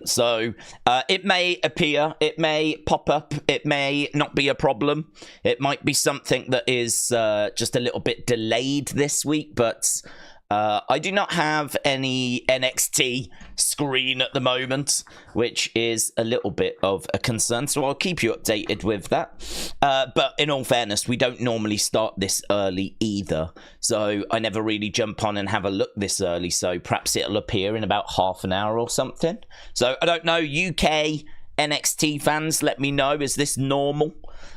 So it may appear, it may pop up, it may not be a problem. It might be something that is just a little bit delayed this week, but I do not have any NXT screen at the moment, which is a little bit of a concern, so I'll keep you updated with that. But in all fairness, we don't normally start this early either, so I never really jump on and have a look this early, so perhaps it'll appear in about half an hour or something. So I don't know, UK NXT fans, let me know, is this normal?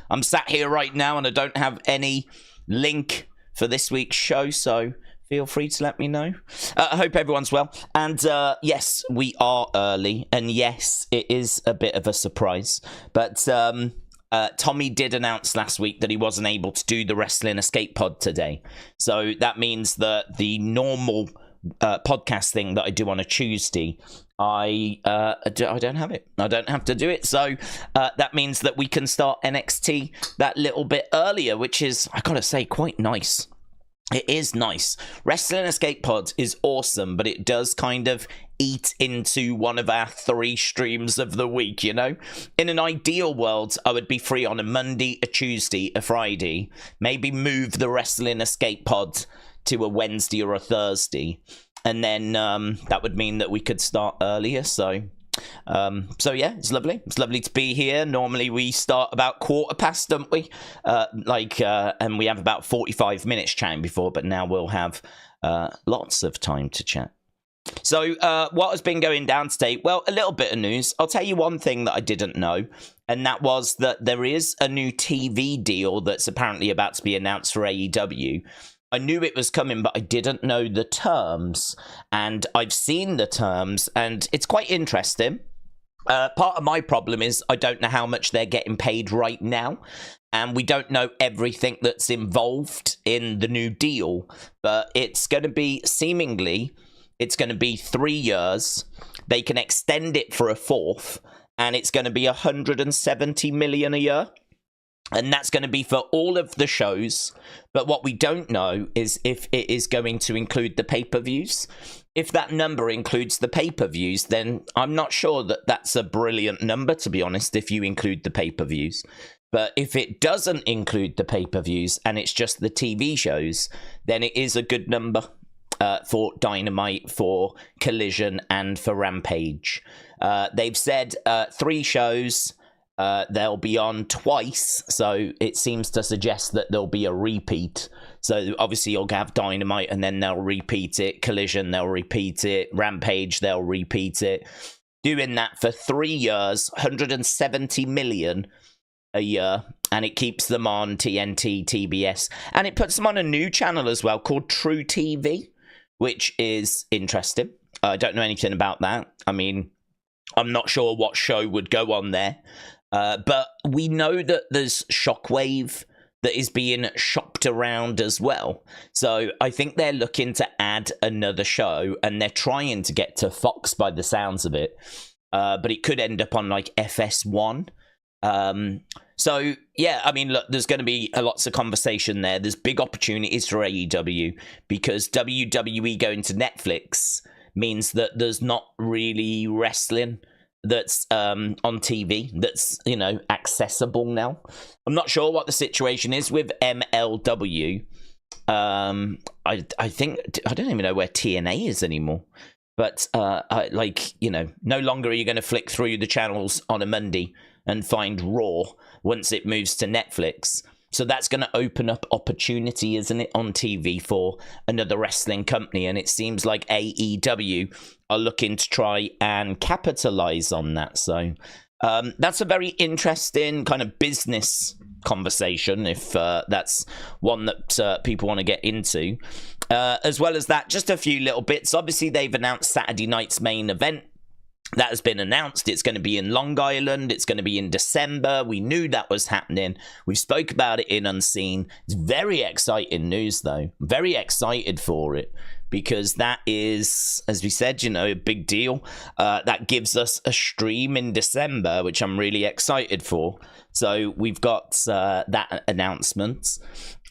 I'm sat here right now and I don't have any link for this week's show, so feel free to let me know. I hope everyone's well. And yes, we are early. And yes, it is a bit of a surprise. But Tommy did announce last week that he wasn't able to do the Wrestling Escape Pod today. So that means that the normal podcast thing that I do on a Tuesday, I don't have it. I don't have to do it. So that means that we can start NXT that little bit earlier, which is, I gotta say, quite nice. It is nice. Wrestling Escape Pod is awesome, but it does kind of eat into one of our 3 streams of the week, you know? In an ideal world, I would be free on a Monday, a Tuesday, a Friday. Maybe move the Wrestling Escape Pod to a Wednesday or a Thursday. And then that would mean that we could start earlier, so yeah, it's lovely. It's lovely to be here. Normally we start about 15:15, don't we? And we have about 45 minutes chatting before, but now we'll have lots of time to chat. So what has been going down today? Well, a little bit of news. I'll tell you one thing that I didn't know, and that was that there is a new TV deal that's apparently about to be announced for AEW. I knew it was coming, but I didn't know the terms, and I've seen the terms, and it's quite interesting. Part of my problem is I don't know how much they're getting paid right now, and we don't know everything that's involved in the new deal, but it's going to be, seemingly, it's going to be 3 years. They can extend it for a 4th, and it's going to be 170 million a year. And that's going to be for all of the shows. But what we don't know is if it is going to include the pay-per-views. If that number includes the pay-per-views, then I'm not sure that that's a brilliant number, to be honest, if you include the pay-per-views. But if it doesn't include the pay-per-views and it's just the TV shows, then it is a good number for Dynamite, for Collision, and for Rampage. They've said 3 shows. They'll be on twice, so it seems to suggest that there'll be a repeat. So obviously you'll have Dynamite and then they'll repeat it. Collision, they'll repeat it. Rampage, they'll repeat it. Doing that for 3 years, 170 million a year, and it keeps them on TNT, TBS, and it puts them on a new channel as well called True TV, which is interesting. I don't know anything about that. I mean, I'm not sure what show would go on there. But we know that there's Shockwave that is being shopped around as well. So I think they're looking to add another show, and they're trying to get to Fox by the sounds of it. But it could end up on like FS1. So yeah, I mean, look, there's going to be lots of conversation there. There's big opportunities for AEW because WWE going to Netflix means that there's not really wrestling that's on TV that's, you know, accessible now. I'm not sure what the situation is with MLW. I think, I don't even know where TNA is anymore. But no longer are you going to flick through the channels on a Monday and find Raw once it moves to Netflix. So that's going to open up opportunity, isn't it, on TV for another wrestling company. And it seems like AEW are looking to try and capitalize on that. So that's a very interesting kind of business conversation, if that's one that people want to get into. As well as that, just a few little bits. Obviously, they've announced Saturday night's main event. That has been announced. It's going to be in Long Island. It's going to be in December. We knew that was happening. We spoke about it in Unseen. It's very exciting news, though. Very excited for it because that is, as we said, you know, a big deal. That gives us a stream in December, which I'm really excited for. So we've got that announcement.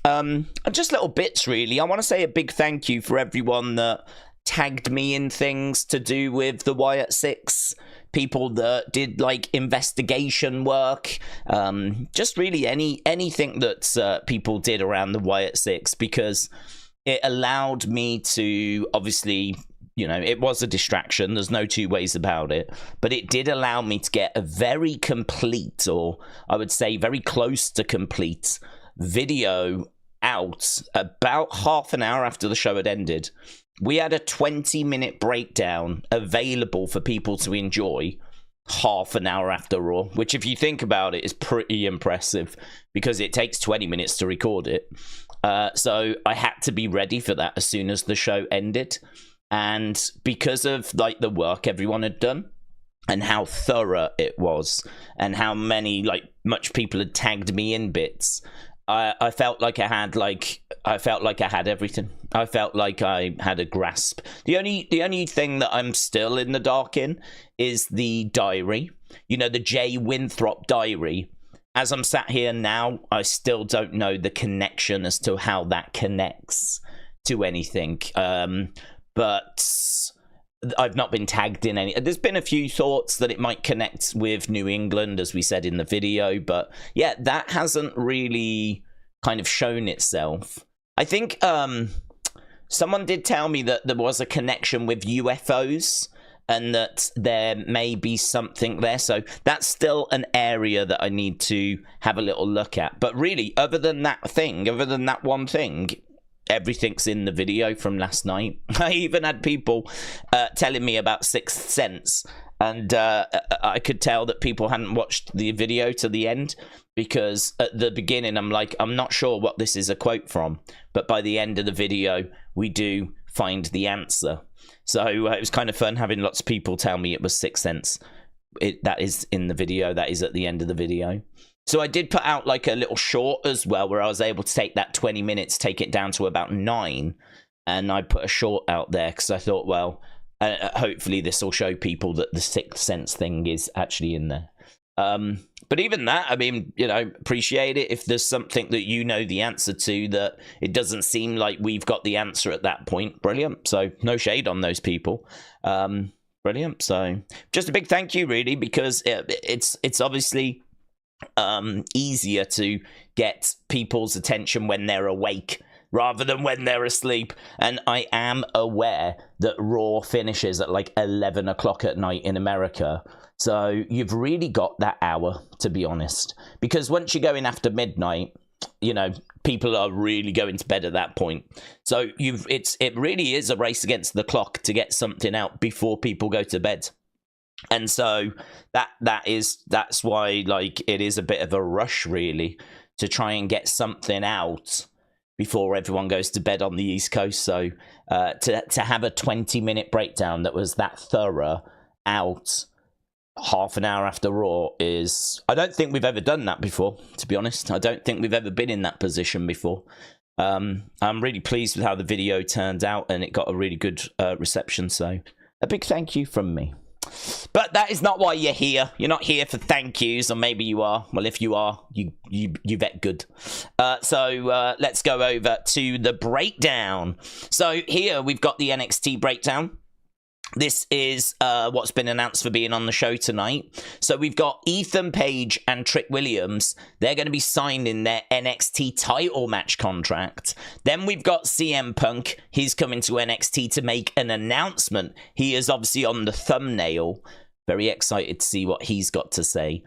And just little bits, really. I want to say a big thank you for everyone that tagged me in things to do with the Wyatt 6 people that did like investigation work, just really anything that people did around the Wyatt Six, because it allowed me to, obviously, you know, it was a distraction. There's no two ways about it. But it did allow me to get a very complete, or I would say very close to complete, video out about half an hour after the show had ended. We had a 20-minute breakdown available for people to enjoy half an hour after Raw, which, if you think about it, is pretty impressive because it takes 20 minutes to record it. So I had to be ready for that as soon as the show ended. And because of like the work everyone had done and how thorough it was and how much people had tagged me in bits, I felt like I had everything. I felt like I had a grasp. The only thing that I'm still in the dark in is the diary. You know, the Jay Winthrop diary. As I'm sat here now, I still don't know the connection as to how that connects to anything. But I've not been tagged in any. There's been a few thoughts that it might connect with New England, as we said in the video, but yeah, that hasn't really kind of shown itself. I think someone did tell me that there was a connection with UFOs and that there may be something there, so that's still an area that I need to have a little look at. But really, other than that one thing, everything's in the video from last night. I even had people telling me about Sixth Sense, and I could tell that people hadn't watched the video to the end, because at the beginning I'm like, I'm not sure what this is a quote from, but by the end of the video we do find the answer. So it was kind of fun having lots of people tell me it was Sixth Sense. That is in the video, that is at the end of the video. So I did put out like a little short as well, where I was able to take that 20 minutes, take it down to about 9. And I put a short out there because I thought, well, hopefully this will show people that the Sixth Sense thing is actually in there. But even that, I mean, you know, appreciate it. If there's something that you know the answer to that it doesn't seem like we've got the answer at that point, brilliant. So no shade on those people. Brilliant. So just a big thank you, really, because it's obviously easier to get people's attention when they're awake rather than when they're asleep. And I am aware that Raw finishes at like 11 o'clock at night in America, so you've really got that hour, to be honest, because once you go in after midnight, you know, people are really going to bed at that point. So it really is a race against the clock to get something out before people go to bed. And so that's why, like, it is a bit of a rush, really, to try and get something out before everyone goes to bed on the East Coast. So to have a 20-minute breakdown that was that thorough out half an hour after Raw is... I don't think we've ever done that before, to be honest. I don't think we've ever been in that position before. I'm really pleased with how the video turned out, and it got a really good reception. So a big thank you from me. But that is not why you're here. You're not here for thank yous, or maybe you are. Well, if you are, you vet good. So let's go over to the breakdown. So here we've got the NXT breakdown. This is what's been announced for being on the show tonight. So we've got Ethan Page and Trick Williams. They're going to be signing their NXT title match contract. Then we've got CM Punk. He's coming to NXT to make an announcement. He is obviously on the thumbnail. Very excited to see what he's got to say.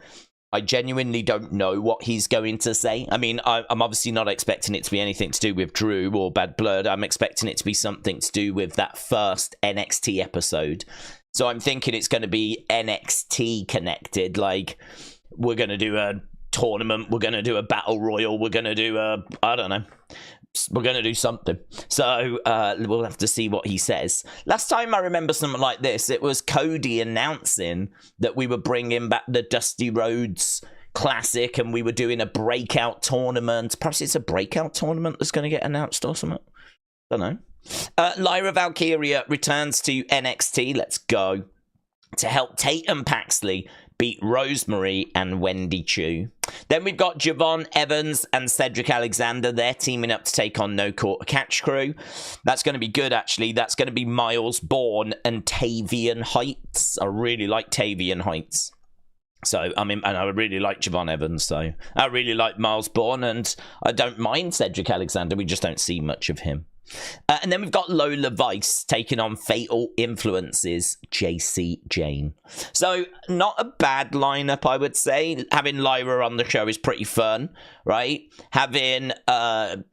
I genuinely don't know what he's going to say. I mean, I'm obviously not expecting it to be anything to do with Drew or Bad Blood. I'm expecting it to be something to do with that first NXT episode. So I'm thinking it's going to be NXT connected. Like, we're going to do a tournament. We're going to do a battle royal. We're going to do a, I don't know. We're going to do something. So we'll have to see what he says. Last time I remember something like this, it was Cody announcing that we were bringing back the Dusty Rhodes Classic and we were doing a breakout tournament. Perhaps it's a breakout tournament that's going to get announced or something. Don't know. Lyra Valkyria returns to NXT. Let's go. To help Tatum Paxley beat Rosemary and Wendy Choo. Then we've got Javon Evans and Cedric Alexander. They're teaming up to take on No Quarter Catch Crew. That's going to be good, actually. That's going to be Myles, Borne, and Tavion Heights. I really like Tavion Heights. So, I mean, and I really like Javon Evans, so I really like Myles, Borne, and I don't mind Cedric Alexander. We just don't see much of him. And then we've got Lola Vice taking on Fatal Influences, Jacy, Jayne. So, not a bad lineup, I would say. Having Lyra on the show is pretty fun, right? Having, like,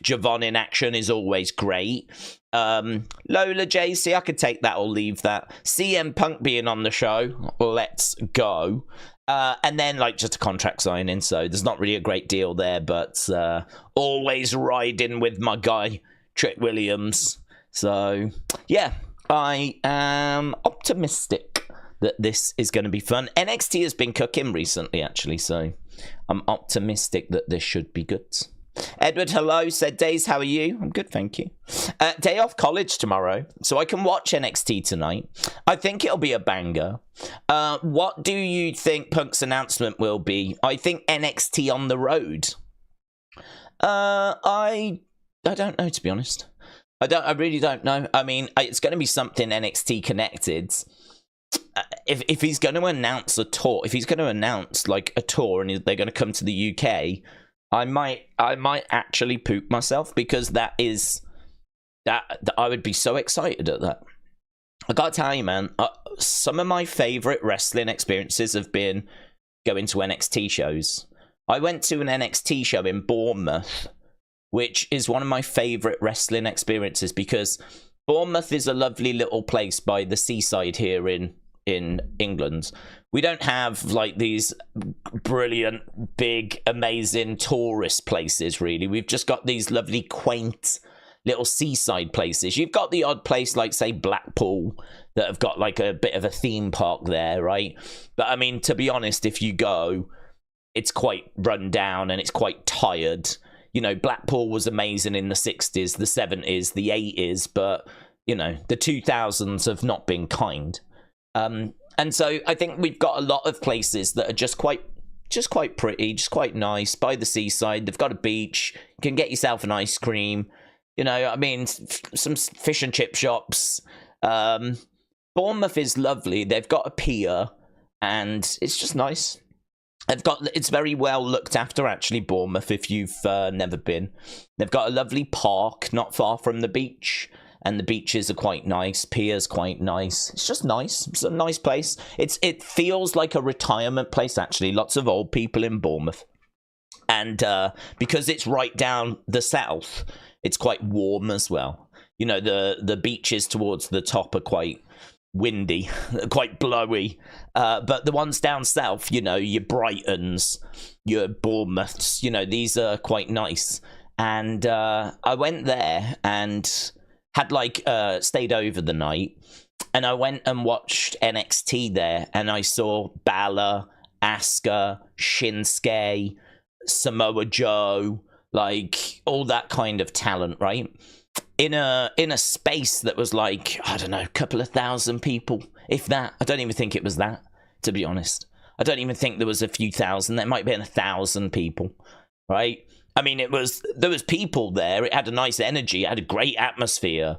Javon in action is always great. Lola, Jacy, I could take that or leave that. CM Punk being on the show, let's go. And then, like, just a contract signing, so there's not really a great deal there, but always riding with my guy, Trick Williams. So, yeah, I am optimistic that this is going to be fun. NXT has been cooking recently, actually, so I'm optimistic that this should be good. Edward, hello, said Daze, how are you? I'm good, thank you. Day off college tomorrow, so I can watch NXT tonight. I think it'll be a banger. What do you think Punk's announcement will be? I think NXT on the road. I don't know, to be honest. I really don't know. I mean, it's going to be something NXT connected. If he's going to announce a tour, if he's going to announce like a tour and they're going to come to the UK, I might actually poop myself, because that I would be so excited at that. I gotta tell you, man, some of my favorite wrestling experiences have been going to NXT shows. I went to an NXT show in Bournemouth, which is one of my favorite wrestling experiences, because Bournemouth is a lovely little place by the seaside here in England. We don't have like these brilliant, big, amazing tourist places, really. We've just got these lovely, quaint little seaside places. You've got the odd place like, say, Blackpool, that have got like a bit of a theme park there, right? But I mean, to be honest, if you go, it's quite run down and it's quite tired. You know, Blackpool was amazing in the 60s, the 70s, the 80s, but, you know, the 2000s have not been kind. And so I think we've got a lot of places that are just quite pretty, just quite nice, by the seaside. They've got a beach. You can get yourself an ice cream. You know, I mean, some fish and chip shops. Bournemouth is lovely. They've got a pier, and it's just nice. It's very well looked after, actually, Bournemouth, if you've never been. They've got a lovely park not far from the beach. And the beaches are quite nice. Pier's quite nice. It's just nice. It's a nice place. It feels like a retirement place, actually. Lots of old people in Bournemouth. And because it's right down the south, it's quite warm as well. You know, the beaches towards the top are quite windy, quite blowy. But the ones down south, you know, your Brightons, your Bournemouths, you know, these are quite nice. And I went there and had like stayed over the night, and I went and watched NXT there, and I saw Balor, Asuka, Shinsuke, Samoa Joe, like all that kind of talent, right? In a space that was like, I don't know, a couple of thousand people, if that. I don't even think it was that, to be honest. I don't even think there was a few thousand. There might be 1,000 people, right? I mean, there was people there. It had a nice energy. It had a great atmosphere.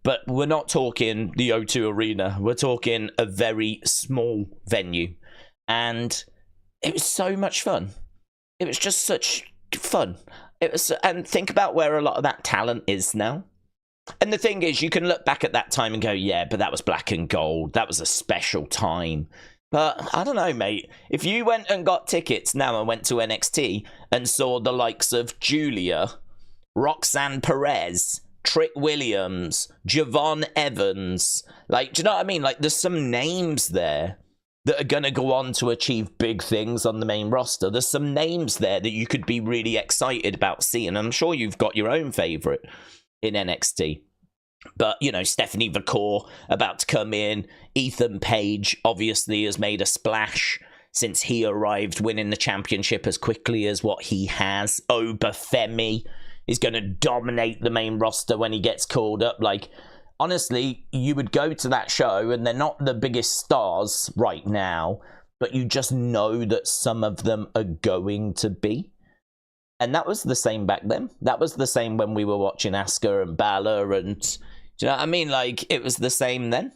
But we're not talking the O2 Arena. We're talking a very small venue. And it was so much fun. It was just such fun. And think about where a lot of that talent is now. And the thing is, you can look back at that time and go, yeah, but that was black and gold. That was a special time. But I don't know, mate. If you went and got tickets now and went to NXT and saw the likes of Julia, Roxanne Perez, Trick Williams, Javon Evans, like, do you know what I mean? Like, there's some names there that are going to go on to achieve big things on the main roster. There's some names there that you could be really excited about seeing. I'm sure you've got your own favourite in NXT. But, you know, Stephanie Vacour about to come in. Ethan Page obviously has made a splash since he arrived, winning the championship as quickly as what he has. Obafemi is going to dominate the main roster when he gets called up. Like, honestly, you would go to that show and they're not the biggest stars right now, but you just know that some of them are going to be. And that was the same back then. That was the same when we were watching Asuka and Balor, and do you know what I mean? Like, it was the same then.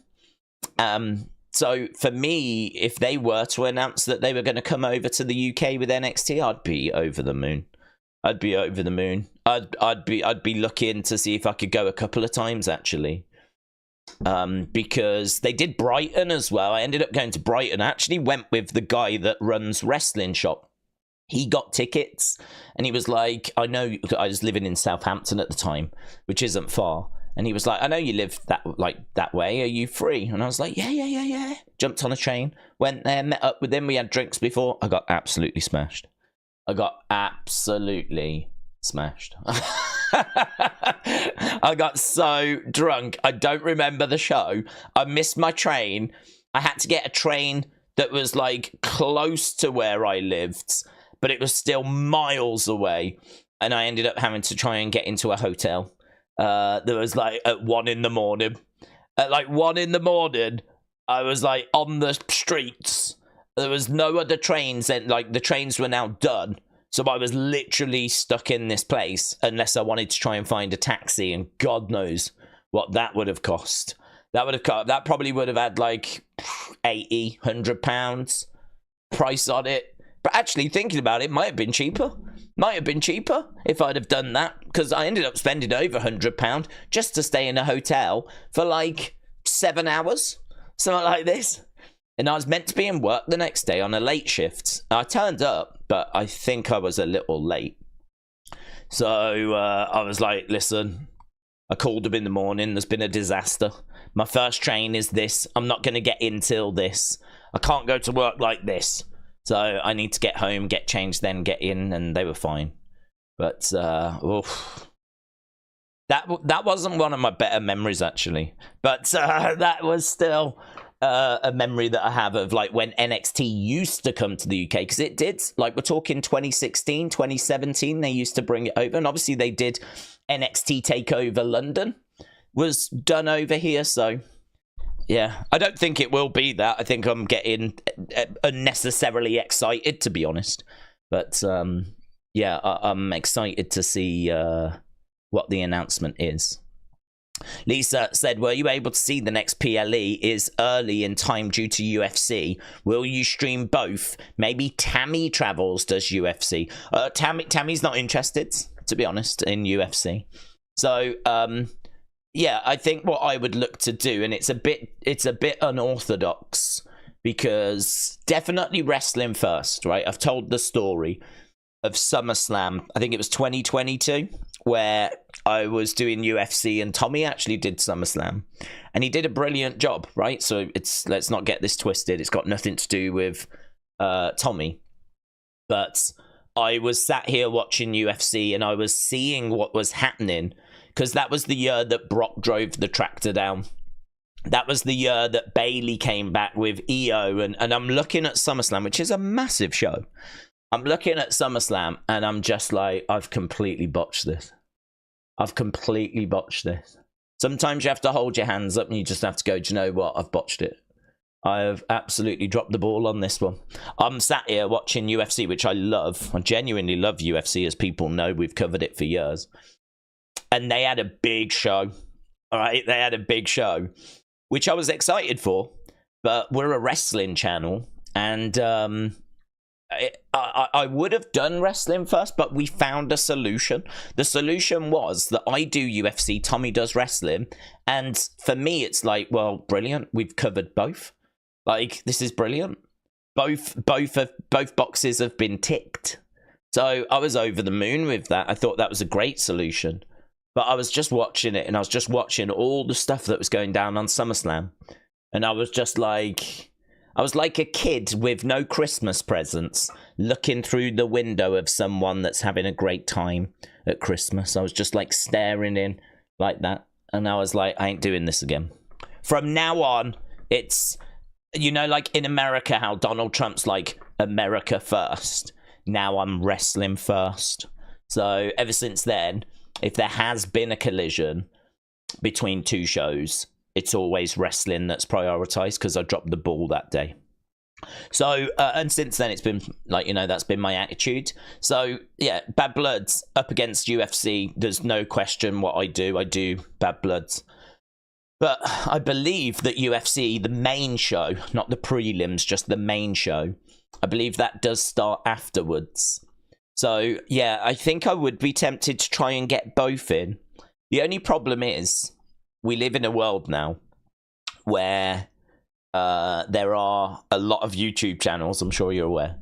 So for me, if they were to announce that they were going to come over to the UK with NXT, I'd be over the moon. I'd be over the moon. I'd be looking to see if I could go a couple of times, actually. Because they did Brighton as well. I ended up going to Brighton. I actually went with the guy that runs Wrestling Shop. He got tickets, and he was like, I know, I was living in Southampton at the time, which isn't far. And he was like, I know you live that way. Are you free? And I was like, yeah. Jumped on a train, went there, met up with him. We had drinks before. I got absolutely smashed. I got so drunk. I don't remember the show. I missed my train. I had to get a train that was like close to where I lived, but it was still miles away. And I ended up having to try and get into a hotel. There was like at 1 a.m. At like 1 a.m, I was like on the streets. There was no other trains, and like the trains were now done. So I was literally stuck in this place unless I wanted to try and find a taxi, and God knows what that would have cost. That probably would have had like 80, £100 price on it. But actually thinking about it, might have been cheaper. Might have been cheaper if I'd have done that, because I ended up spending over £100 just to stay in a hotel for like 7 hours, something like this. And I was meant to be in work the next day on a late shift. I turned up, but I think I was a little late. So I was like, listen, I called them in the morning. There's been a disaster. My first train is this. I'm not going to get in till this. I can't go to work like this. So I need to get home, get changed, then get in, and they were fine. But oof. That wasn't one of my better memories, actually. But that was still a memory that I have of like when NXT used to come to the UK, because it did. Like, we're talking 2016, 2017, they used to bring it over, and obviously they did NXT Takeover London was done over here, so yeah, I don't think it will be that. I think I'm getting unnecessarily excited, to be honest. But yeah, I'm excited to see what the announcement is. Lisa said, were you able to see the next PLE is early in time due to UFC? Will you stream both? Maybe Tammy travels, does UFC? Tammy's not interested, to be honest, in UFC. So, yeah, I think what I would look to do, and it's a bit unorthodox, because definitely wrestling first, right? I've told the story of SummerSlam, I think it was 2022, where I was doing UFC and Tommy actually did SummerSlam, and he did a brilliant job, right? So let's not get this twisted. It's got nothing to do with Tommy, but I was sat here watching UFC and I was seeing what was happening, because that was the year that Brock drove the tractor down. That was the year that Bayley came back with EO, and I'm looking at SummerSlam, which is a massive show. I'm looking at SummerSlam and I'm just like, I've completely botched this. Sometimes you have to hold your hands up and you just have to go, do you know what? I've botched it. I have absolutely dropped the ball on this one. I'm sat here watching UFC, which I love. I genuinely love UFC, as people know. We've covered it for years. And they had a big show. All right, they had a big show, which I was excited for. But we're a wrestling channel, and I would have done wrestling first, but we found a solution. The solution was that I do UFC, Tommy does wrestling, and for me, it's like, well, brilliant. We've covered both. Like, this is brilliant. Both boxes have been ticked. So I was over the moon with that. I thought that was a great solution. But I was just watching it, and I was just watching all the stuff that was going down on SummerSlam, and I was just like, I was like a kid with no Christmas presents looking through the window of someone that's having a great time at Christmas. I was just like staring in like that. And I was like, I ain't doing this again. From now on, it's, you know, like in America, how Donald Trump's like America first. Now I'm wrestling first. So ever since then, if there has been a collision, between two shows, it's always wrestling that's prioritized because I dropped the ball that day. So, and since then, it's been like, you know, that's been my attitude. So, yeah, Bad Bloods up against UFC. There's no question what I do Bad Bloods. But I believe that UFC, the main show, not the prelims, just the main show, I believe that does start afterwards. So, yeah, I think I would be tempted to try and get both in. The only problem is, we live in a world now where there are a lot of YouTube channels, I'm sure you're aware.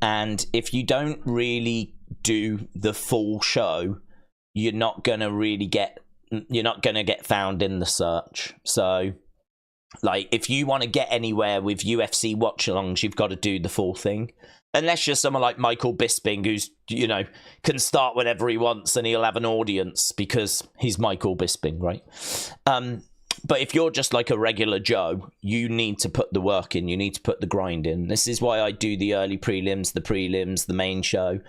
And if you don't really do the full show, you're not going to get found in the search. So, like, if you want to get anywhere with UFC watch-alongs, you've got to do the full thing. Unless you're someone like Michael Bisping, who's, you know, can start whenever he wants and he'll have an audience because he's Michael Bisping, right? But if you're just like a regular Joe, you need to put the work in. You need to put the grind in. This is why I do the early prelims, the main show,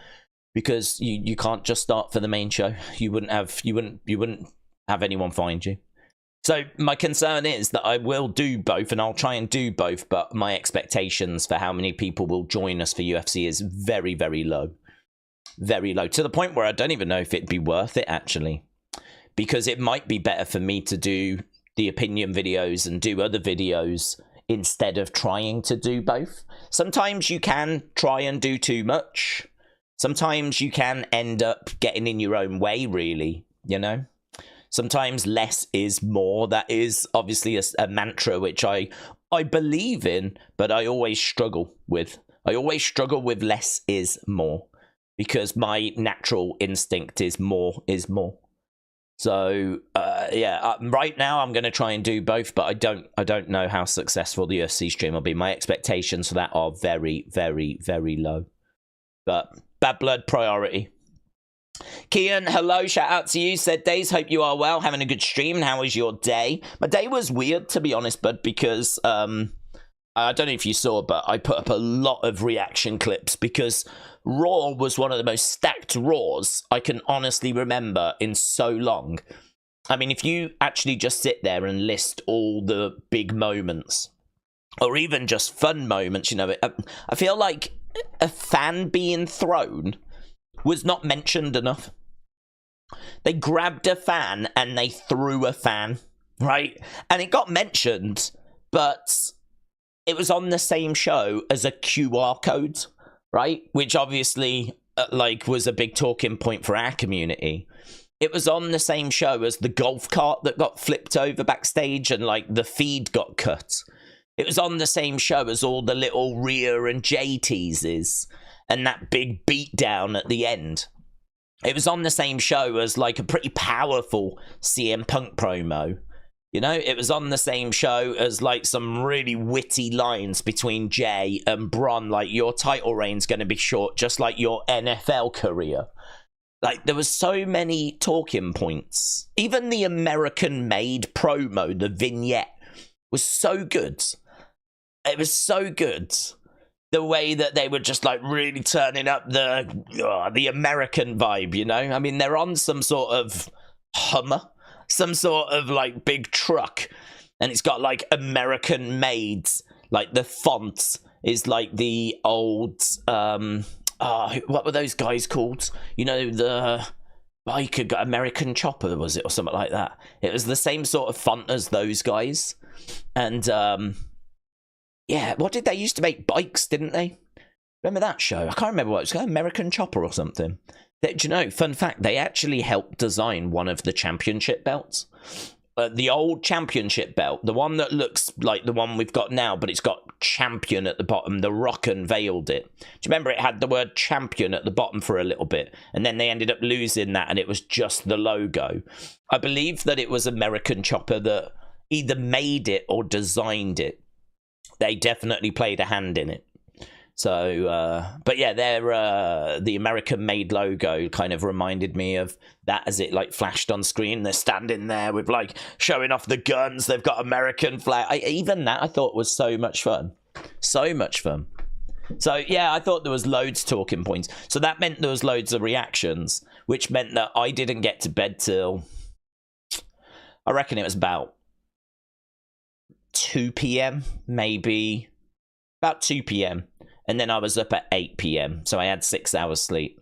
because you can't just start for the main show. You wouldn't have anyone find you. So my concern is that I will do both, and I'll try and do both, but my expectations for how many people will join us for UFC is very, very low. Very low. To the point where I don't even know if it'd be worth it, actually. Because it might be better for me to do the opinion videos and do other videos instead of trying to do both. Sometimes you can try and do too much. Sometimes you can end up getting in your own way, really, you know? Sometimes less is more. That is obviously a mantra which I believe in, but I always struggle with. I always struggle with less is more, because my natural instinct is more is more. So right now I'm going to try and do both, but I don't know how successful the UFC stream will be. My expectations for that are very, very, very low. But Bad Blood priority. Kian, hello, shout out to you. Said Daze, hope you are well, having a good stream. How was your day? My day was weird, to be honest, bud, because I don't know if you saw, but I put up a lot of reaction clips because Raw was one of the most stacked Raws I can honestly remember in so long. I mean, if you actually just sit there and list all the big moments, or even just fun moments, you know, I feel like a fan being thrown was not mentioned enough. They grabbed a fan and they threw a fan, right? And it got mentioned, but it was on the same show as a QR code, right? Which obviously, was a big talking point for our community. It was on the same show as the golf cart that got flipped over backstage and, the feed got cut. It was on the same show as all the little Rhea and Jay teases and that big beatdown at the end. It was on the same show as, a pretty powerful CM Punk promo. You know, it was on the same show as, some really witty lines between Jay and Borne, your title reign's going to be short, just like your NFL career. There was so many talking points. Even the American-made promo, the vignette, was so good. It was so good. The way that they were just, really turning up the American vibe, you know? I mean, they're on some sort of Hummer, some sort of, big truck, and it's got, American made, the font is, the old, what were those guys called? You know, the biker got American Chopper, was it, or something like that? It was the same sort of font as those guys, and, yeah, what did they used to make? Bikes, didn't they? Remember that show? I can't remember what it was called, American Chopper or something. Do you know, fun fact, they actually helped design one of the championship belts. The old championship belt, the one that looks like the one we've got now, but it's got champion at the bottom. The Rock unveiled it. Do you remember it had the word champion at the bottom for a little bit? And then they ended up losing that and it was just the logo. I believe that it was American Chopper that either made it or designed it. They definitely played a hand in it. So, but yeah, they're, the American-made logo kind of reminded me of that as it, flashed on screen. They're standing there with, showing off the guns. They've got American flag. Even that I thought was so much fun. So much fun. So, yeah, I thought there was loads of talking points. So that meant there was loads of reactions, which meant that I didn't get to bed till I reckon it was about 2 p.m, maybe about 2 p.m. And then I was up at 8 p.m, so I had 6 hours sleep.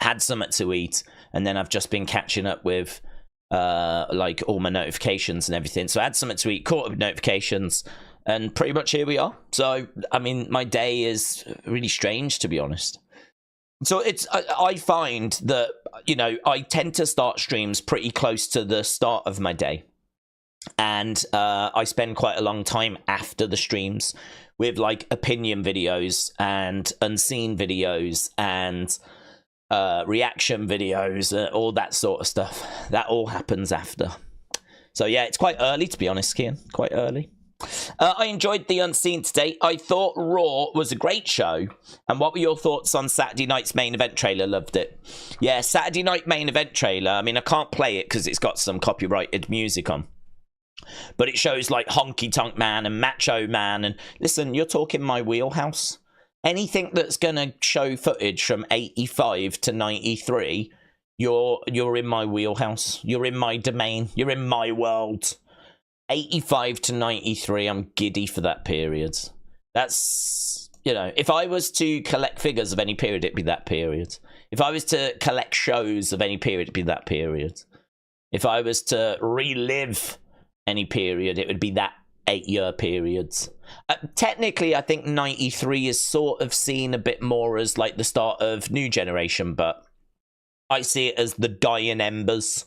Had something to eat, and then I've just been catching up with like all my notifications and everything. So I had something to eat, caught up with notifications, and pretty much here we are. So, I mean, my day is really strange, to be honest. So I find that, you know, I tend to start streams pretty close to the start of my day. And I spend quite a long time after the streams with like opinion videos and unseen videos and reaction videos, all that sort of stuff. That all happens after. So yeah, it's quite early, to be honest, Kian. Quite early. I enjoyed the Unseen today. I thought Raw was a great show. And what were your thoughts on Saturday night's main event trailer? Loved it. Yeah, Saturday night main event trailer. I mean, I can't play it because it's got some copyrighted music on. But it shows like Honky Tonk Man and Macho Man. And listen, you're talking my wheelhouse. Anything that's going to show footage from 85 to 93, you're in my wheelhouse. You're in my domain. You're in my world. 85 to 93, I'm giddy for that period. That's, you know, if I was to collect figures of any period, it'd be that period. If I was to collect shows of any period, it'd be that period. If I was to relive any period, it would be that 8-year period. Technically, I think 93 is sort of seen a bit more as like the start of New Generation, but I see it as the dying embers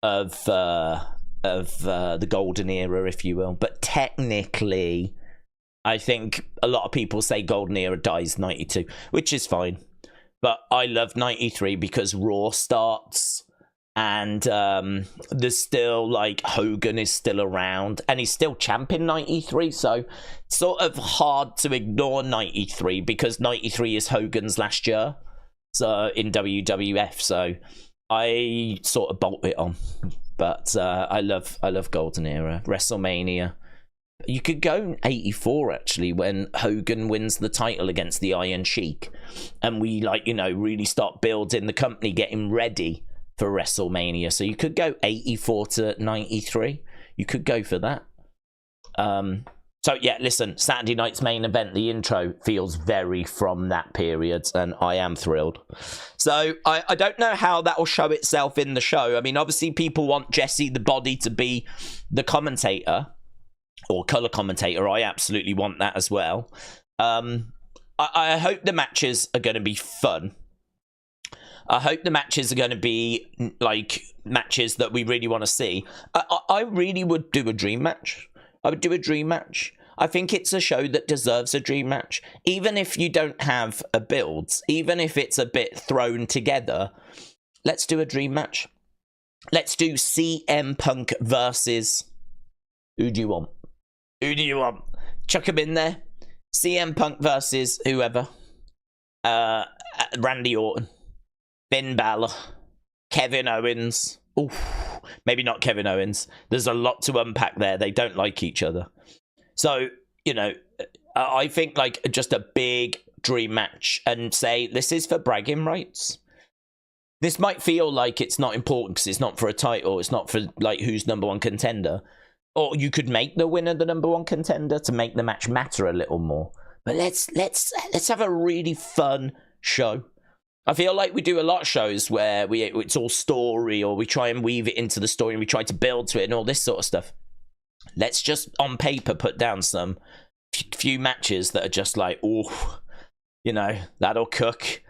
of the golden era, if you will. But technically, I think a lot of people say golden era dies 92, which is fine. But I love 93 because Raw starts. And there's still, like, Hogan is still around. And he's still champ in 93. So it's sort of hard to ignore 93. Because 93 is Hogan's last year. So in WWF. So I sort of bolt it on. But I love Golden Era. WrestleMania. You could go 84, actually, when Hogan wins the title against the Iron Sheik. And we, like, you know, really start building the company, getting ready for WrestleMania. So you could go 84 to 93. You could go for that. So yeah, listen, Saturday night's main event, the intro feels very from that period, and I am thrilled. So I don't know how that will show itself in the show. I mean, obviously people want Jacy the Body to be the commentator or color commentator. I absolutely want that as well. I hope the matches are going to be fun. I hope the matches are going to be like matches that we really want to see. I really would do a dream match. I would do a dream match. I think it's a show that deserves a dream match. Even if you don't have a build, even if it's a bit thrown together, let's do a dream match. Let's do CM Punk versus... Who do you want? Who do you want? Chuck him in there. CM Punk versus whoever. Randy Orton. Finn Balor, Kevin Owens. Oof, maybe not Kevin Owens. There's a lot to unpack there. They don't like each other. So, you know, I think like just a big dream match and say, this is for bragging rights. This might feel like it's not important because it's not for a title. It's not for like who's number one contender. Or you could make the winner the number one contender to make the match matter a little more. But let's have a really fun show. I feel like we do a lot of shows where it's all story, or we try and weave it into the story and we try to build to it and all this sort of stuff. Let's just, on paper, put down some few matches that are just like, oh, you know, that'll cook.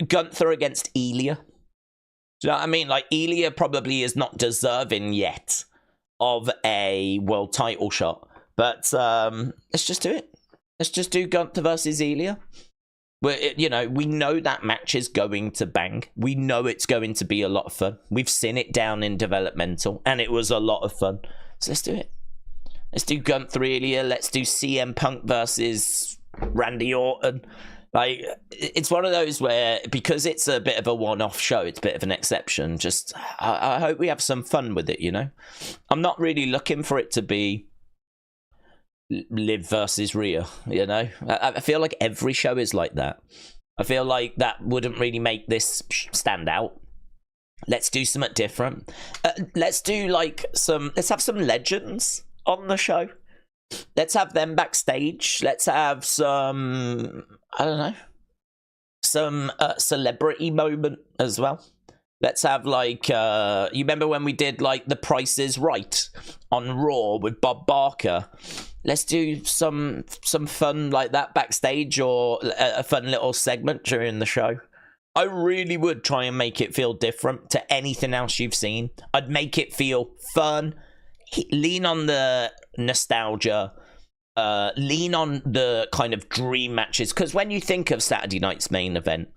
Gunther against Ilya. Do you know what I mean? Like, Ilya probably is not deserving yet of a world title shot. But let's just do it. Let's just do Gunther versus Ilya. You know, we know that match is going to bang. We know it's going to be a lot of fun. We've seen it down in developmental, and it was a lot of fun. So let's do it. Let's do Gunther Ilya. Let's do CM Punk versus Randy Orton. Like, it's one of those where, because it's a bit of a one-off show, it's a bit of an exception. Just, I hope we have some fun with it, you know? I'm not really looking for it to be Liv versus Rhea, you know? I feel like every show is like that. I feel like that wouldn't really make this stand out. Let's do something different. Let's do like let's have some legends on the show. Let's have them backstage. Let's have some, I don't know, some celebrity moment as well. Let's have like, you remember when we did like The Price is Right on Raw with Bob Barker? Let's do some fun like that backstage, or a fun little segment during the show. I really would try and make it feel different to anything else you've seen. I'd make it feel fun, lean on the nostalgia, lean on the kind of dream matches. Because when you think of Saturday night's main event,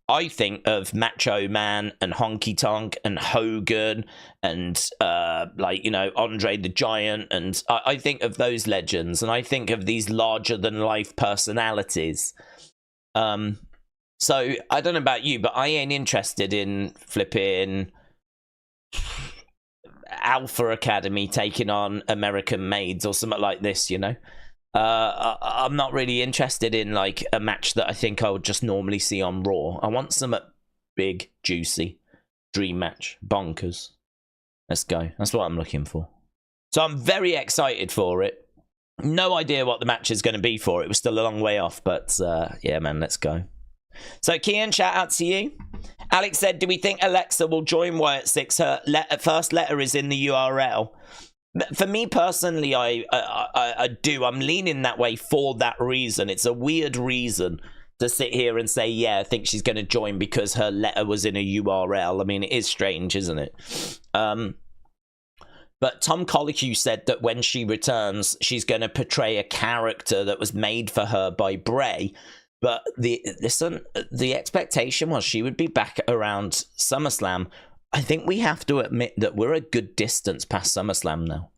I think of Macho Man and Honky Tonk and Hogan and Andre the Giant, and I think of those legends, and I think of these larger than life personalities. So I don't know about you, but I ain't interested in flipping Alpha Academy taking on American Maids or something like this, you know? I'm not really interested in like a match that I think I would just normally see on Raw. I want some big, juicy dream match. Bonkers. Let's go. That's what I'm looking for. So I'm very excited for it. No idea what the match is going to be for it. We're still a long way off, but yeah, man, let's go. So, Kian, shout out to you. Alex said, do we think Alexa will join Wyatt 6? Her first letter is in the URL. For me personally, I do. I'm leaning that way for that reason. It's a weird reason to sit here and say, yeah, I think she's going to join because her letter was in a URL. I mean, it is strange, isn't it? But Tom Colicue said that when she returns, she's going to portray a character that was made for her by Bray. But the expectation was she would be back around SummerSlam. I think we have to admit that we're a good distance past SummerSlam now.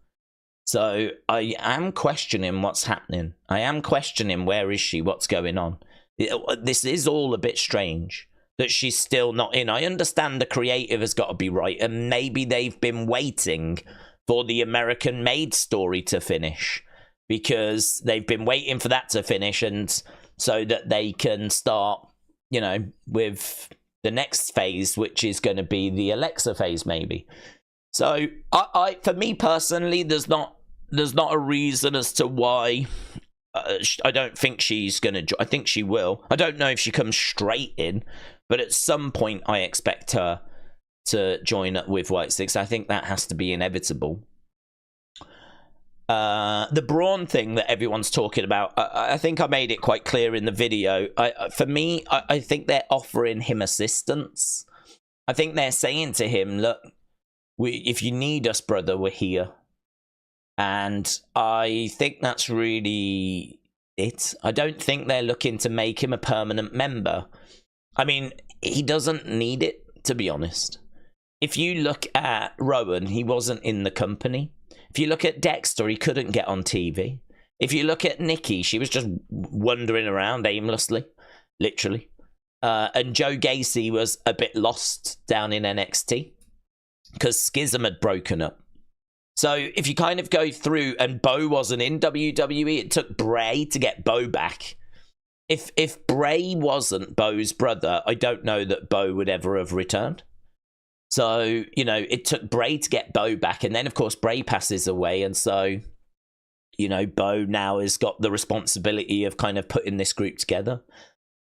So I am questioning what's happening. I am questioning where is she, what's going on. This is all a bit strange that she's still not in. I understand the creative has got to be right, and maybe they've been waiting for the American Maid story to finish, because they've been waiting for that to finish, and so that they can start, you know, with the next phase, which is going to be the Alexa phase, maybe. So, I for me personally, there's not a reason as to why I don't think she's going to. I think she will. I don't know if she comes straight in, but at some point, I expect her to join up with White Six. I think that has to be inevitable. The Borne thing that everyone's talking about, I think I made it quite clear in the video. For me, I think they're offering him assistance. I think they're saying to him, look, if you need us, brother, we're here. And I think that's really it. I don't think they're looking to make him a permanent member. I mean, he doesn't need it, to be honest. If you look at Rowan, he wasn't in the company. If you look at Dexter, he couldn't get on TV. If you look at Nikki, she was just wandering around aimlessly, literally. And Joe Gacy was a bit lost down in NXT because Schism had broken up. So if you kind of go through, and Bo wasn't in WWE, it took Bray to get Bo back. If Bray wasn't Bo's brother, I don't know that Bo would ever have returned. So, you know, it took Bray to get Bo back. And then, of course, Bray passes away. And so, you know, Bo now has got the responsibility of kind of putting this group together.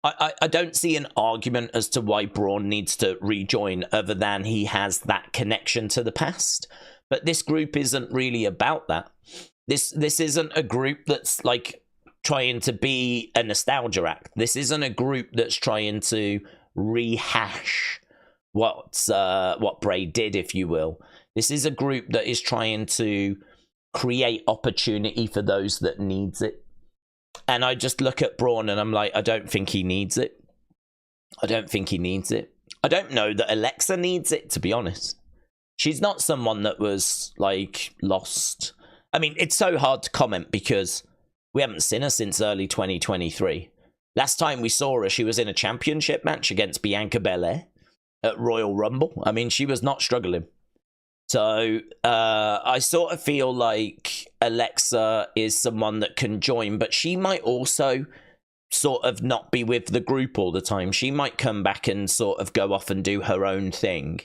I don't see an argument as to why Borne needs to rejoin, other than he has that connection to the past. But this group isn't really about that. This isn't a group that's like trying to be a nostalgia act. This isn't a group that's trying to rehash what Bray did, if you will. This is a group that is trying to create opportunity for those that needs it. And I just look at Borne and I'm like, I don't think he needs it. I don't think he needs it. I don't know that Alexa needs it, to be honest. She's not someone that was like lost. I mean, it's so hard to comment because we haven't seen her since early 2023. Last time we saw her, she was in a championship match against Bianca Belair at Royal Rumble. I mean, she was not struggling. So I sort of feel like Alexa is someone that can join, but she might also sort of not be with the group all the time. She might come back and sort of go off and do her own thing.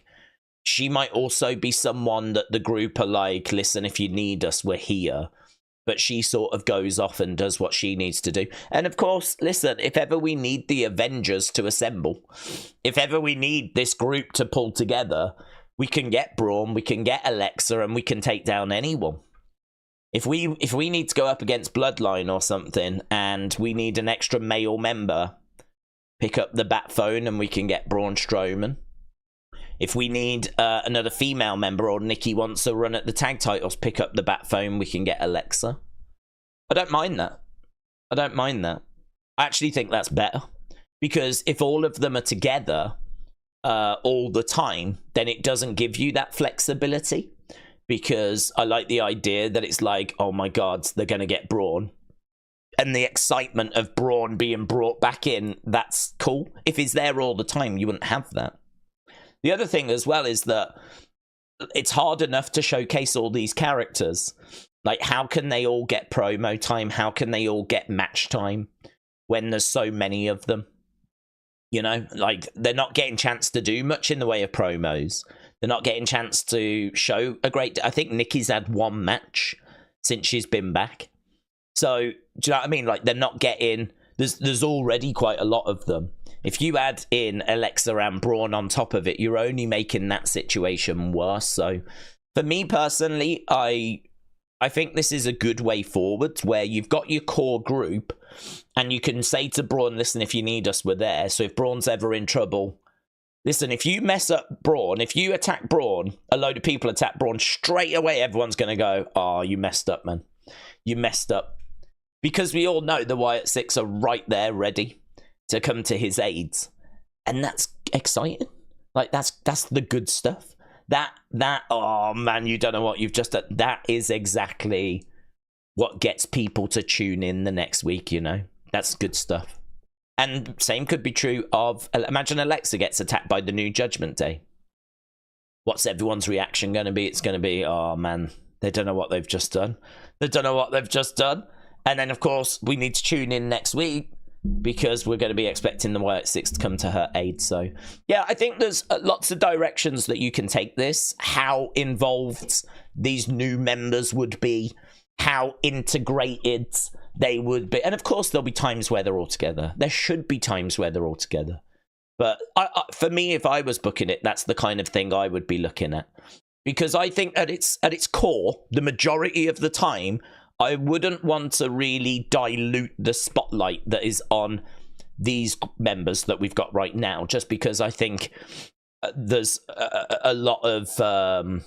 she might also be someone that the group are like, listen, if you need us, we're here. But she sort of goes off and does what she needs to do. And of course, listen, if ever we need the Avengers to assemble, if ever we need this group to pull together, we can get Borne, we can get Alexa, and we can take down anyone. If we need to go up against Bloodline or something, and we need an extra male member, pick up the bat phone and we can get Braun Strowman. If we need another female member, or Nikki wants to run at the tag titles, pick up the bat phone, we can get Alexa. I don't mind that. I don't mind that. I actually think that's better. Because if all of them are together all the time, then it doesn't give you that flexibility. Because I like the idea that it's like, oh my God, they're going to get Braun. And the excitement of Braun being brought back in, that's cool. If he's there all the time, you wouldn't have that. The other thing as well is that it's hard enough to showcase all these characters. Like, how can they all get promo time? How can they all get match time when there's so many of them? You know, like, they're not getting a chance to do much in the way of promos. They're not getting a chance to show a great... I think Nikki's had one match since she's been back. So, do you know what I mean? Like, they're not getting... There's already quite a lot of them. If you add in Alexa and Braun on top of it, you're only making that situation worse. So, for me personally, I think this is a good way forward, where you've got your core group, and you can say to Braun, listen, if you need us, we're there. So if Braun's ever in trouble... Listen, if you mess up Braun, if you attack Braun, a load of people attack Braun, straight away everyone's going to go, oh, you messed up, man. You messed up. Because we all know the Wyatt Six are right there ready to come to his aids. And that's exciting. Like, that's the good stuff. That, oh man, you don't know what you've just done. That is exactly what gets people to tune in the next week, you know? That's good stuff. And same could be true of, imagine Alexa gets attacked by the New Judgment Day. What's everyone's reaction going to be? It's going to be, oh man, they don't know what they've just done. They don't know what they've just done. And then, of course, we need to tune in next week because we're going to be expecting the Wyatt Six to come to her aid. So, yeah, I think there's lots of directions that you can take this. How involved these new members would be. How integrated they would be. And, of course, there'll be times where they're all together. There should be times where they're all together. But for me, if I was booking it, that's the kind of thing I would be looking at. Because I think at its core, the majority of the time, I wouldn't want to really dilute the spotlight that is on these members that we've got right now, just because I think there's a lot of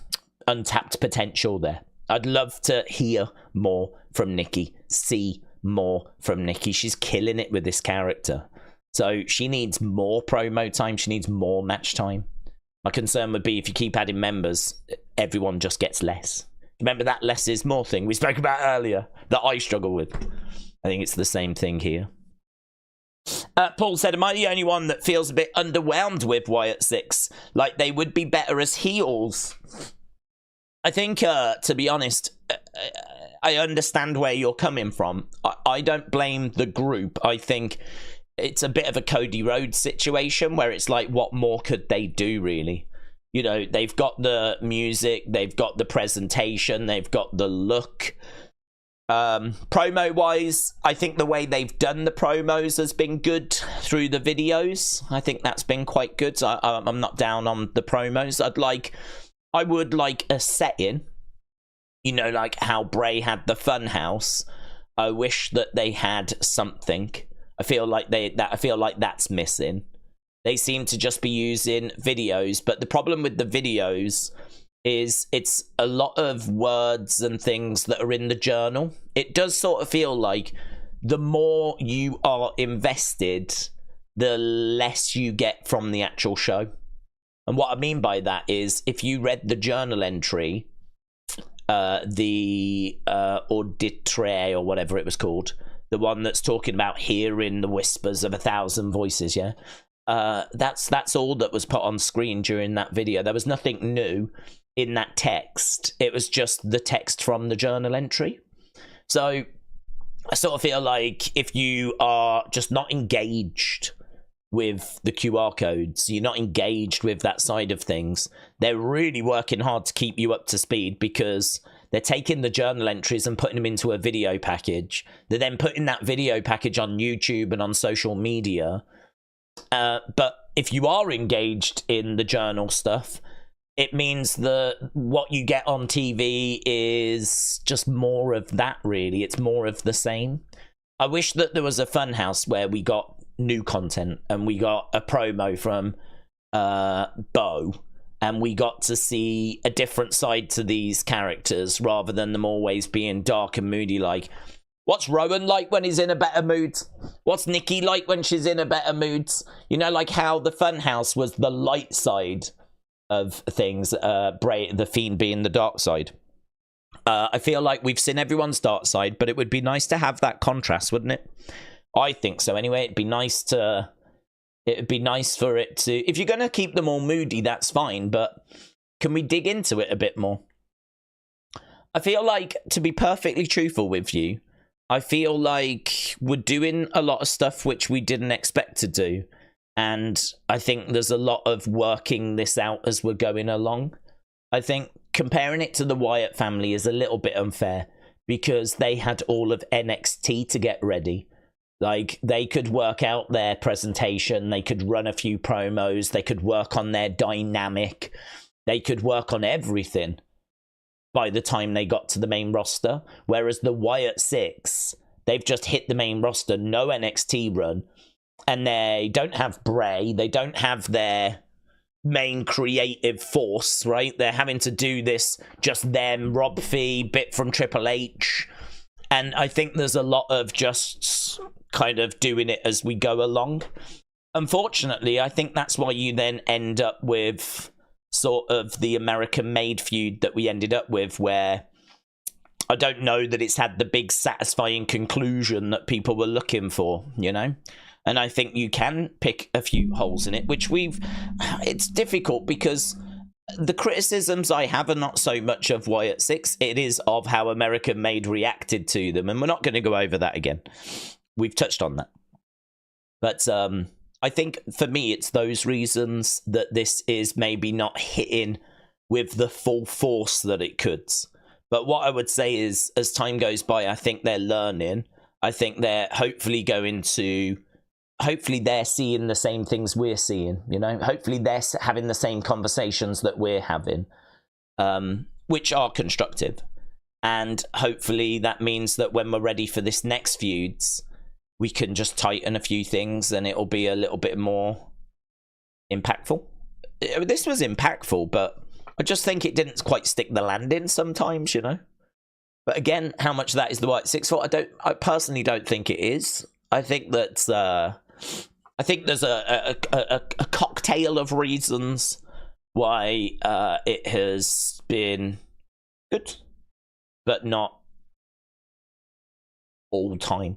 untapped potential there. I'd love to hear more from Nikki, see more from Nikki. She's killing it with this character. So she needs more promo time. She needs more match time. My concern would be if you keep adding members, everyone just gets less. Remember that less is more thing we spoke about earlier that I struggle with? I think it's the same thing here. Paul said, am I the only one that feels a bit underwhelmed with Wyatt Six? Like they would be better as heels? I think, to be honest, I understand where you're coming from. I don't blame the group. I think it's a bit of a Cody Rhodes situation where it's like, what more could they do, really? You know, they've got the music, they've got the presentation, they've got the look. Promo-wise, I think the way they've done the promos has been good through the videos. I think that's been quite good. So I'm not down on the promos. I would like a set-in. You know, like how Bray had the Funhouse. I wish that they had something. I feel like that's missing. They seem to just be using videos, but the problem with the videos is it's a lot of words and things that are in the journal. It does sort of feel like the more you are invested, the less you get from the actual show. And what I mean by that is if you read the journal entry, the auditre or whatever it was called, the one that's talking about hearing the whispers of 1,000 voices, yeah? That's all that was put on screen during that video. There was nothing new in that text. It was just the text from the journal entry. So I sort of feel like if you are just not engaged with the QR codes. You're not engaged with that side of things. They're really working hard to keep you up to speed because they're taking the journal entries and putting them into a video package. They're then putting that video package on YouTube and on social media. But if you are engaged in the journal stuff, it means that what you get on TV is just more of that, really. It's more of the same. I wish that there was a funhouse where we got new content and we got a promo from Bo, and we got to see a different side to these characters rather than them always being dark and moody. Like, what's Rowan like when he's in a better mood? What's Nikki like when she's in a better mood? You know, like how the funhouse was the light side of things, the Fiend being the dark side. I feel like we've seen everyone's dark side, but it would be nice to have that contrast, wouldn't it? I think so anyway. It'd be nice for it to, if you're going to keep them all moody, that's fine, but can we dig into it a bit more? I feel like, to be perfectly truthful with you, I feel like we're doing a lot of stuff which we didn't expect to do. And I think there's a lot of working this out as we're going along. I think comparing it to the Wyatt family is a little bit unfair because they had all of NXT to get ready. Like, they could work out their presentation, they could run a few promos, they could work on their dynamic, they could work on everything by the time they got to the main roster. Whereas the Wyatt Six, they've just hit the main roster, no NXT run. And they don't have Bray. They don't have their main creative force, right? They're having to do this, just them, Rob Fee, bit from Triple H. And I think there's a lot of just kind of doing it as we go along. Unfortunately, I think that's why you then end up with sort of the American-made feud that we ended up with, where I don't know that it's had the big satisfying conclusion that people were looking for, you know? And I think you can pick a few holes in it, which it's difficult because the criticisms I have are not so much of Wyatt Six, it is of how American Made reacted to them. And we're not going to go over that again. We've touched on that. But I think for me, it's those reasons that this is maybe not hitting with the full force that it could. But what I would say is, as time goes by, I think they're learning. I think they're hopefully they're seeing the same things we're seeing, you know? Hopefully they're having the same conversations that we're having, which are constructive. And hopefully that means that when we're ready for this next feuds, we can just tighten a few things and it'll be a little bit more impactful. This was impactful, but I just think it didn't quite stick the landing sometimes, you know? But again, how much of that is the Wyatt Six fault? I personally don't think it is. I think that I think there's a cocktail of reasons why it has been good, but not all time.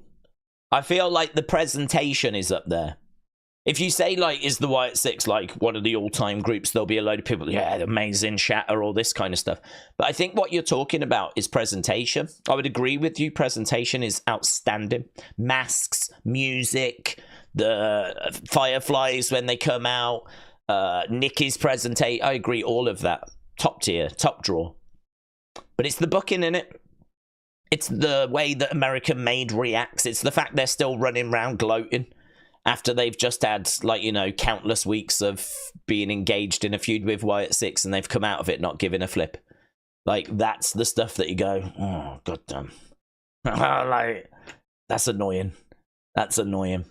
I feel like the presentation is up there. If you say, like, is the Wyatt Six like one of the all-time groups, there'll be a load of people, yeah, amazing shatter, all this kind of stuff. But I think what you're talking about is presentation. I would agree with you. Presentation is outstanding. Masks, music, the Fireflies when they come out, Nikki's presentation. I agree, all of that. Top tier, top draw. But it's the booking in it. It's the way that American Made reacts. It's the fact they're still running around gloating after they've just had, like, you know, countless weeks of being engaged in a feud with Wyatt Six and they've come out of it not giving a flip. Like, that's the stuff that you go, oh, goddamn. Like, that's annoying. That's annoying.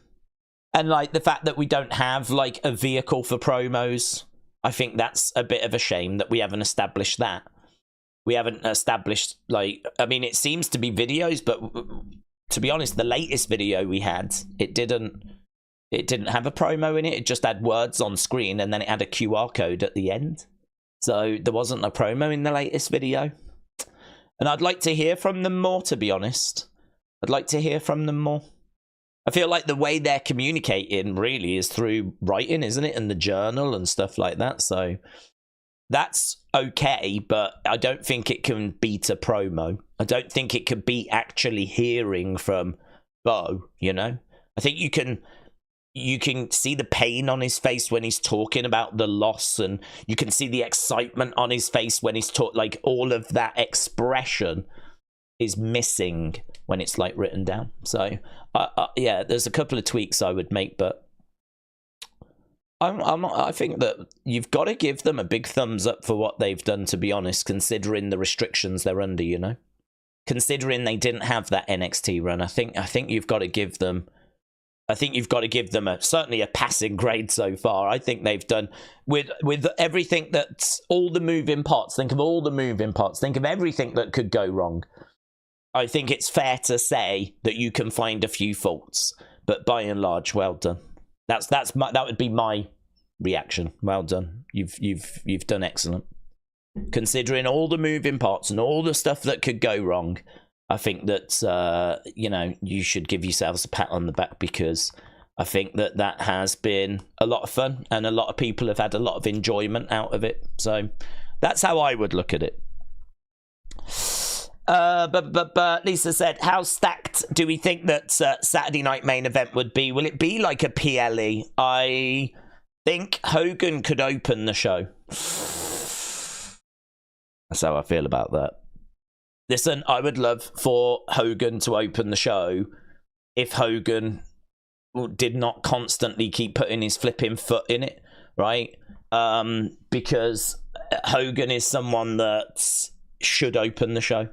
And, like, the fact that we don't have, like, a vehicle for promos, I think that's a bit of a shame that we haven't established that. We haven't established, like, I mean, it seems to be videos, but to be honest, the latest video we had, it didn't have a promo in it. It just had words on screen and then it had a QR code at the end. So there wasn't a promo in the latest video. And I'd like to hear from them more, to be honest. I'd like to hear from them more. I feel like the way they're communicating really is through writing, isn't it? And the journal and stuff like that. So that's okay, but I don't think it can beat a promo. I don't think it could beat actually hearing from Bo, you know? I think you can you can see the pain on his face when he's talking about the loss, and you can see the excitement on his face when he's like all of that expression is missing when it's like written down. So yeah, there's a couple of tweaks I would make, but I think that you've got to give them a big thumbs up for what they've done, to be honest, considering the restrictions they're under, you know, considering they didn't have that NXT run. I think you've got to give them. I think you've got to give them certainly a passing grade so far. I think they've done with everything that's all the moving parts. Think of all the moving parts. Think of everything that could go wrong. I think it's fair to say that you can find a few faults, but by and large, well done. That would be my reaction. Well done. You've done excellent. Considering all the moving parts and all the stuff that could go wrong, I think that, you know, you should give yourselves a pat on the back, because I think that has been a lot of fun and a lot of people have had a lot of enjoyment out of it. So that's how I would look at it. But Lisa said, how stacked do we think that Saturday night main event would be? Will it be like a PLE? I think Hogan could open the show. That's how I feel about that. Listen, I would love for Hogan to open the show if Hogan did not constantly keep putting his flipping foot in it, right? Because Hogan is someone that should open the show.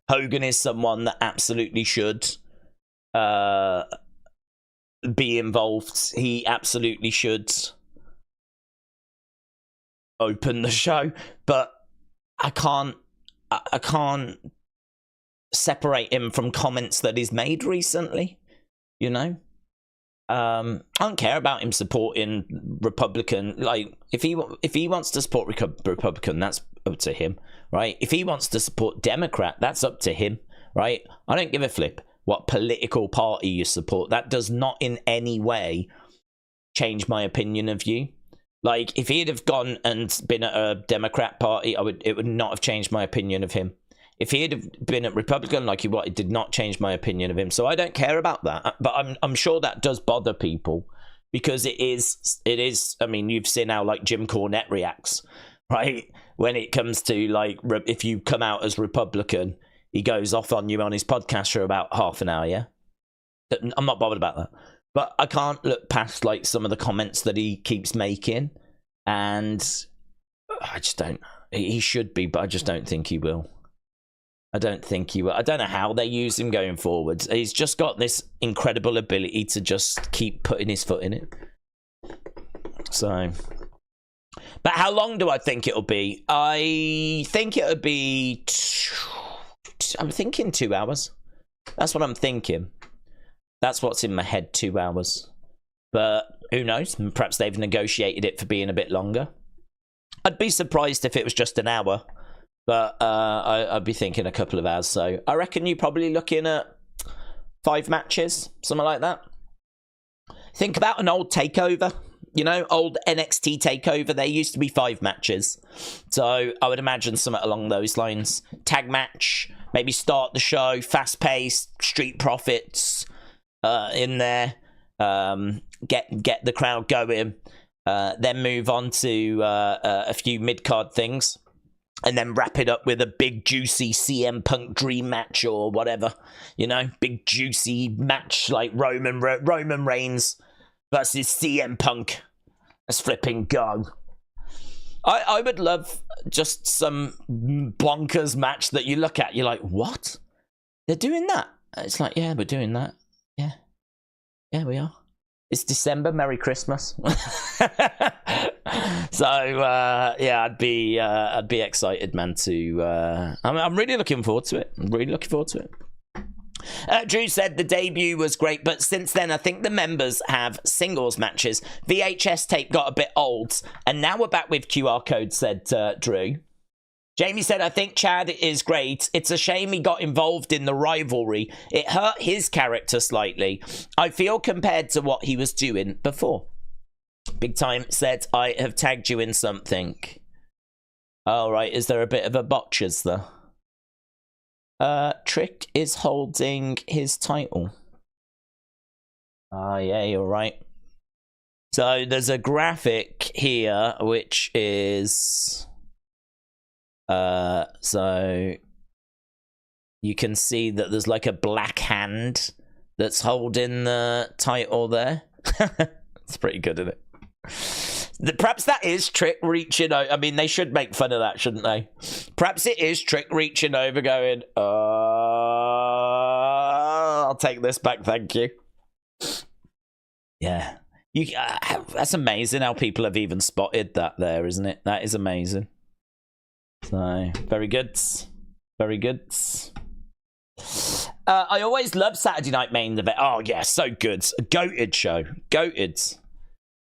Hogan is someone that absolutely should be involved. He absolutely should open the show, but I can't separate him from comments that he's made recently, you know. I don't care about him supporting Republican. Like, if he wants to support Republican, that's up to him, right? If he wants to support Democrat, that's up to him, right? I don't give a flip what political party you support. That does not in any way change my opinion of you. Like, if he'd have gone and been at a Democrat party, it would not have changed my opinion of him. If he had been a Republican like he was, it did not change my opinion of him. So I don't care about that. But I'm sure that does bother people, because it is. I mean, you've seen how like Jim Cornette reacts, right? When it comes to like, if you come out as Republican, he goes off on you on his podcast for about half an hour. Yeah, I'm not bothered about that. But I can't look past like some of the comments that he keeps making, and I just don't. He should be, but I just don't think he will. I don't think he will. I don't know how they use him going forwards. He's just got this incredible ability to just keep putting his foot in it. So, but how long do I think it'll be? I think it'll be. I'm thinking 2 hours. That's what I'm thinking. That's what's in my head. 2 hours. But who knows? Perhaps they've negotiated it for being a bit longer. I'd be surprised if it was just an hour. But I'd be thinking a couple of hours. So I reckon you're probably looking at 5 matches, something like that. Think about an old takeover, you know, old NXT takeover. There used to be 5 matches. So I would imagine something along those lines. Tag match, maybe start the show, fast paced, Street Profits in there. Get the crowd going. Then move on to a few mid-card things. And then wrap it up with a big, juicy CM Punk dream match or whatever. You know, big, juicy match like Roman Reigns versus CM Punk. Let's flipping go. I would love just some bonkers match that you look at. You're like, what? They're doing that? It's like, yeah, we're doing that. Yeah. Yeah, we are. It's December. Merry Christmas. So yeah, I'd be excited, man. I'm really looking forward to it. I'm really looking forward to it. Drew said the debut was great, but since then I think the members have singles matches. VHS tape got a bit old, and now we're back with QR code. Said Drew. Jamie said, I think Chad is great. It's a shame he got involved in the rivalry. It hurt his character slightly, I feel, compared to what he was doing before. Big Time said, I have tagged you in something. All right, is there a bit of a botches there? Trick is holding his title. Yeah, you're right. So there's a graphic here, which is... so you can see that there's like a black hand that's holding the title there. It's pretty good, isn't it? Perhaps that is Trick reaching over. I mean, they should make fun of that, shouldn't they? Perhaps it is Trick reaching over going, I'll take this back, thank you. Yeah. That's amazing how people have even spotted that there, isn't it? That is amazing. So, very good. Very good. I always love Saturday Night Main Event. Oh, yeah, so good. A goated show. Goated.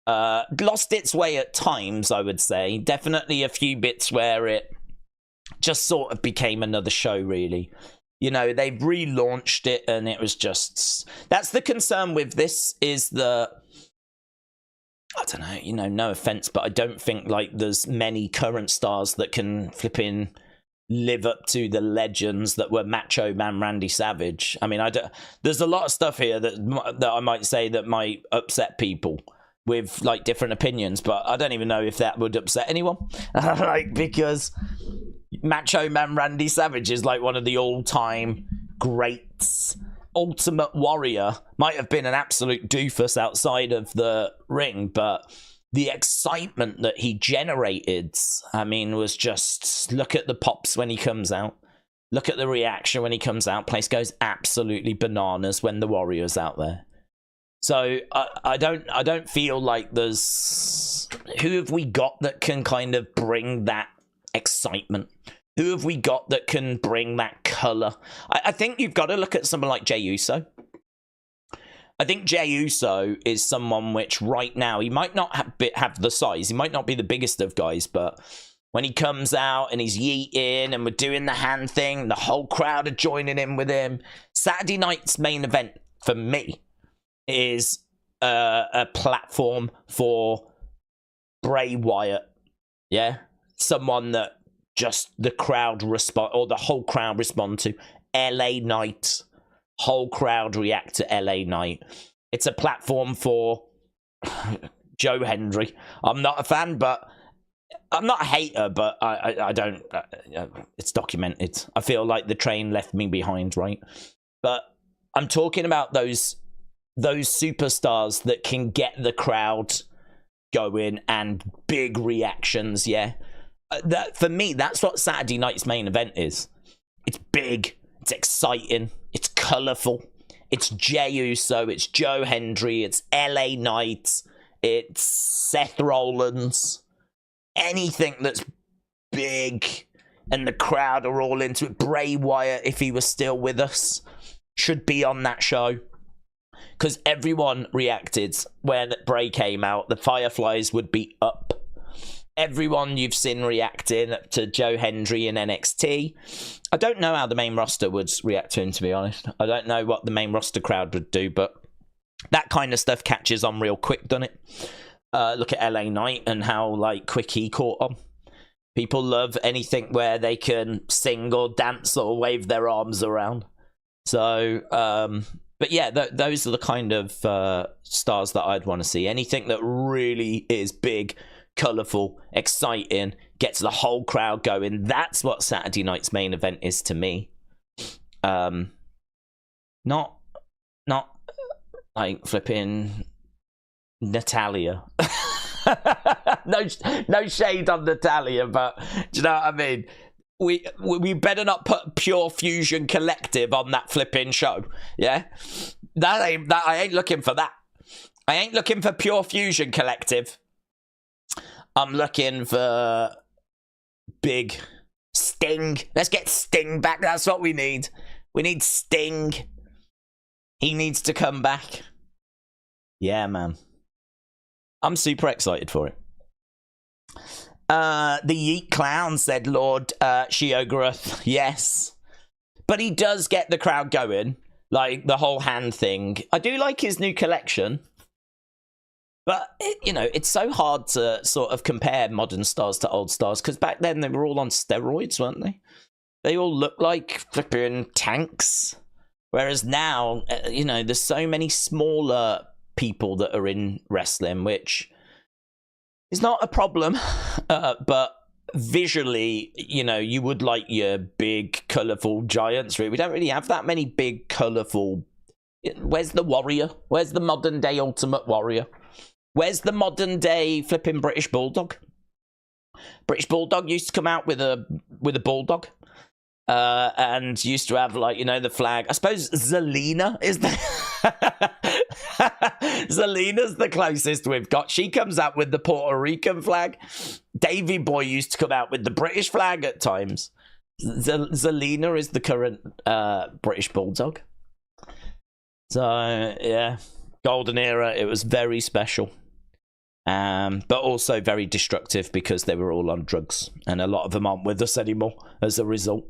Lost its way at times, I would say. Definitely a few bits where it just sort of became another show, really. You know, they've relaunched it and it was just... That's the concern with this, is that... I don't know, you know, no offense, but I don't think, like, there's many current stars that can flipping live up to the legends that were Macho Man Randy Savage. I mean, there's a lot of stuff here that I might say that might upset people with, like, different opinions, but I don't even know if that would upset anyone. Like, because Macho Man Randy Savage is, like, one of the all-time greats. Ultimate Warrior might have been an absolute doofus outside of the ring, but the excitement that he generated, I mean, was just... Look at the pops when he comes out. Look at the reaction when he comes out. Place goes absolutely bananas when the Warrior's out there. So I don't feel like there's... Who have we got that can kind of bring that excitement? Who have we got that can bring that colour? I think you've got to look at someone like Jey Uso. I think Jey Uso is someone which right now, he might not have the size. He might not be the biggest of guys, but when he comes out and he's yeeting and we're doing the hand thing, the whole crowd are joining in with him. Saturday night's main event, for me, is a platform for Bray Wyatt. Yeah? Someone that just the crowd respond, or the whole crowd respond to. LA Knight. Whole crowd react to LA Knight. It's a platform for Joe Hendry. I'm not a fan, but I'm not a hater, but I don't... it's documented. I feel like the train left me behind, right? But I'm talking about those superstars that can get the crowd going and big reactions, yeah? That, for me, that's what Saturday night's main event is. It's big, it's exciting, it's colourful, it's Jey Uso, it's Joe Hendry, it's LA Knight, it's Seth Rollins. Anything that's big and the crowd are all into it. Bray Wyatt, if he was still with us, should be on that show. Because everyone reacted when Bray came out. The Fireflies would be up. Everyone you've seen reacting to Joe Hendry in NXT. I don't know how the main roster would react to him, to be honest. I don't know what the main roster crowd would do, but that kind of stuff catches on real quick, doesn't it? Look at LA Knight and how, like, quick he caught on. People love anything where they can sing or dance or wave their arms around. So, but yeah, those are the kind of stars that I'd want to see. Anything that really is big, colourful, exciting, gets the whole crowd going. That's what Saturday night's main event is to me. Not like flipping Natalia. no shade on Natalia, but do you know what I mean? We better not put Pure Fusion Collective on that flipping show. Yeah, I ain't looking for that. I ain't looking for Pure Fusion Collective. I'm looking for big Sting. Let's get Sting back. That's what we need. We need Sting. He needs to come back. Yeah, man. I'm super excited for it. The Yeet Clown said Lord Sheograth. Yes. But he does get the crowd going. Like, the whole hand thing. I do like his new collection. But, you know, it's so hard to sort of compare modern stars to old stars. Because back then, they were all on steroids, weren't they? They all looked like flipping tanks. Whereas now, you know, there's so many smaller people that are in wrestling, which is not a problem, but visually, you know, you would like your big, colourful giants. Really, we don't really have that many big, colourful. Where's the Warrior? Where's the modern day Ultimate Warrior? Where's the modern day flipping British Bulldog? British Bulldog used to come out with a bulldog, and used to have, like, you know, the flag. I suppose Zelina is the Zelina's the closest we've got. She comes out with the Puerto Rican flag. Davy Boy used to come out with the British flag at times. Zelina is the current British Bulldog. So yeah, golden era. It was very special. But also very destructive because they were all on drugs, and a lot of them aren't with us anymore as a result.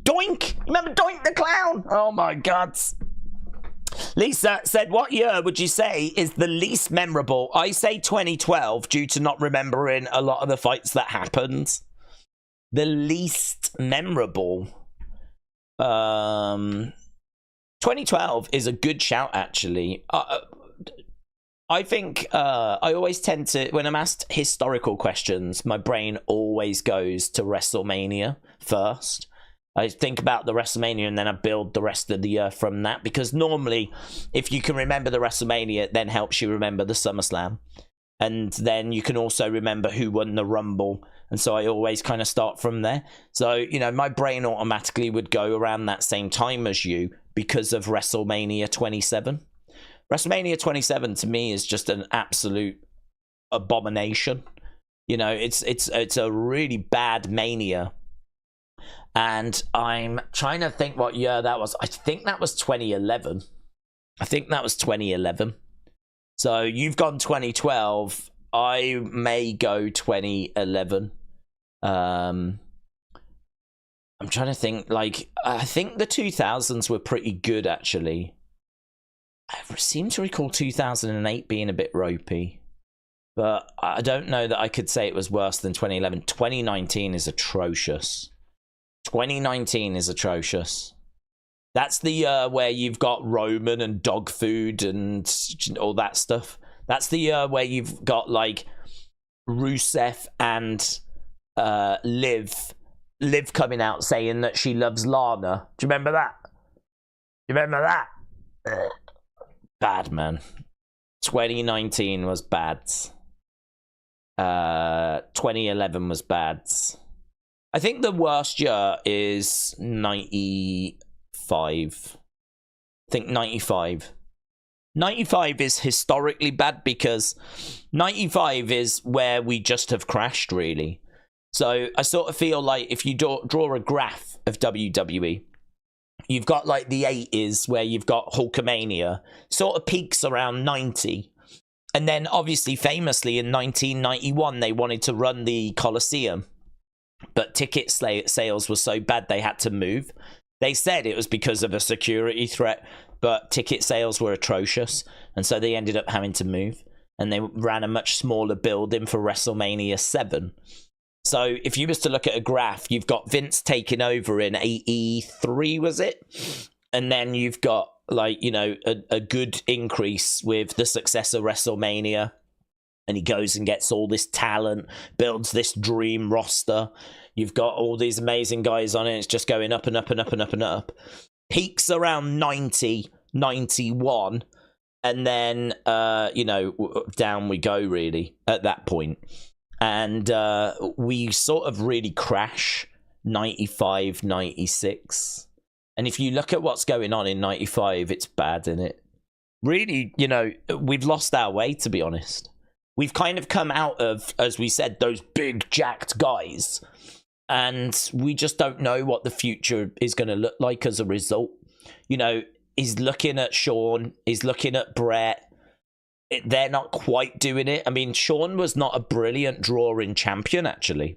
Doink! Remember Doink the Clown? Oh my God. Lisa said, what year would you say is the least memorable? I say 2012 due to not remembering a lot of the fights that happened. The least memorable. 2012 is a good shout, actually. I think I always tend to, when I'm asked historical questions, my brain always goes to WrestleMania first. I think about the WrestleMania and then I build the rest of the year from that, because normally if you can remember the WrestleMania, it then helps you remember the SummerSlam. And then you can also remember who won the Rumble. And so I always kind of start from there. So, you know, my brain automatically would go around that same time as you because of WrestleMania 27. WrestleMania 27 to me is just an absolute abomination. You know, it's a really bad mania. And I'm trying to think what year that was. I think that was 2011. So you've gone 2012. I may go 2011. I'm trying to think. Like, I think the 2000s were pretty good, actually. I seem to recall 2008 being a bit ropey, but I don't know that I could say it was worse than 2011. 2019 is atrocious. 2019 is atrocious. That's the year where you've got Roman and dog food and all that stuff. That's the year where you've got, like, Rusev and Liv coming out saying that she loves Lana. Do you remember that? Bad, man. 2019 was bad. 2011 was bad. I think the worst year is 95. I think 95. 95 is historically bad because 95 is where we just have crashed, really. So I sort of feel like if you draw a graph of WWE, you've got like the 80s where you've got Hulkamania, sort of peaks around 90. And then obviously famously in 1991, they wanted to run the Coliseum, but ticket sales were so bad they had to move. They said it was because of a security threat, but ticket sales were atrocious. And so they ended up having to move. And they ran a much smaller building for WrestleMania 7. So if you was to look at a graph, you've got Vince taking over in 83, was it? And then you've got, like, you know, a good increase with the success of WrestleMania. And he goes and gets all this talent, builds this dream roster. You've got all these amazing guys on it. It's just going up and up and up and up and up. Peaks around 90, 91. And then, you know, down we go, really, at that point. And we sort of really crash 95, 96. And if you look at what's going on in 95, it's bad, isn't it? Really, you know, we've lost our way, to be honest. We've kind of come out of, as we said, those big jacked guys. And we just don't know what the future is going to look like as a result. You know, he's looking at Shawn. He's looking at Brett. They're not quite doing it. I mean, Shawn was not a brilliant drawing champion, actually.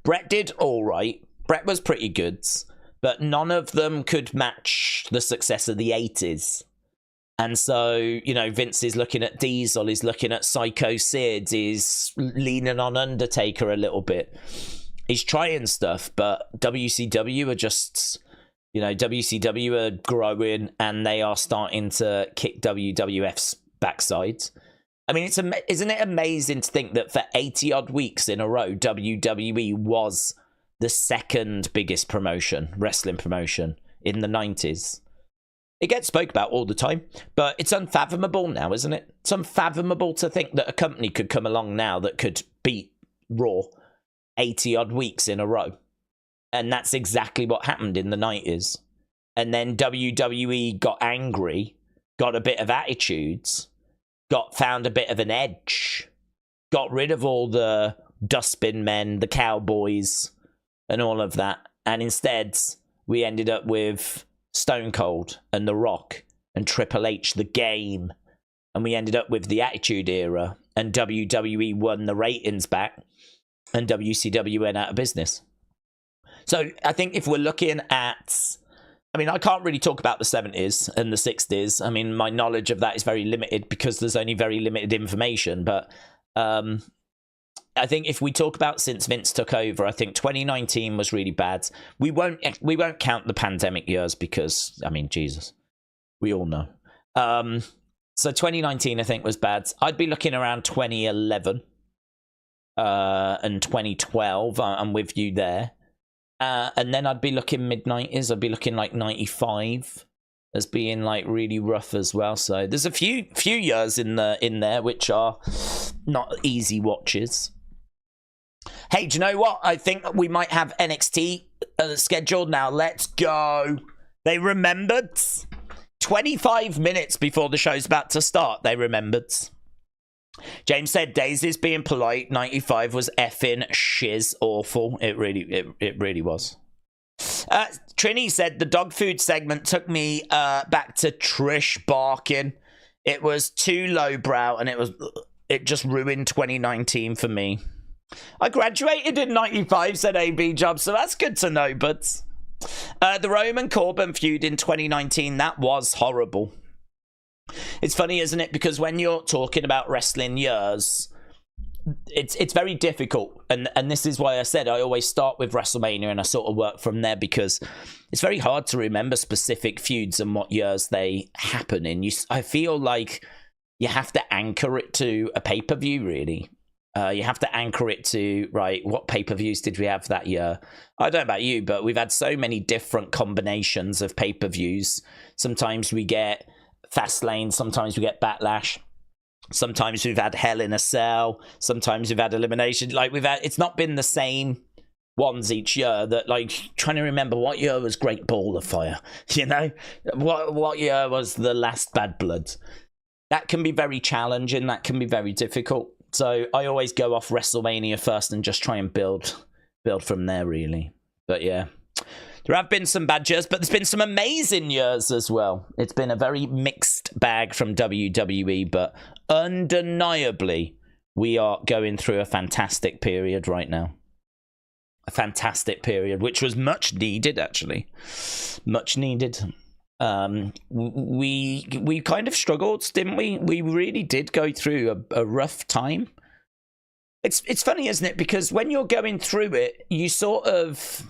Brett did all right. Brett was pretty good. But none of them could match the success of the 80s. And so, you know, Vince is looking at Diesel, he's looking at Psycho Sid, he's leaning on Undertaker a little bit. He's trying stuff, but WCW are just You know, WCW are growing and they are starting to kick WWF's backsides. I mean, isn't it amazing to think that for 80 odd weeks in a row, WWE was the second biggest promotion, wrestling promotion in the 90s? It gets spoke about all the time, but it's unfathomable now, isn't it? It's unfathomable to think that a company could come along now that could beat Raw 80 odd weeks in a row. And that's exactly what happened in the 90s. And then WWE got angry, got a bit of attitudes, found a bit of an edge, got rid of all the dustbin men, the cowboys, and all of that. And instead, we ended up with Stone Cold and The Rock and Triple H, the Game. And we ended up with the Attitude Era. And WWE won the ratings back. And WCW went out of business. So I think if we're looking at, I mean, I can't really talk about the 70s and the 60s. I mean, my knowledge of that is very limited because there's only very limited information. But I think if we talk about since Vince took over, I think 2019 was really bad. We won't count the pandemic years because, I mean, Jesus, we all know. So 2019, I think, was bad. I'd be looking around 2011 and 2012. I'm with you there. And then I'd be looking mid-90s. I'd be looking like 95 as being like really rough as well. So there's a few years in there which are not easy watches. Hey, do you know what? I think we might have NXT scheduled now. Let's go. They remembered. 25 minutes before the show's about to start, they remembered. James said Daze is being polite. 95 was effing shiz awful. It really was. Trini said the dog food segment took me back to Trish barking. It was too lowbrow and it just ruined 2019 for me. I graduated in 95, said AB Job, so that's good to know, but the Roman Corbin feud in 2019, that was horrible. It's funny, isn't it? Because when you're talking about wrestling years, it's very difficult. And this is why I said I always start with WrestleMania and I sort of work from there, because it's very hard to remember specific feuds and what years they happen in. I feel like you have to anchor it to a pay-per-view, really. You have to anchor it to, right, what pay-per-views did we have that year? I don't know about you, but we've had so many different combinations of pay-per-views. Sometimes we get Fastlane, sometimes we get Backlash, sometimes we've had Hell in a Cell, sometimes we've had Elimination. Like, it's not been the same ones each year. That, like, trying to remember what year was Great Ball of Fire, you know, what year was the last Bad Blood. That can be very challenging, that can be very difficult. So I always go off WrestleMania first and just try and build from there, really. But yeah, there have been some bad years, but there's been some amazing years as well. It's been a very mixed bag from WWE, but undeniably, we are going through a fantastic period right now. A fantastic period, which was much needed, actually. Much needed. We kind of struggled, didn't we? We really did go through a rough time. It's funny, isn't it? Because when you're going through it, you sort of,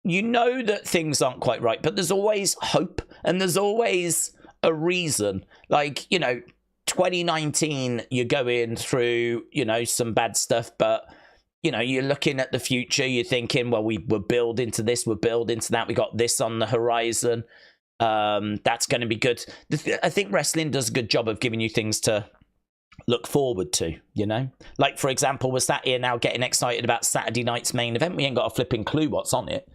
you know that things aren't quite right, but there's always hope and there's always a reason. Like, you know, 2019, you're going through, you know, some bad stuff, but you know, you're looking at the future, you're thinking, well, we're building to this, we're building to that, we got this on the horizon. That's going to be good. I think wrestling does a good job of giving you things to look forward to, you know? Like, for example, we're sat here now getting excited about Saturday night's main event. We ain't got a flipping clue what's on it.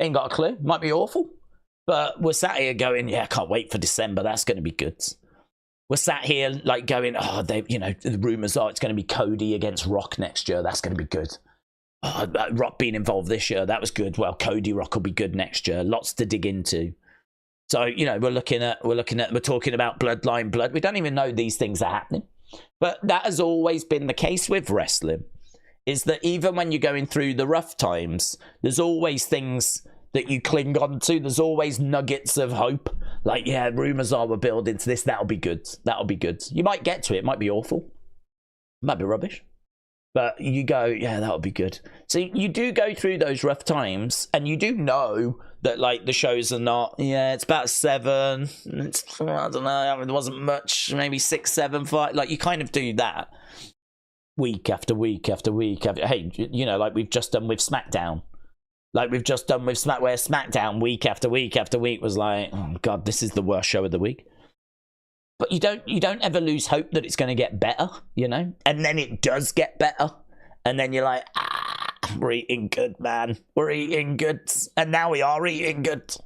Ain't got a clue. Might be awful. But we're sat here going, yeah, I can't wait for December. That's going to be good. We're sat here like going, oh, you know, the rumors are it's going to be Cody against Rock next year. That's going to be good. Oh, Rock being involved this year, that was good. Well, Cody Rock will be good next year. Lots to dig into. So, you know, we're talking about Bloodline Blood. We don't even know these things are happening. But that has always been the case with wrestling, is that even when you're going through the rough times, there's always things that you cling on to. There's always nuggets of hope. Like, yeah, rumors are we're building to this. That'll be good. That'll be good. You might get to it. It might be awful. It might be rubbish. But you go, yeah, that would be good. So you do go through those rough times, and you do know that, like, the shows are not, it's about 7. It's, I don't know, there wasn't much, maybe 6, 7, 5. Like, you kind of do that week after week after week. Hey, like we've just done with SmackDown. Like we've just done with where SmackDown week after week after week was like, oh God, this is the worst show of the week. But you don't ever lose hope that it's going to get better, and then it does get better, and then you're like, we're eating good, man. We're eating good, and now we are eating good.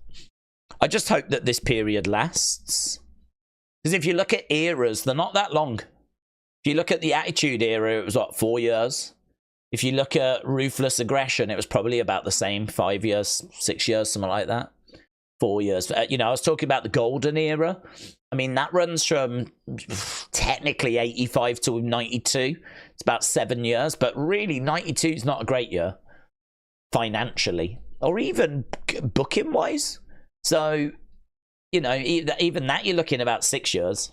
I just hope that this period lasts, because if you look at eras, they're not that long. If you look at the Attitude Era, it was 4 years. If you look at Ruthless Aggression, it was probably about the same, 5 years, 6 years, something like that. 4 years. I was talking about the Golden Era. I mean, that runs from technically 85 to 92. It's about 7 years, but really 92 is not a great year financially or even booking wise. So, even that you're looking about 6 years.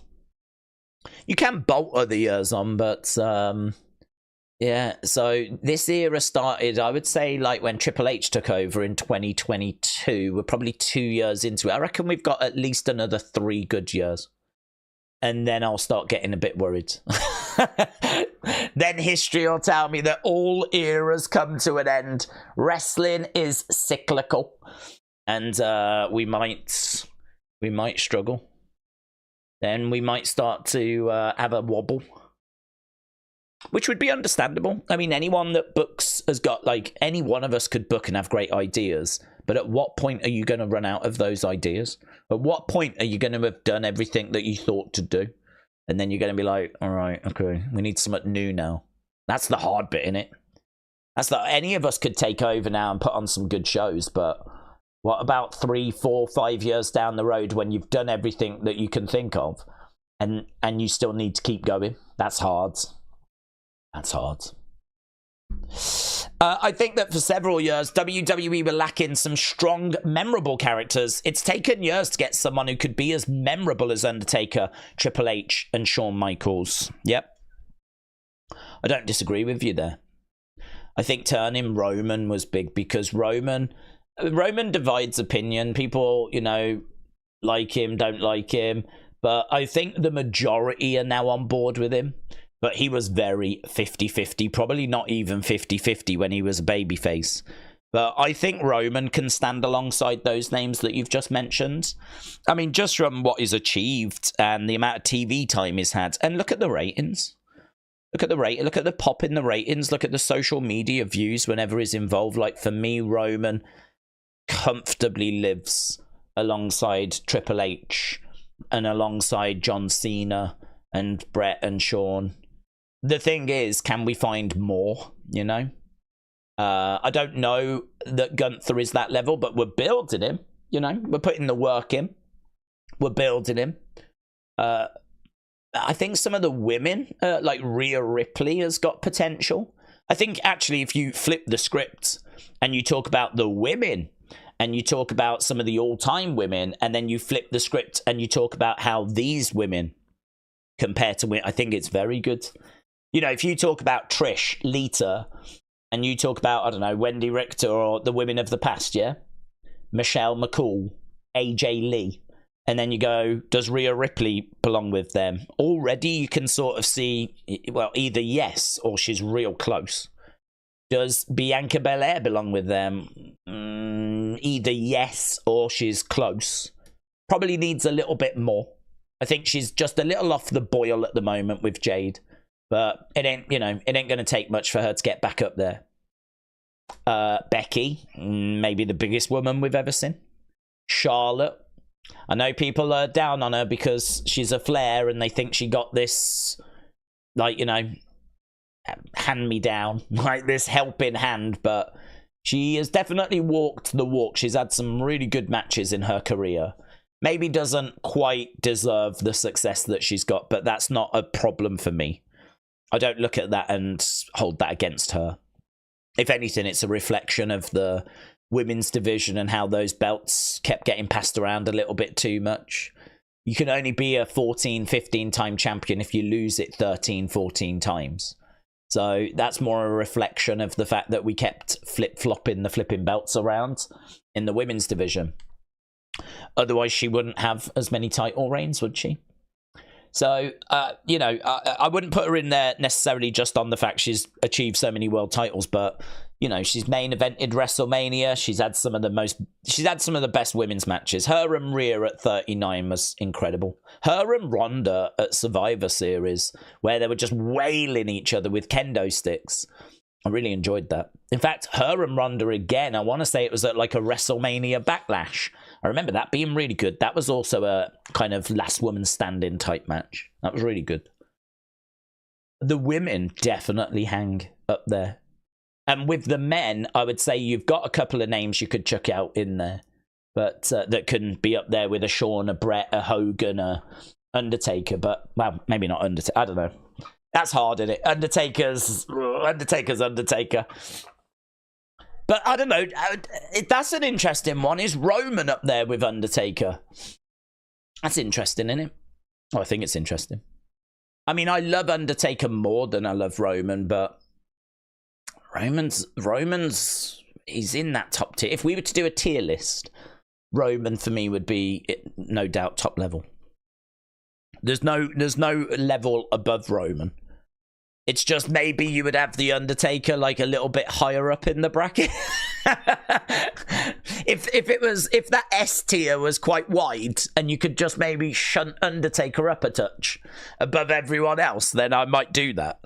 You can bolt other years on, but yeah, so this era started, I would say, like when Triple H took over in 2022. We're probably 2 years into it. I reckon we've got at least another 3 good years. And then I'll start getting a bit worried. Then history will tell me that all eras come to an end. Wrestling is cyclical. And we might struggle. Then we might start to have a wobble. Which would be understandable. I mean, anyone that books has got, like, any one of us could book and have great ideas. But at what point are you going to run out of those ideas? At what point are you going to have done everything that you thought to do? And then you're going to be like, all right, okay, we need something new now. That's the hard bit, innit? Any of us could take over now and put on some good shows. But what about 3, 4, 5 years down the road when you've done everything that you can think of and you still need to keep going? That's hard. That's hard. I think that for several years, WWE were lacking some strong, memorable characters. It's taken years to get someone who could be as memorable as Undertaker, Triple H, and Shawn Michaels. Yep. I don't disagree with you there. I think turning Roman was big because Roman divides opinion. People, like him, don't like him. But I think the majority are now on board with him. But he was very 50-50, probably not even 50-50 when he was a babyface. But I think Roman can stand alongside those names that you've just mentioned. I mean, just from what is achieved and the amount of TV time he's had. And look at the ratings. Look at the rate. Look at the pop in the ratings. Look at the social media views whenever he's involved. Like, for me, Roman comfortably lives alongside Triple H and alongside John Cena and Brett and Shawn. The thing is, can we find more, I don't know that Gunther is that level, but we're building him, We're putting the work in. We're building him. I think some of the women, like Rhea Ripley, has got potential. I think, actually, if you flip the script and you talk about the women and you talk about some of the all-time women and then you flip the script and you talk about how these women compare to women, I think it's very good. If you talk about Trish, Lita, and you talk about, I don't know, Wendy Richter or the women of the past, yeah? Michelle McCool, AJ Lee. And then you go, does Rhea Ripley belong with them? Already you can sort of see, well, either yes or she's real close. Does Bianca Belair belong with them? Either yes or she's close. Probably needs a little bit more. I think she's just a little off the boil at the moment with Jade. But it ain't going to take much for her to get back up there. Becky, maybe the biggest woman we've ever seen. Charlotte. I know people are down on her because she's a Flair and they think she got this, hand-me-down, like this helping hand, but she has definitely walked the walk. She's had some really good matches in her career. Maybe doesn't quite deserve the success that she's got, but that's not a problem for me. I don't look at that and hold that against her. If anything, it's a reflection of the women's division and how those belts kept getting passed around a little bit too much. You can only be a 14, 15-time champion if you lose it 13, 14 times. So that's more a reflection of the fact that we kept flip-flopping the flipping belts around in the women's division. Otherwise, she wouldn't have as many title reigns, would she? So, you know, I wouldn't put her in there necessarily just on the fact she's achieved so many world titles, but, you know, she's main evented WrestleMania. She's had some of the best women's matches. Her and Rhea at 39 was incredible. Her and Ronda at Survivor Series, where they were just wailing each other with kendo sticks. I really enjoyed that. In fact, her and Ronda again, I want to say it was at like a WrestleMania Backlash. I remember that being really good. That was also a kind of last woman standing type match. That was really good. The women definitely hang up there. And with the men, I would say you've got a couple of names you could chuck out in there. But that can be up there with a Shawn, a Brett, a Hogan, a Undertaker. But, well, maybe not Undertaker. I don't know. That's hard, isn't it? Undertaker's Undertaker. But I don't know. That's an interesting one. Is Roman up there with Undertaker? That's interesting, isn't it? Oh, I think it's interesting. I mean, I love Undertaker more than I love Roman, but Roman's he's in that top tier. If we were to do a tier list, Roman for me would be no doubt top level. There's no level above Roman. It's just maybe you would have the Undertaker like a little bit higher up in the bracket. if that S tier was quite wide and you could just maybe shunt Undertaker up a touch above everyone else, then I might do that.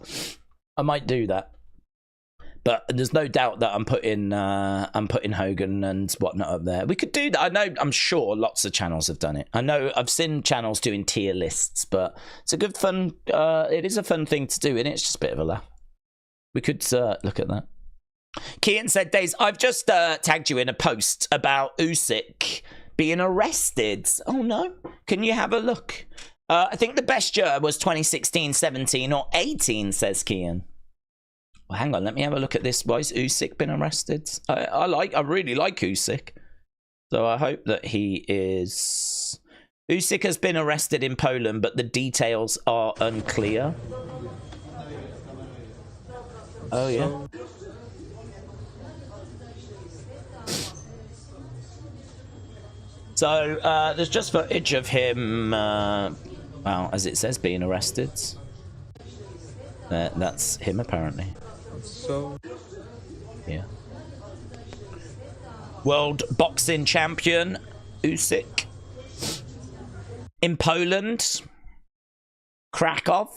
But there's no doubt that I'm putting Hogan and whatnot up there. We could do that. I'm sure lots of channels have done it. I know I've seen channels doing tier lists, but it's a good fun. It is a fun thing to do, and it's just a bit of a laugh. We could look at that. Kian said, Daze, I've just tagged you in a post about Usyk being arrested. Oh no! Can you have a look? I think the best year was 2016, 17, or 18. Says Kian. Well, hang on, let me have a look at this. Why has Usyk been arrested? I really like Usyk. So I hope that he is... Usyk has been arrested in Poland, but the details are unclear. Oh, yeah. So there's just footage of him, well, as it says, being arrested. That's him, apparently. So, yeah. World boxing champion Usyk in Poland, Krakow,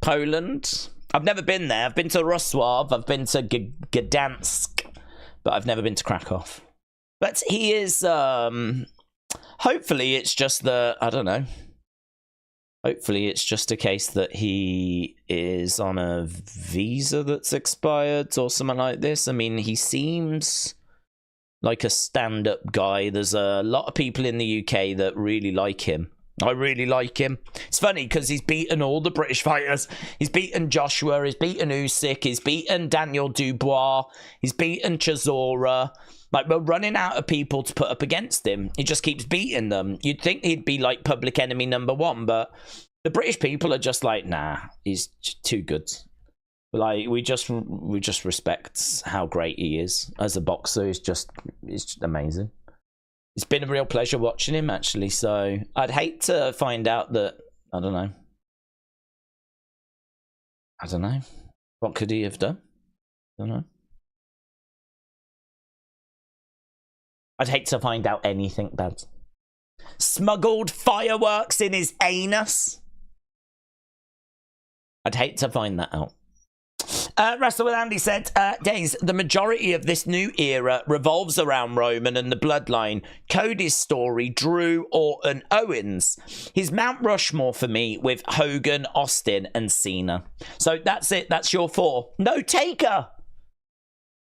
Poland. I've never been there. I've been to Wrocław. I've been to Gdansk, but I've never been to Krakow. But he is. Hopefully, it's just the. I don't know. Hopefully, it's just a case that he is on a visa that's expired or something like this. I mean, he seems like a stand-up guy. There's a lot of people in the UK that really like him. I really like him. It's funny because he's beaten all the British fighters. He's beaten Joshua. He's beaten Usyk. He's beaten Daniel Dubois. He's beaten Chisora. Like, we're running out of people to put up against him. He just keeps beating them. You'd think he'd be like public enemy number one, but the British people are just like, nah, he's too good. Like, we just respect how great he is as a boxer. He's just amazing. It's been a real pleasure watching him, actually. So I'd hate to find out that, I don't know. What could he have done? I don't know. I'd hate to find out anything bad. Smuggled fireworks in his anus. I'd hate to find that out. Wrestle with Andy said, Daze, the majority of this new era revolves around Roman and the bloodline. Cody's story, Drew, Orton, Owens. His Mount Rushmore for me with Hogan, Austin, and Cena. So that's it. That's your four. No Taker.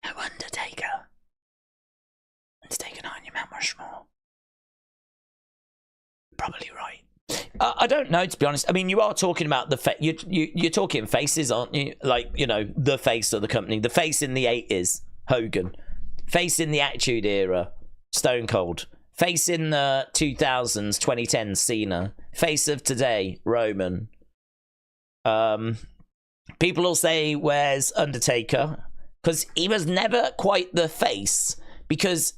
No Undertaker. Undertaker not on your Mount Rushmore. Probably right. I don't know, to be honest. I mean, you are talking about the you're talking faces, aren't you? Like, you know, the face of the company. The face in the 80s, Hogan. Face in the Attitude Era, Stone Cold. Face in the 2000s, 2010s, Cena. Face of today, Roman. People will say, where's Undertaker? Because he was never quite the face, because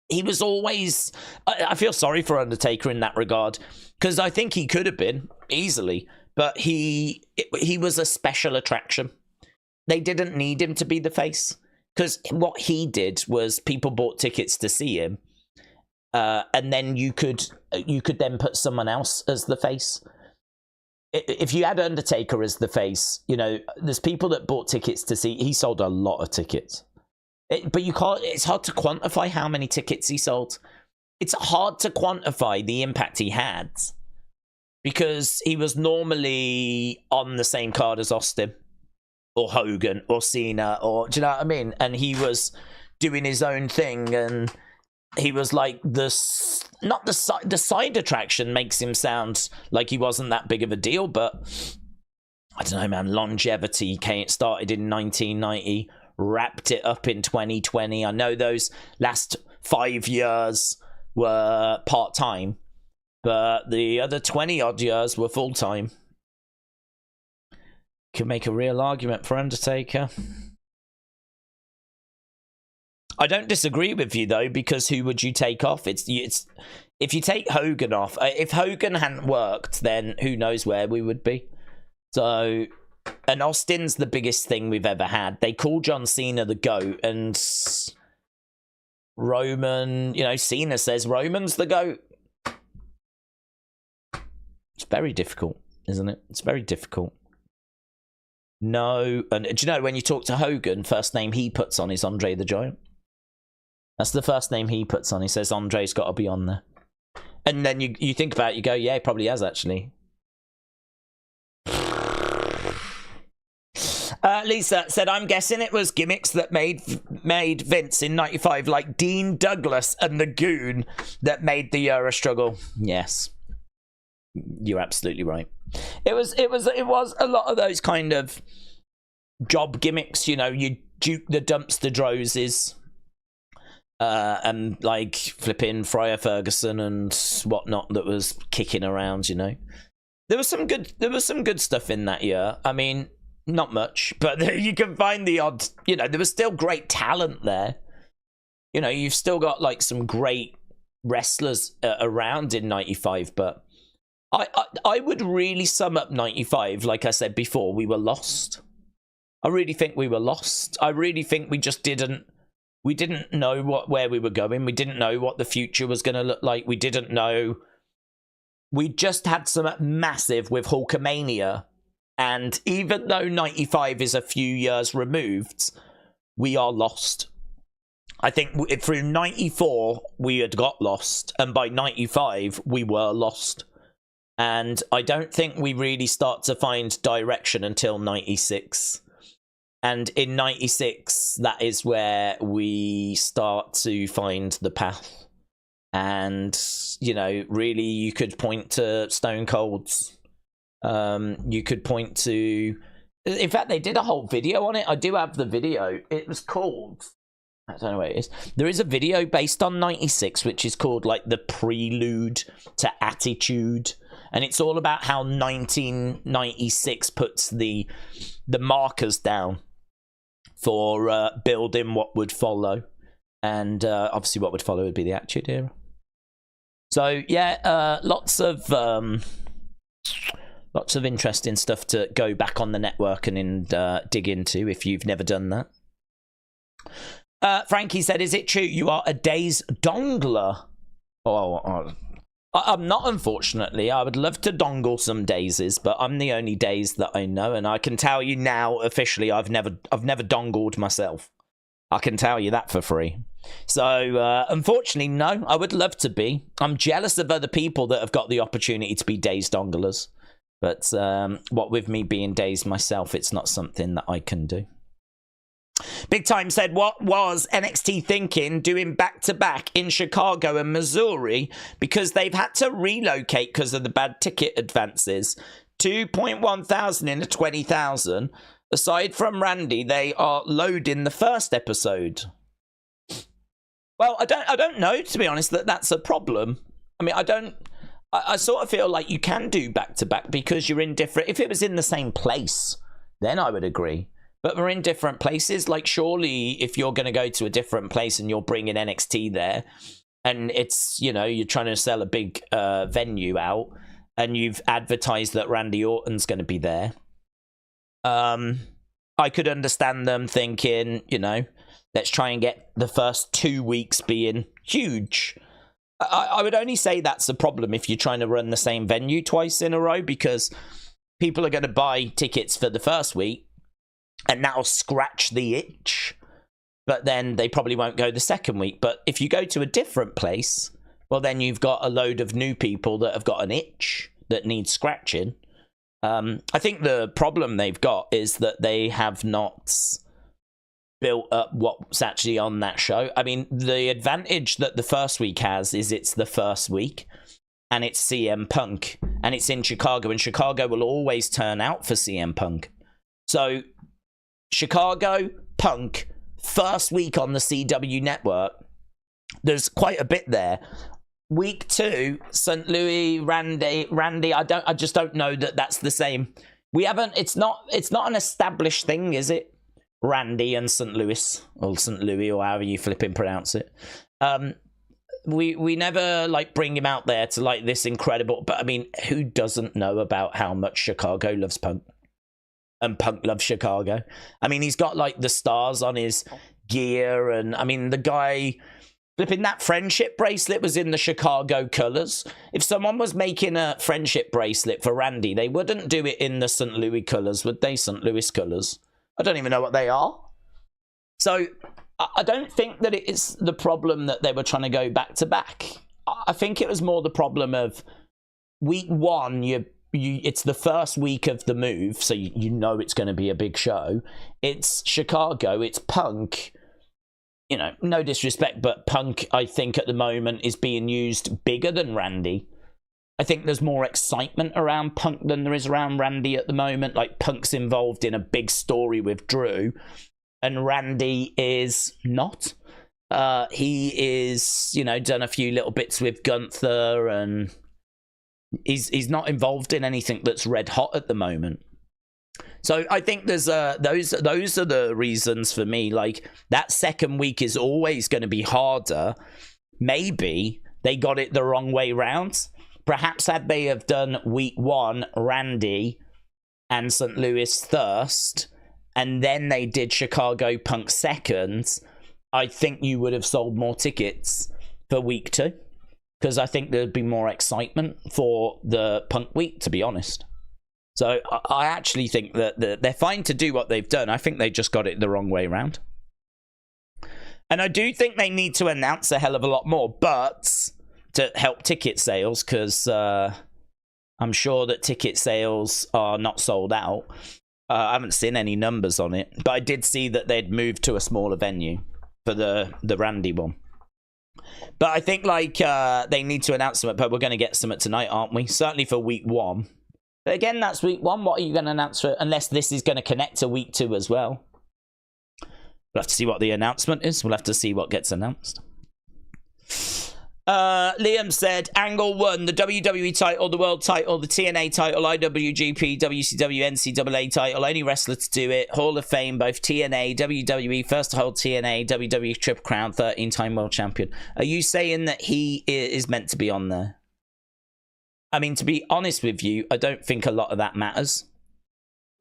he was always... I feel sorry for Undertaker in that regard, because I think he could have been, easily, but he was a special attraction. They didn't need him to be the face, because what he did was people bought tickets to see him, and then you could then put someone else as the face. If you had Undertaker as the face, you know, there's people that bought tickets to see. He sold a lot of tickets, but you can't. It's hard to quantify how many tickets he sold. It's hard to quantify the impact he had, because he was normally on the same card as Austin or Hogan or Cena, or do you know what I mean? And he was doing his own thing, and he was like the side attraction. Makes him sound like he wasn't that big of a deal, but I don't know, man. Longevity started in 1990, wrapped it up in 2020. I know those last 5 years were part-time, but the other 20 odd years were full-time. Could make a real argument for Undertaker. I don't disagree with you, though, because who would you take off? It's if you take Hogan off, if Hogan hadn't worked, then who knows where we would be. So, and Austin's the biggest thing we've ever had. They call John Cena the GOAT, and Roman, you know, Cena says Roman's the GOAT. It's very difficult, isn't it? It's very difficult. No, and do you know, when you talk to Hogan, first name he puts on is Andre the Giant. That's the first name he puts on. He says Andre's got to be on there. And then you think about it, you go, yeah, he probably has, actually. Lisa said, I'm guessing it was gimmicks that made Vince in 95, like Dean Douglas and the Goon, that made the era struggle. Yes. You're absolutely right. It was a lot of those kind of job gimmicks, you know, you Duke the Dumpster Drozes, and like flipping Friar Ferguson and whatnot that was kicking around, you know. There was some good stuff in that year. I mean, not much, but you can find the odd, you know, there was still great talent there. You know, you've still got like some great wrestlers around in 95, but I would really sum up 95, like I said before, we were lost. I really think we were lost. I really think we just didn't know where we were going. We didn't know what the future was going to look like. We didn't know. We just had some massive with Hulkamania. And even though 95 is a few years removed, we are lost. I think through 94, we had got lost. And by 95, we were lost. And I don't think we really start to find direction until 96. And in 96, that is where we start to find the path. And, you know, really you could point to Stone Cold's. You could point to... In fact, they did a whole video on it. I do have the video. It was called... I don't know what it is. There is a video based on 96, which is called, like, The Prelude to Attitude. And it's all about how 1996 puts the markers down for building what would follow. And obviously what would follow would be the Attitude Era. So, yeah, lots of interesting stuff to go back on the network and dig into if you've never done that. Frankie said, is it true you are a Daze dongler? I'm not, unfortunately. I would love to dongle some Dazes, but I'm the only Daze that I know, and I can tell you now officially I've never dongled myself. I can tell you that for free. So, unfortunately, no. I would love to be. I'm jealous of other people that have got the opportunity to be Daze donglers. But what with me being Daze myself, it's not something that I can do. Big Time said, what was NXT thinking doing back-to-back in Chicago and Missouri because they've had to relocate because of the bad ticket advances? 2.1 thousand into 20,000. Aside from Randy, they are loading the first episode. Well, I don't know, to be honest, that's a problem. I mean, I sort of feel like you can do back-to-back because you're in different... If it was in the same place, then I would agree. But we're in different places. Like, surely if you're going to go to a different place and you're bringing NXT there, and it's, you know, you're trying to sell a big venue out, and you've advertised that Randy Orton's going to be there, I could understand them thinking, you know, let's try and get the first 2 weeks being huge. I would only say that's a problem if you're trying to run the same venue twice in a row, because people are going to buy tickets for the first week, and that'll scratch the itch, but then they probably won't go the second week. But if you go to a different place, well, then you've got a load of new people that have got an itch that needs scratching. I think the problem they've got is that they have not built up what's actually on that show. I mean, the advantage that the first week has is it's the first week, and it's CM Punk, and it's in Chicago, and Chicago will always turn out for CM Punk. So Chicago, Punk, first week on the CW network, there's quite a bit there. Week 2, St. Louis, Randy, I just don't know that that's the same. It's not an established thing, is it? Randy and St. Louis, or St. Louis, or however you flipping pronounce it. We never like bring him out there to like this incredible, but I mean, who doesn't know about how much Chicago loves Punk? And Punk loves Chicago. I mean, he's got like the stars on his gear, and I mean, the guy flipping that friendship bracelet was in the Chicago colors. If someone was making a friendship bracelet for Randy, they wouldn't do it in the St. Louis colors, would they? St. Louis colors. I don't even know what they are. So I don't think that it is the problem that they were trying to go back to back. I think it was more the problem of week 1, it's the first week of the move, so you know it's going to be a big show. It's Chicago, it's Punk. You know, no disrespect, but Punk, I think, at the moment is being used bigger than Randy. I think there's more excitement around Punk than there is around Randy at the moment. Like, Punk's involved in a big story with Drew, and Randy is not. He is, you know, done a few little bits with Gunther, and he's not involved in anything that's red hot at the moment. So I think there's those are the reasons for me. Like, that second week is always going to be harder. Maybe they got it the wrong way round. Perhaps had they have done week 1 Randy and St. Louis first, and then they did Chicago Punk second, I think you would have sold more tickets for week 2, because I think there'd be more excitement for the Punk week, to be honest. So I actually think that they're fine to do what they've done. I think they just got it the wrong way around. And I do think they need to announce a hell of a lot more, but to help ticket sales, because I'm sure that ticket sales are not sold out. I haven't seen any numbers on it, but I did see that they'd moved to a smaller venue for the Randy one. But I think like they need to announce something, but we're going to get something tonight, aren't we? Certainly for week 1. But again, that's week 1. What are you going to announce for, unless this is going to connect to week 2 as well? We'll have to see what the announcement is. We'll have to see what gets announced. Liam said, Angle won the WWE title, the world title, the TNA title, IWGP, WCW, NCAA title, only wrestler to do it, Hall of Fame, both TNA, WWE, first to hold TNA, WWE Triple Crown, 13-time world champion. Are you saying that he is meant to be on there? I mean, to be honest with you, I don't think a lot of that matters.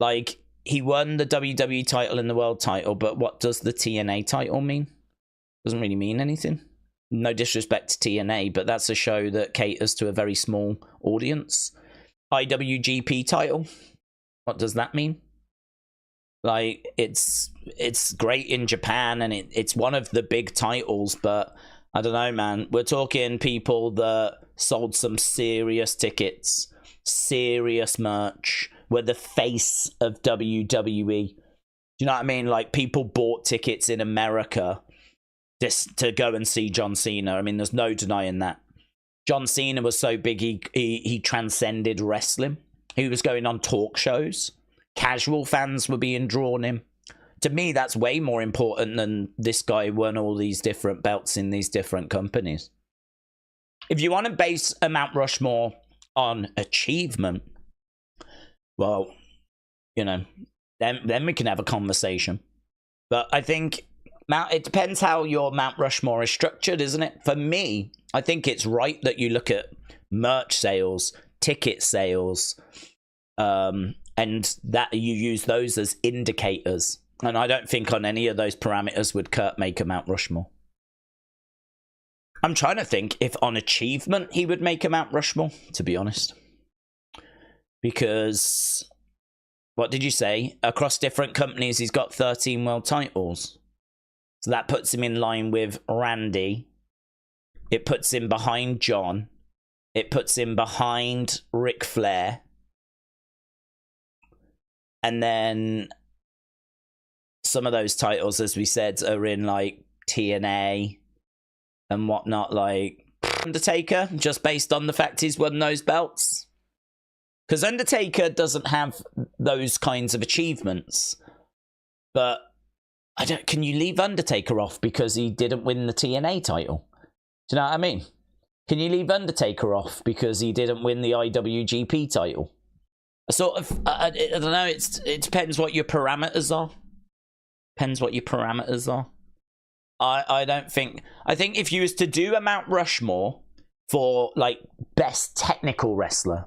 Like, he won the WWE title and the world title, but what does the TNA title mean? Doesn't really mean anything. No disrespect to TNA, but that's a show that caters to a very small audience. IWGP title, what does that mean? Like, it's great in Japan, and it's one of the big titles, but I don't know, man. We're talking people that sold some serious tickets, serious merch, were the face of WWE. Do you know what I mean? Like, people bought tickets in America just to go and see John Cena. I mean, there's no denying that. John Cena was so big, he transcended wrestling. He was going on talk shows. Casual fans were being drawn in. To me, that's way more important than this guy won all these different belts in these different companies. If you want to base a Mount Rushmore on achievement, well, you know, then we can have a conversation. But I think it depends how your Mount Rushmore is structured, isn't it? For me, I think it's right that you look at merch sales, ticket sales, and that you use those as indicators. And I don't think on any of those parameters would Kurt make a Mount Rushmore. I'm trying to think if on achievement he would make a Mount Rushmore, to be honest. Because, what did you say? Across different companies, he's got 13 world titles. So that puts him in line with Randy. It puts him behind John. It puts him behind Ric Flair. And then some of those titles, as we said, are in like TNA and whatnot, like Undertaker, just based on the fact he's won those belts. Because Undertaker doesn't have those kinds of achievements. But can you leave Undertaker off because he didn't win the TNA title? Do you know what I mean? Can you leave Undertaker off because he didn't win the IWGP title? Sort of, I don't know, it depends what your parameters are. Depends what your parameters are. I think if you was to do a Mount Rushmore for, like, best technical wrestler,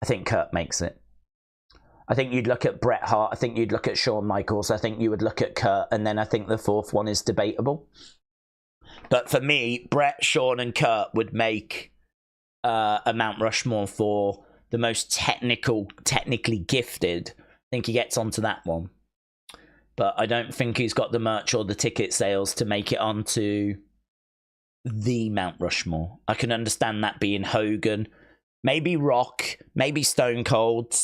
I think Kurt makes it. I think you'd look at Bret Hart. I think you'd look at Shawn Michaels. I think you would look at Kurt. And then I think the fourth one is debatable. But for me, Bret, Shawn, and Kurt would make a Mount Rushmore for the most technically gifted. I think he gets onto that one. But I don't think he's got the merch or the ticket sales to make it onto the Mount Rushmore. I can understand that being Hogan. Maybe Rock. Maybe Stone Cold.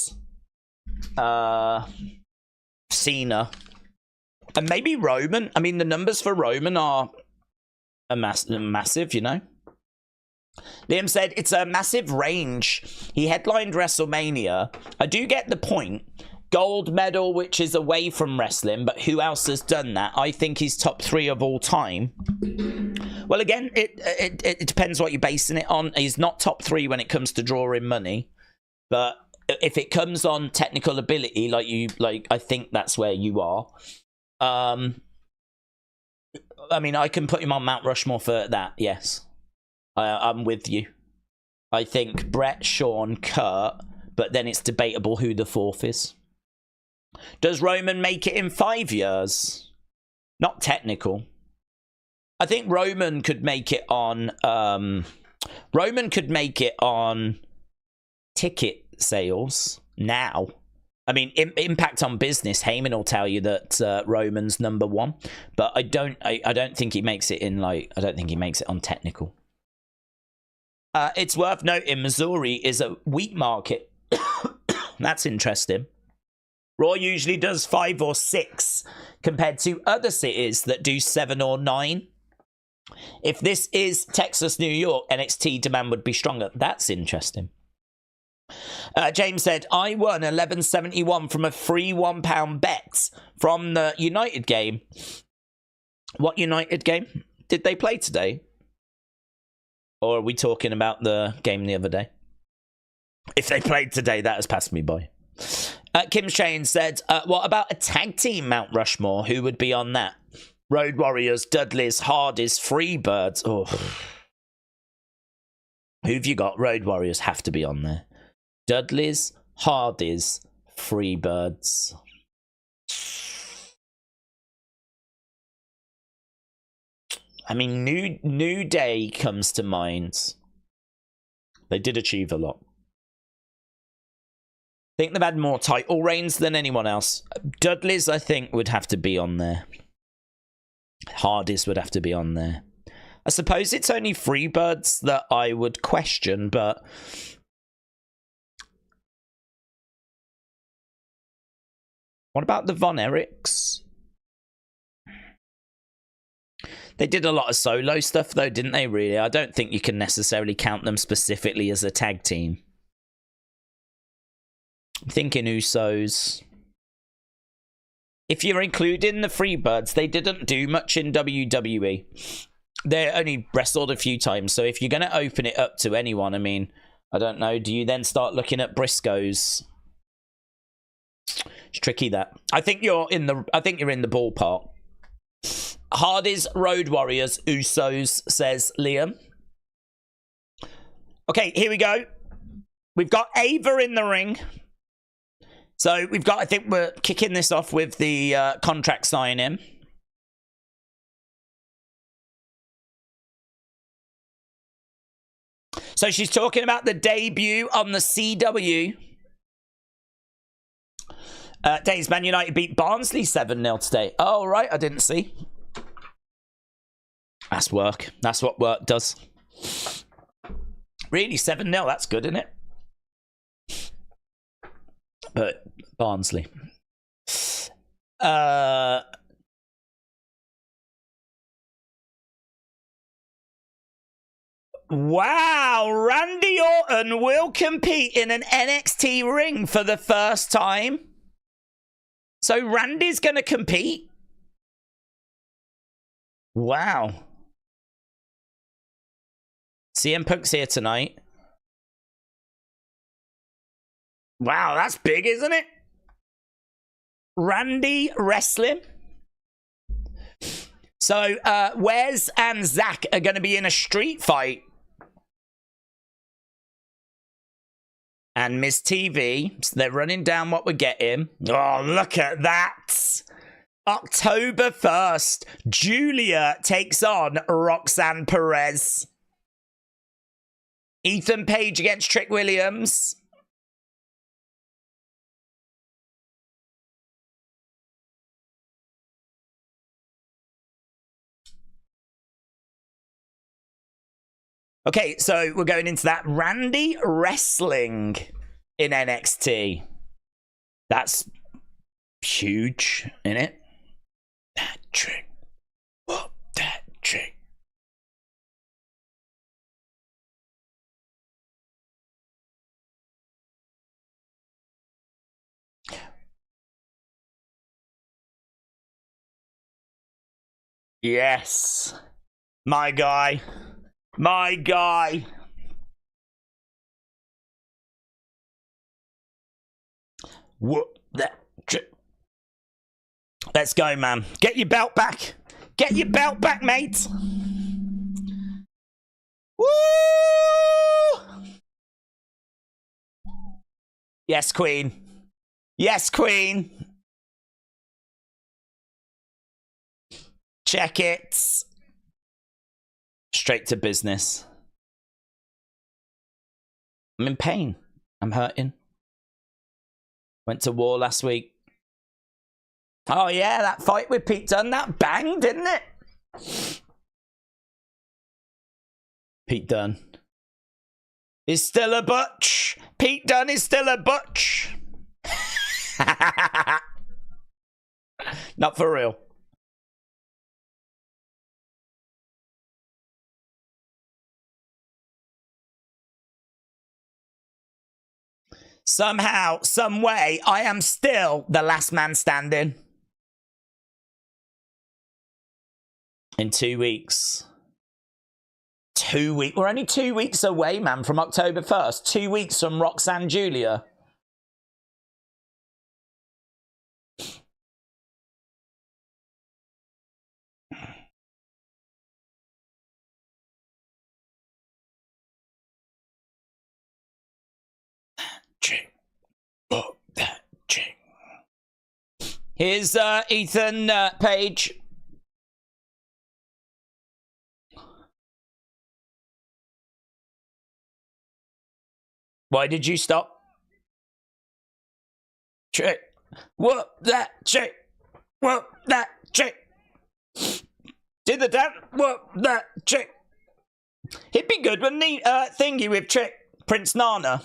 Cena. And maybe Roman. I mean, the numbers for Roman are massive, you know. Liam said, it's a massive range. He headlined WrestleMania. I do get the point. Gold medal, which is away from wrestling, but who else has done that? I think he's top 3 of all time. Well, again, it depends what you're basing it on. He's not top 3 when it comes to drawing money, but if it comes on technical ability, I think that's where you are. I mean, I can put him on Mount Rushmore for that. Yes, I'm with you. I think Bret, Shawn, Kurt, but then it's debatable who the fourth is. Does Roman make it in 5 years? Not technical. I think Roman could make it on. Roman could make it on ticket sales now. I mean, impact on business. Heyman will tell you that Roman's number 1, but I don't think he makes it in I don't think he makes it on technical. It's worth noting Missouri is a wheat market. That's interesting. Raw usually does 5 or 6 compared to other cities that do 7 or 9. If this is Texas, New York, NXT demand would be stronger. That's interesting. James said, I won $11.71 from a free £1 bet from the United game. What United game did they play today? Or are we talking about the game the other day? If they played today, that has passed me by. Kim Shane said, what about a tag team Mount Rushmore? Who would be on that? Road Warriors, Dudleys, Hardys, Freebirds. Oh. Who've you got? Road Warriors have to be on there. Dudleys, Hardys, Freebirds. I mean, New Day comes to mind. They did achieve a lot. I think they've had more title reigns than anyone else. Dudleys, I think, would have to be on there. Hardys would have to be on there. I suppose it's only Freebirds that I would question, but what about the Von Erichs? They did a lot of solo stuff, though, didn't they, really? I don't think you can necessarily count them specifically as a tag team. I'm thinking Usos. If you're including the Freebirds, they didn't do much in WWE. They only wrestled a few times, so if you're going to open it up to anyone, I mean, I don't know, do you then start looking at Briscoes? It's tricky, that. I think you're in the ballpark. Hardys, Road Warriors, Usos, says Liam. Okay, here we go. We've got Ava in the ring. So we've got, I think we're kicking this off with the contract signing. So she's talking about the debut on the CW. Daze, Man United beat Barnsley 7-0 today. Oh, right, I didn't see. That's work. That's what work does. Really, 7-0, that's good, isn't it? But Barnsley. Wow, Randy Orton will compete in an NXT ring for the first time. So Randy's going to compete? Wow. CM Punk's here tonight. Wow, that's big, isn't it? Randy wrestling. So Wes and Zach are going to be in a street fight. And Miss TV, so they're running down what we're getting. Oh, look at that. October 1st, Julia takes on Roxanne Perez. Ethan Page against Trick Williams. Okay, so we're going into that. Randy wrestling in NXT. That's huge, isn't it? That trick. Whoop, that trick. Yes. My guy. My guy. Whoop that trick. Let's go, man. Get your belt back. Get your belt back, mate. Woo! Yes, Queen. Yes, Queen. Check it. Straight to business. I'm in pain. I'm hurting. Went to war last week. Oh, yeah, that fight with Pete Dunne, that banged, didn't it? Pete Dunne is still a butch. Pete Dunne is still a butch. Not for real. Somehow, some way, I am still the last man standing. In 2 weeks. 2 weeks. We're only 2 weeks away, man, from October 1st. 2 weeks from Roxanne Julia. Chick. Oh, that chick. Here's Ethan Page. Why did you stop? Chick. Whoop that chick. Whoop that chick. Did the dance. Whoop that chick. He'd be good, wouldn't he? Thingy with Chick. Prince Nana.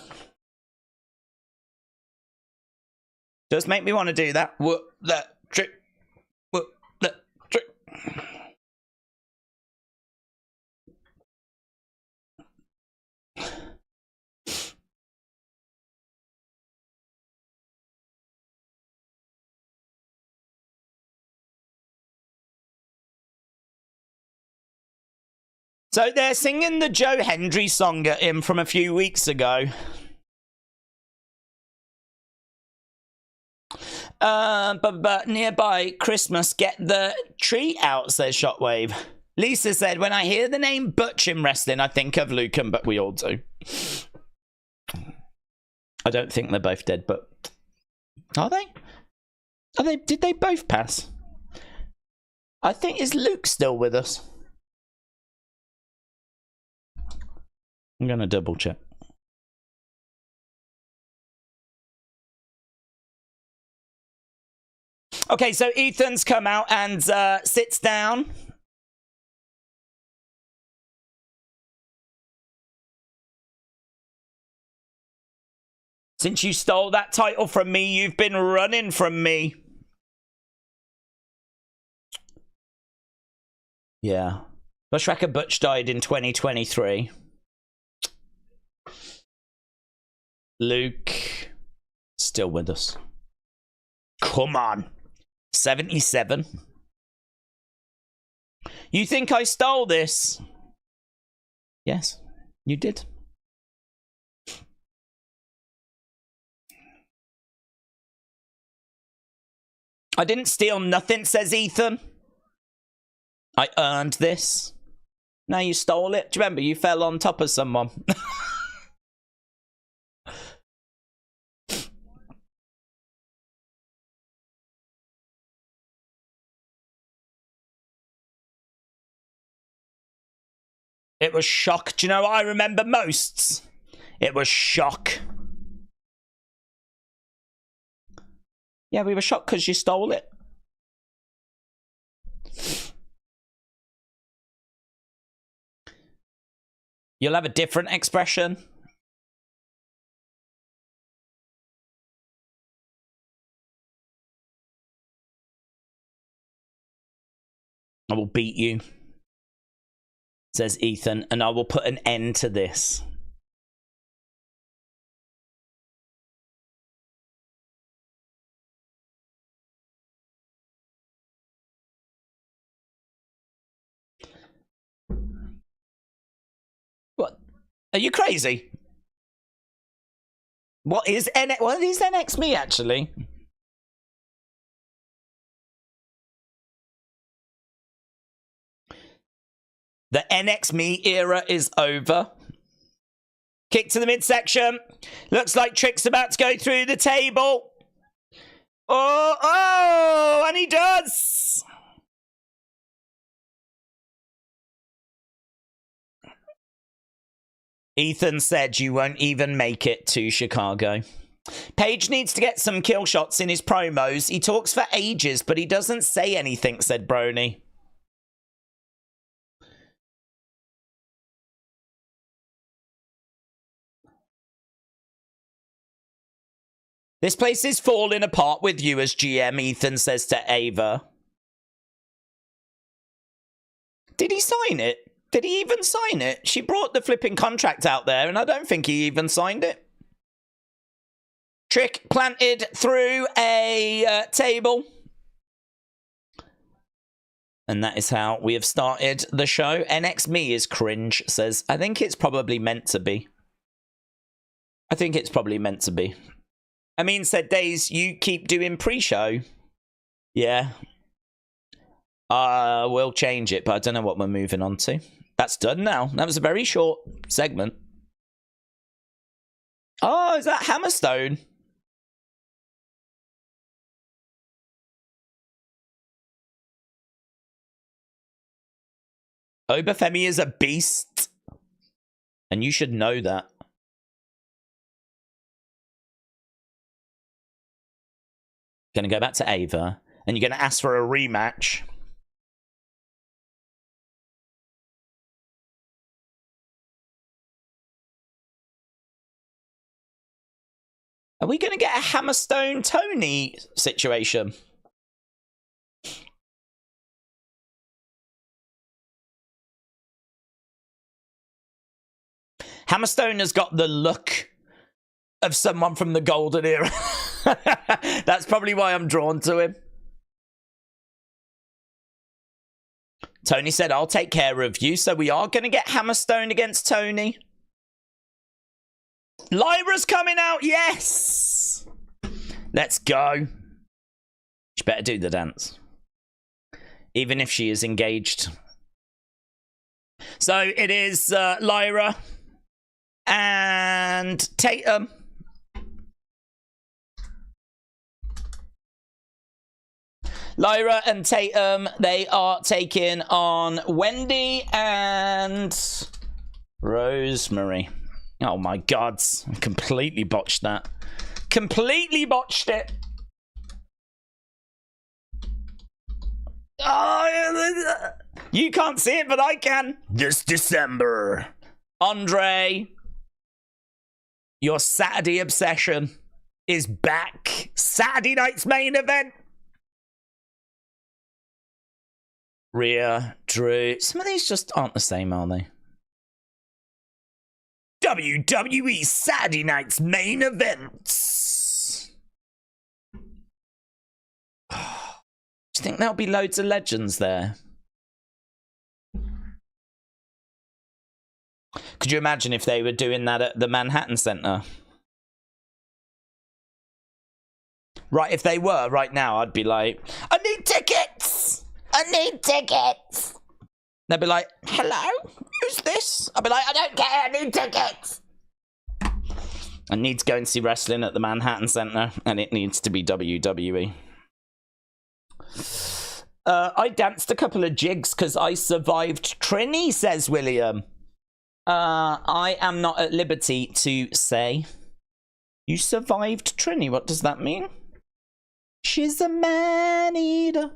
Does make me want to do that. Whoop that trick. Whoop that trick. So they're singing the Joe Hendry song at him from a few weeks ago. But nearby Christmas, get the tree out, says Shockwave. Lisa said, when I hear the name Butch in wrestling, I think of Lucan, but we all do. I don't think they're both dead, but are they? Did they both pass? I think, is Luke still with us? I'm going to double check. Okay, so Ethan's come out and sits down. Since you stole that title from me, you've been running from me. Yeah. Bushwhacker Butch died in 2023. Luke, still with us. Come on. 77. You think I stole this? Yes, you did. I didn't steal nothing, says Ethan. I earned this. Now you stole it. Do you remember? You fell on top of someone. It was shock. Do you know what I remember most? It was shock. Yeah, we were shocked because you stole it. You'll have a different expression. I will beat you, says Ethan, and I will put an end to this. What? Are you crazy? What is NX me, actually? The NX me era is over. Kick to the midsection. Looks like Trick's about to go through the table. Oh, and he does. Ethan said you won't even make it to Chicago. Paige needs to get some kill shots in his promos. He talks for ages, but he doesn't say anything, said Brony. This place is falling apart with you as GM, Ethan says to Ava. Did he sign it? Did he even sign it? She brought the flipping contract out there, and I don't think he even signed it. Trick planted through a table. And that is how we have started the show. NX Me is cringe, says. I think it's probably meant to be. I think it's probably meant to be. I mean, said Daze, you keep doing pre-show. Yeah. We'll change it, but I don't know what we're moving on to. That's done now. That was a very short segment. Oh, is that Hammerstone? Obafemi is a beast. And you should know that. Gonna go back to Ava. And you're gonna ask for a rematch. Are we gonna get a Hammerstone Tony situation? Hammerstone has got the look of someone from the golden era. That's probably why I'm drawn to him. Tony said, I'll take care of you. So we are going to get Hammerstone against Tony. Lyra's coming out. Yes. Let's go. better do the dance. Even if she is engaged. So it is Lyra and Tatum. Lyra and Tatum, they are taking on Wendy and Rosemary. Oh my God, I completely botched that. Completely botched it. Oh, you can't see it, but I can. This December. Andre, your Saturday obsession is back. Saturday night's main event. Rhea, Drew. Some of these just aren't the same, are they? WWE Saturday night's main events. Do you think there'll be loads of legends there? Could you imagine if they were doing that at the Manhattan Center? Right, if they were right now, I'd be like, I need tickets! I need tickets! They'd be like, hello? Who's this? I'd be like, I don't care, I need tickets! I need to go and see wrestling at the Manhattan Center, and it needs to be WWE. I danced a couple of jigs because I survived Trini, says William. I am not at liberty to say. You survived Trini, what does that mean? She's a man-eater.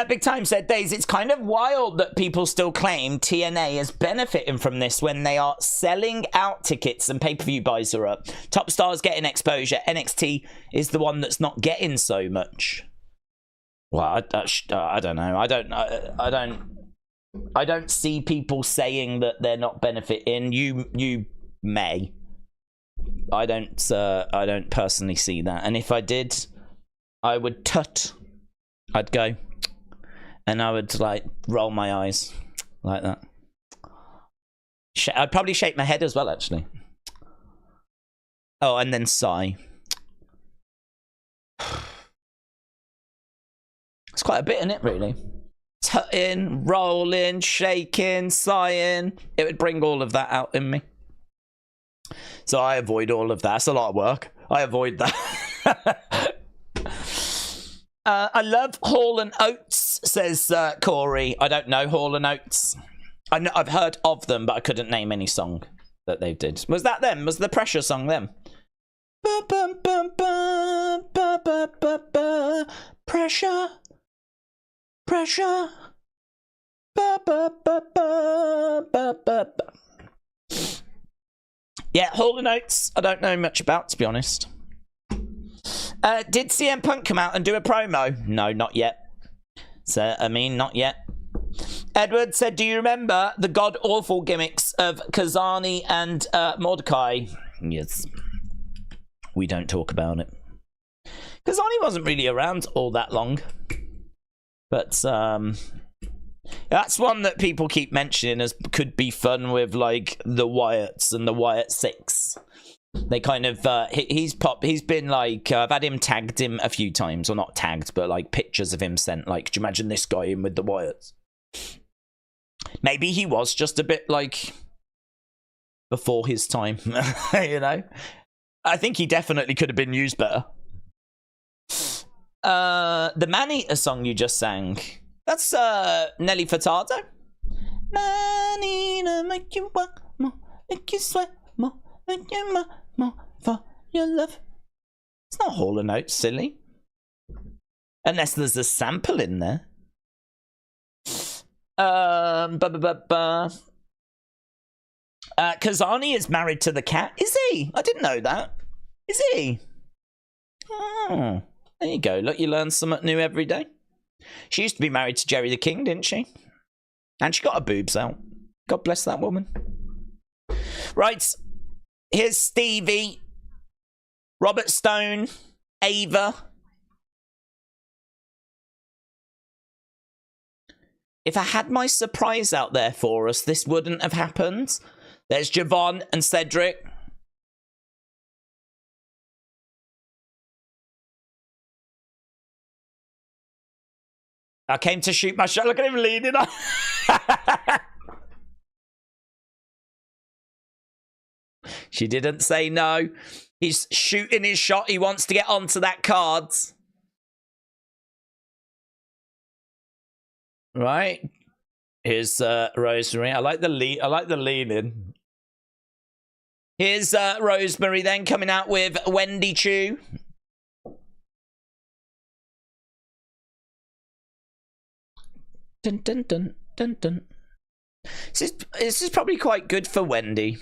Big Time said, Daze, it's kind of wild that people still claim TNA is benefiting from this when they are selling out tickets and pay-per-view buys are up. Top stars getting exposure. NXT is the one that's not getting so much. Well, I don't know. I don't see people saying that they're not benefiting. You may. I don't personally see that. And if I did, I would tut. I'd go. And I would, like, roll my eyes like that. I'd probably shake my head as well, actually. Oh, and then sigh. It's quite a bit, isn't it, really? Tutting, rolling, shaking, sighing. It would bring all of that out in me. So I avoid all of that. It's a lot of work. I avoid that. I love Hall and Oates, says Corey. I don't know Hall and Oates. I've heard of them, but I couldn't name any song that they did. Was that them? Was the Pressure song them? Pressure. Pressure. Yeah, Hall and Oates. I don't know much about, to be honest. Did CM Punk come out and do a promo? No, not yet. So, I mean, not yet. Edward said, do you remember the god-awful gimmicks of Kazani and Mordecai? Yes. We don't talk about it. Kazani wasn't really around all that long. But, that's one that people keep mentioning as could be fun with, like, the Wyatts and the Wyatt Six. They kind of, he's been like, I've had him tagged him a few times, or not tagged, but like pictures of him sent, like, do you imagine this guy in with the Wyatts? Maybe he was just a bit like, before his time, you know? I think he definitely could have been used better. The Man-Eater song you just sang, that's Nelly Furtado. Man-Eater, make you work more, make you sweat more, make you more for your love. It's not Hall and Oates, silly. Unless there's a sample in there. Kazani is married to the cat. Is he? I didn't know that. Is he? Oh, there you go. Look, you learn something new every day. She used to be married to Jerry the King, didn't she? And she got her boobs out. God bless that woman. Right. Here's Stevie, Robert Stone, Ava. If I had my surprise out there for us, this wouldn't have happened. There's Javon and Cedric. I came to shoot my shot. Look at him leaning on. She didn't say no. He's shooting his shot. He wants to get onto that card. Right. Here's Rosemary. I like the lean-in. Here's Rosemary then coming out with Wendy Choo. Dun, dun, dun, dun, dun. This is probably quite good for Wendy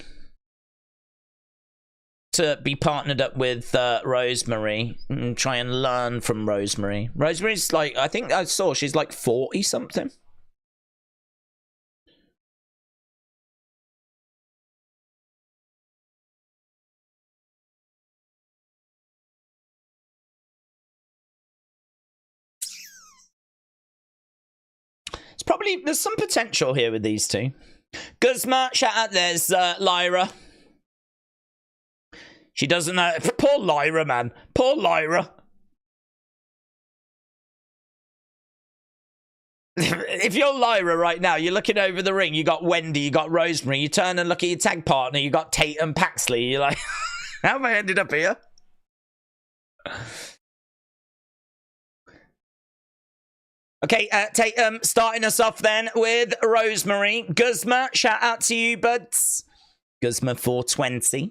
to be partnered up with Rosemary and try and learn from Rosemary. Rosemary's like, I think I saw she's like 40 something. It's probably, there's some potential here with these two. Guzma, shout out, there's Lyra. She doesn't know. Poor Lyra, man. Poor Lyra. If you're Lyra right now, you're looking over the ring, you got Wendy, you got Rosemary, you turn and look at your tag partner, you got Tatum, Paxley, you're like, how have I ended up here? Okay, Tatum starting us off then with Rosemary. Guzma, shout out to you, buds. Guzma 420.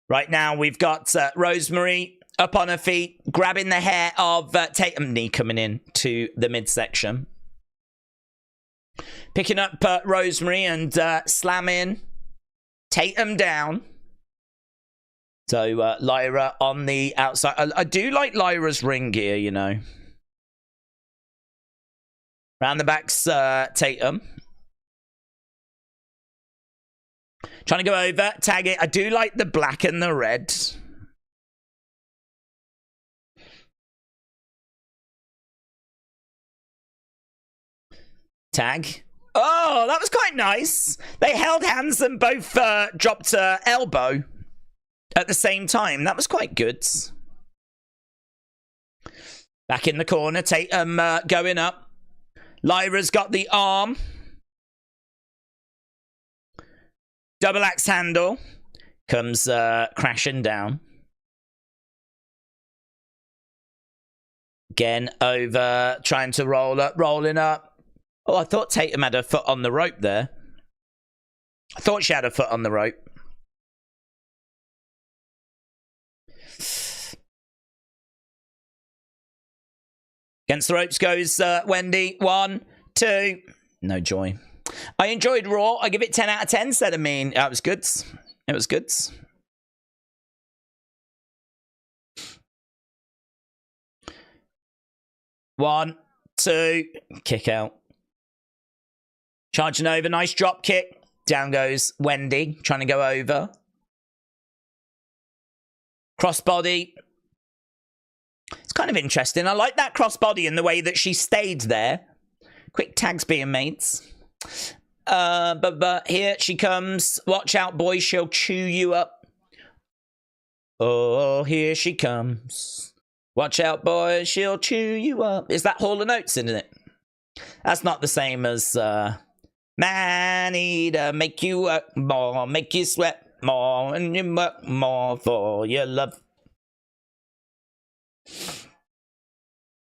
Right now, we've got Rosemary up on her feet, grabbing the hair of Tatum. Knee coming in to the midsection. Picking up Rosemary and slamming Tatum down. So, Lyra on the outside. I do like Lyra's ring gear, you know. Round the back's Tatum. Trying to go over, tag it. I do like the black and the red. Tag. Oh, that was quite nice. They held hands and both dropped elbow at the same time. That was quite good. Back in the corner, Tatum going up. Lyra's got the arm. Double axe handle. Comes crashing down. Again, over, trying to roll up, rolling up. Oh, I thought Tatum had her foot on the rope there. I thought she had her foot on the rope. Against the ropes goes Wendy. 1, 2. No joy. I enjoyed Raw. I give it 10 out of 10. Said I mean, that was good. It was good. One, two. Kick out. Charging over. Nice drop kick. Down goes Wendy. Trying to go over. Crossbody. It's kind of interesting. I like that crossbody and the way that she stayed there. Quick tags being made. But here she comes. Watch out, boys. She'll chew you up. Oh, here she comes. Watch out, boys. She'll chew you up. Is that Hall & Oates, isn't it? That's not the same as man eater, make you work more, make you sweat more, and you work more for your love.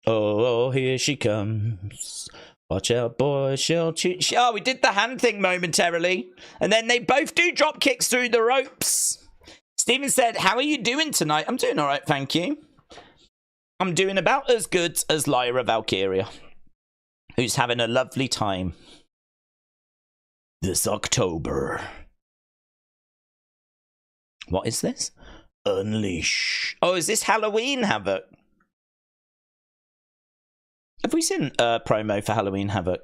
Oh, here she comes. Watch out, boys, she'll chew. Oh, we did the hand thing momentarily. And then they both do drop kicks through the ropes. Steven said, how are you doing tonight? I'm doing all right, thank you. I'm doing about as good as Lyra Valkyria, who's having a lovely time this October. What is this? Unleash. Oh, is this Halloween Havoc? Have we seen a promo for Halloween Havoc?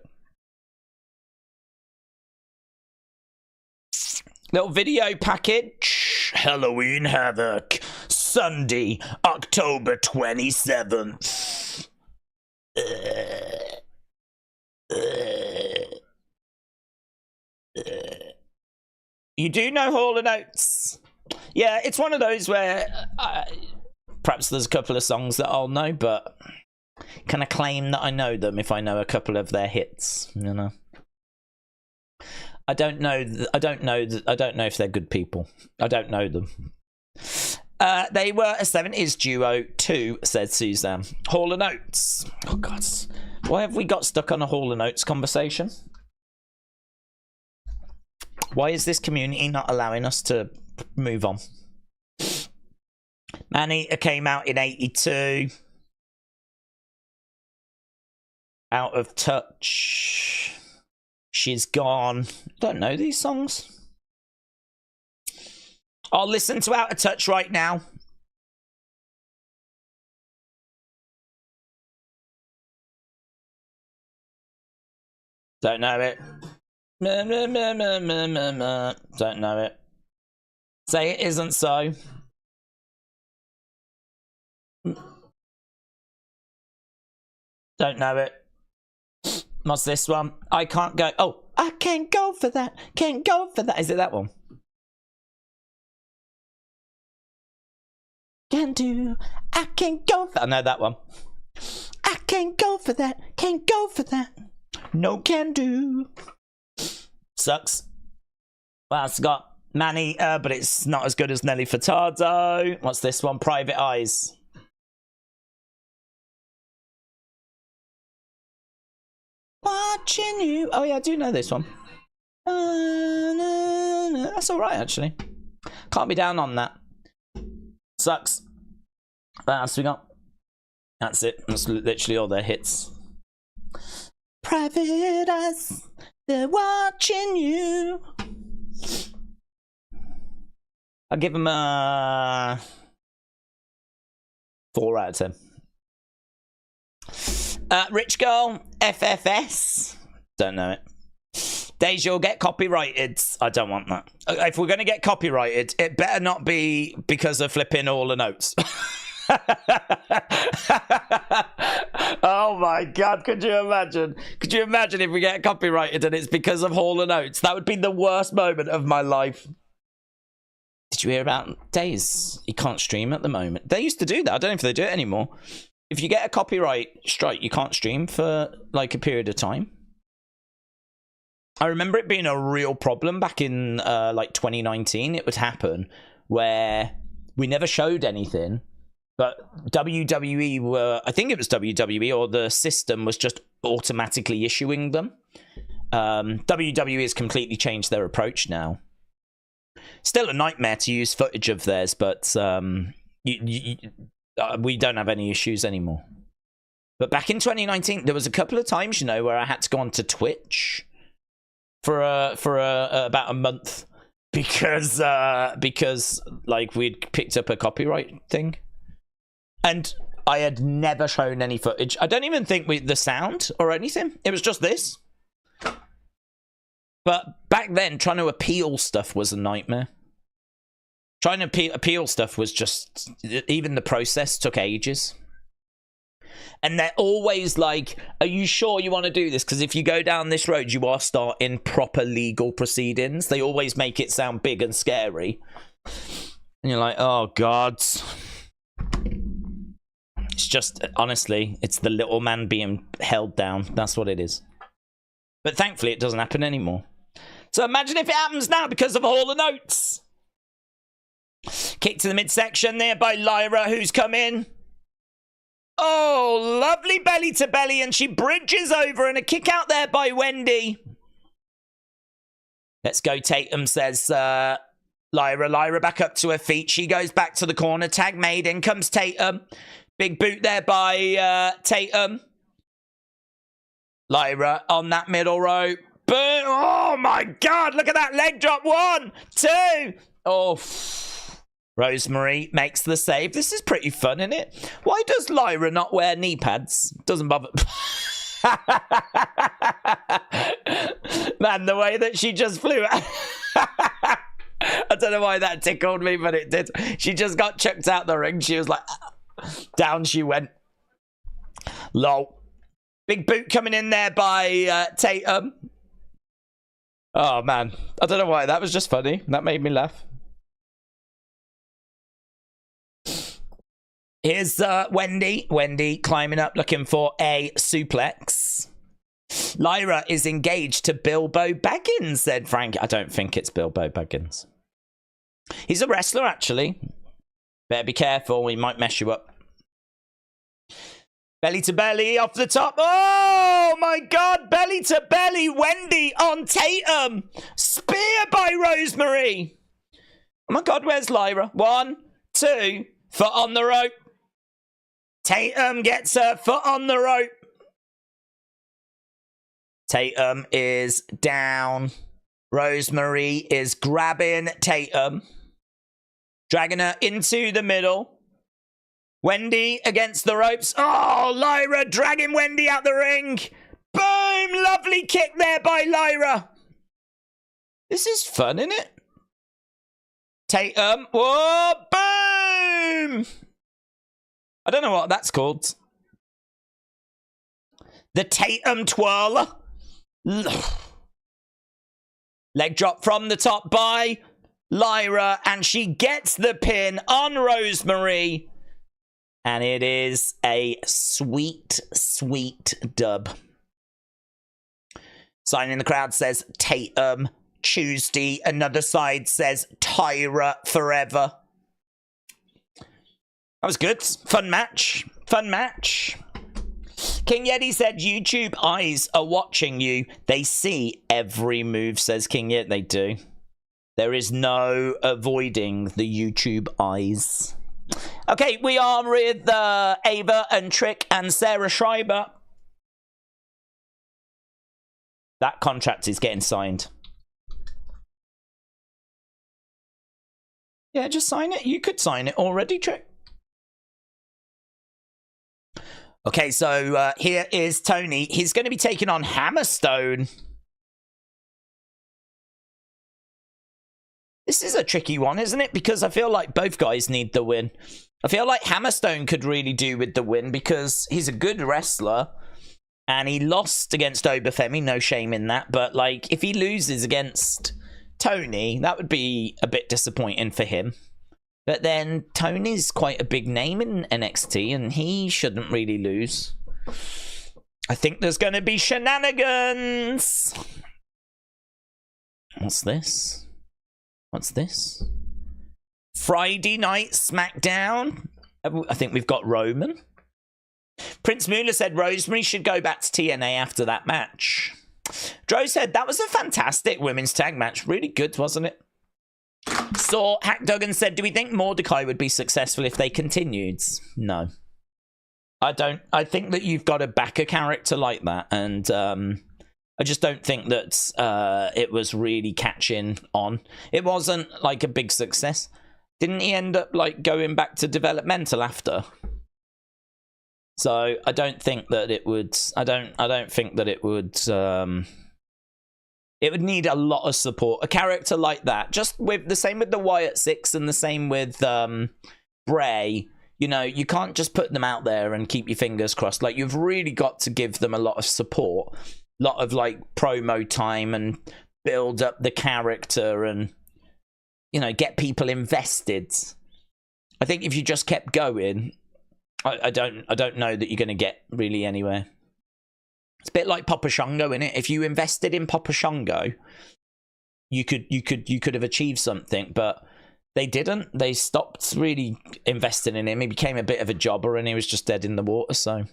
Little video package. Halloween Havoc. Sunday, October 27th. You do know Hall & Oates? Yeah, it's one of those where perhaps there's a couple of songs that I'll know, but Can I claim that I know them if I know a couple of their hits? You know. I don't know. I don't know if they're good people. I don't know them. They were a 70s duo too, said Suzanne. Hall & Oates. Oh God. Why have we got stuck on a Hall & Oates conversation? Why is this community not allowing us to move on? Maneater came out in 82. Out of Touch. She's Gone. Don't know these songs. I'll listen to Out of Touch right now. Don't know it. Don't know it. Say it isn't so. Don't know it. What's this one? I can't go. Oh, I can't go for that. Can't go for that. Is it that one? Can do. I can't go for. I know that one. I can't go for that. Can't go for that. No can do. Sucks. Well, it's got Maneater, but it's not as good as Nelly Furtado. What's this one? Private Eyes. Watching you. Oh yeah, I do know this one. That's all right, actually. Can't be down on that. Sucks. What else we got? That's it. That's literally all their hits. Private Eyes. They're watching you. I'll give them a 4 out of 10. Rich Girl, FFS. Don't know it. Daze, you'll get copyrighted. I don't want that. If we're going to get copyrighted, it better not be because of flipping all the notes. Oh my God, could you imagine? Could you imagine if we get copyrighted and it's because of Hall & Oates? That would be the worst moment of my life. Did you hear about Daze? You can't stream at the moment. They used to do that. I don't know if they do it anymore. If you get a copyright strike, you can't stream for like a period of time. I remember it being a real problem back in like 2019. It would happen where we never showed anything, but WWE were, I think it was WWE or the system was just automatically issuing them. WWE has completely changed their approach now. Still a nightmare to use footage of theirs, but we don't have any issues anymore. But back in 2019, there was a couple of times, you know, where I had to go onto Twitch for about a month because like we'd picked up a copyright thing, and I had never shown any footage. I don't even think the sound or anything. It was just this. But back then, trying to appeal stuff was a nightmare. Trying to appeal stuff was just... Even the process took ages. And they're always like, are you sure you want to do this? Because if you go down this road, you are starting proper legal proceedings. They always make it sound big and scary. And you're like, oh, God. It's just, honestly, it's the little man being held down. That's what it is. But thankfully, it doesn't happen anymore. So imagine if it happens now because of Hall & Oates. Kick to the midsection there by Lyra, who's come in. Oh, lovely belly to belly, and she bridges over, and a kick out there by Wendy. Let's go, Tatum, says Lyra. Lyra back up to her feet. She goes back to the corner. Tag made. In comes Tatum. Big boot there by Tatum. Lyra on that middle rope. Boom. Oh, my God. Look at that leg drop. 1, 2. Oh, Rosemary makes the save. This is pretty fun, isn't it? Why does Lyra not wear knee pads? Doesn't bother. Man, the way that she just flew. I don't know why that tickled me, but it did. She just got chucked out the ring. She was like, down she went. Lol. Big boot coming in there by Tatum. Oh, man. I don't know why. That was just funny. That made me laugh. Here's Wendy. Wendy climbing up looking for a suplex. Lyra is engaged to Bilbo Baggins, said Frank. I don't think it's Bilbo Baggins. He's a wrestler, actually. Better be careful, he might mess you up. Belly to belly off the top. Oh my god, belly to belly. Wendy on Tatum. Spear by Rosemary. Oh my god, where's Lyra? 1, 2, foot on the rope. Tatum gets her foot on the rope. Tatum is down. Rosemary is grabbing Tatum. Dragging her into the middle. Wendy against the ropes. Oh, Lyra dragging Wendy out the ring. Boom! Lovely kick there by Lyra. This is fun, isn't it? Tatum. Whoa! Boom! I don't know what that's called. The Tatum twirler. Leg drop from the top by Lyra. And she gets the pin on Rosemary. And it is a sweet, sweet dub. Sign in the crowd says Tatum Tuesday. Another side says Tyra forever. That was good. Fun match. Fun match. King Eddy said YouTube eyes are watching you. They see every move, says King Eddy. They do. There is no avoiding the YouTube eyes. Okay, we are with Ava and Trick and Sarah Schreiber. That contract is getting signed. Yeah, just sign it. You could sign it already, Trick. Okay, so here is Tony. He's going to be taking on Hammerstone. This is a tricky one, isn't it? Because I feel like both guys need the win. I feel like Hammerstone could really do with the win because he's a good wrestler. And he lost against Obafemi, no shame in that. But, like, if he loses against Tony, that would be a bit disappointing for him. But then Tony's quite a big name in NXT and he shouldn't really lose. I think there's going to be shenanigans. What's this? What's this? Friday Night SmackDown. I think we've got Roman. Prince Mueller said Rosemary should go back to TNA after that match. Dro said that was a fantastic women's tag match. Really good, wasn't it? So Hack Duggan said, do we think Mordecai would be successful if they continued? No. I don't. I think that you've got to back a character like that. And I just don't think that it was really catching on. It wasn't like a big success. Didn't he end up like going back to developmental after? So I don't think that it would. I don't think that it would. It would need a lot of support. A character like that, just with the same with the Wyatt Six and the same with Bray. You know, you can't just put them out there and keep your fingers crossed. Like, you've really got to give them a lot of support, a lot of like promo time and build up the character and, you know, get people invested. I think if you just kept going, I don't know that you're going to get really anywhere. It's a bit like Papa Shango, innit? If you invested in Papa Shango, you could have achieved something, but they didn't. They stopped really investing in him. He became a bit of a jobber and he was just dead in the water. So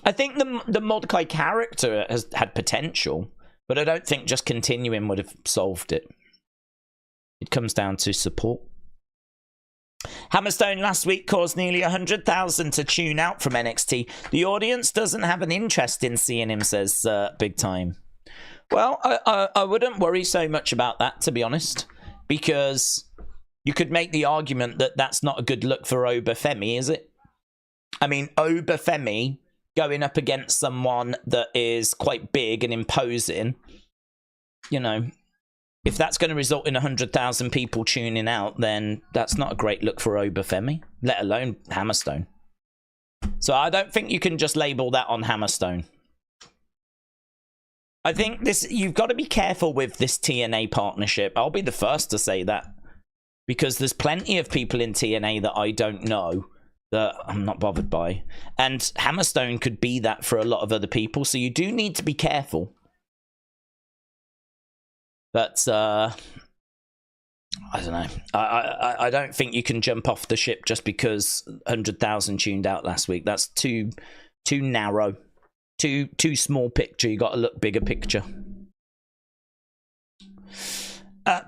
I think the Mordecai character has had potential, but I don't think just continuing would have solved it. It comes down to support. Hammerstone last week caused nearly 100,000 to tune out from NXT. The audience doesn't have an interest in seeing him, says Big Time. Well, I wouldn't worry so much about that, to be honest, because you could make the argument that that's not a good look for Obafemi, is it? I mean, Obafemi going up against someone that is quite big and imposing, you know, if that's going to result in 100,000 people tuning out, then that's not a great look for Obafemi, let alone Hammerstone. So I don't think you can just label that on Hammerstone. I think you've got to be careful with this TNA partnership. I'll be the first to say that, because there's plenty of people in TNA that I don't know that I'm not bothered by. And Hammerstone could be that for a lot of other people, so you do need to be careful. But I don't know. I don't think you can jump off the ship just because 100,000 tuned out last week. That's too narrow, too small picture. You got to look bigger picture.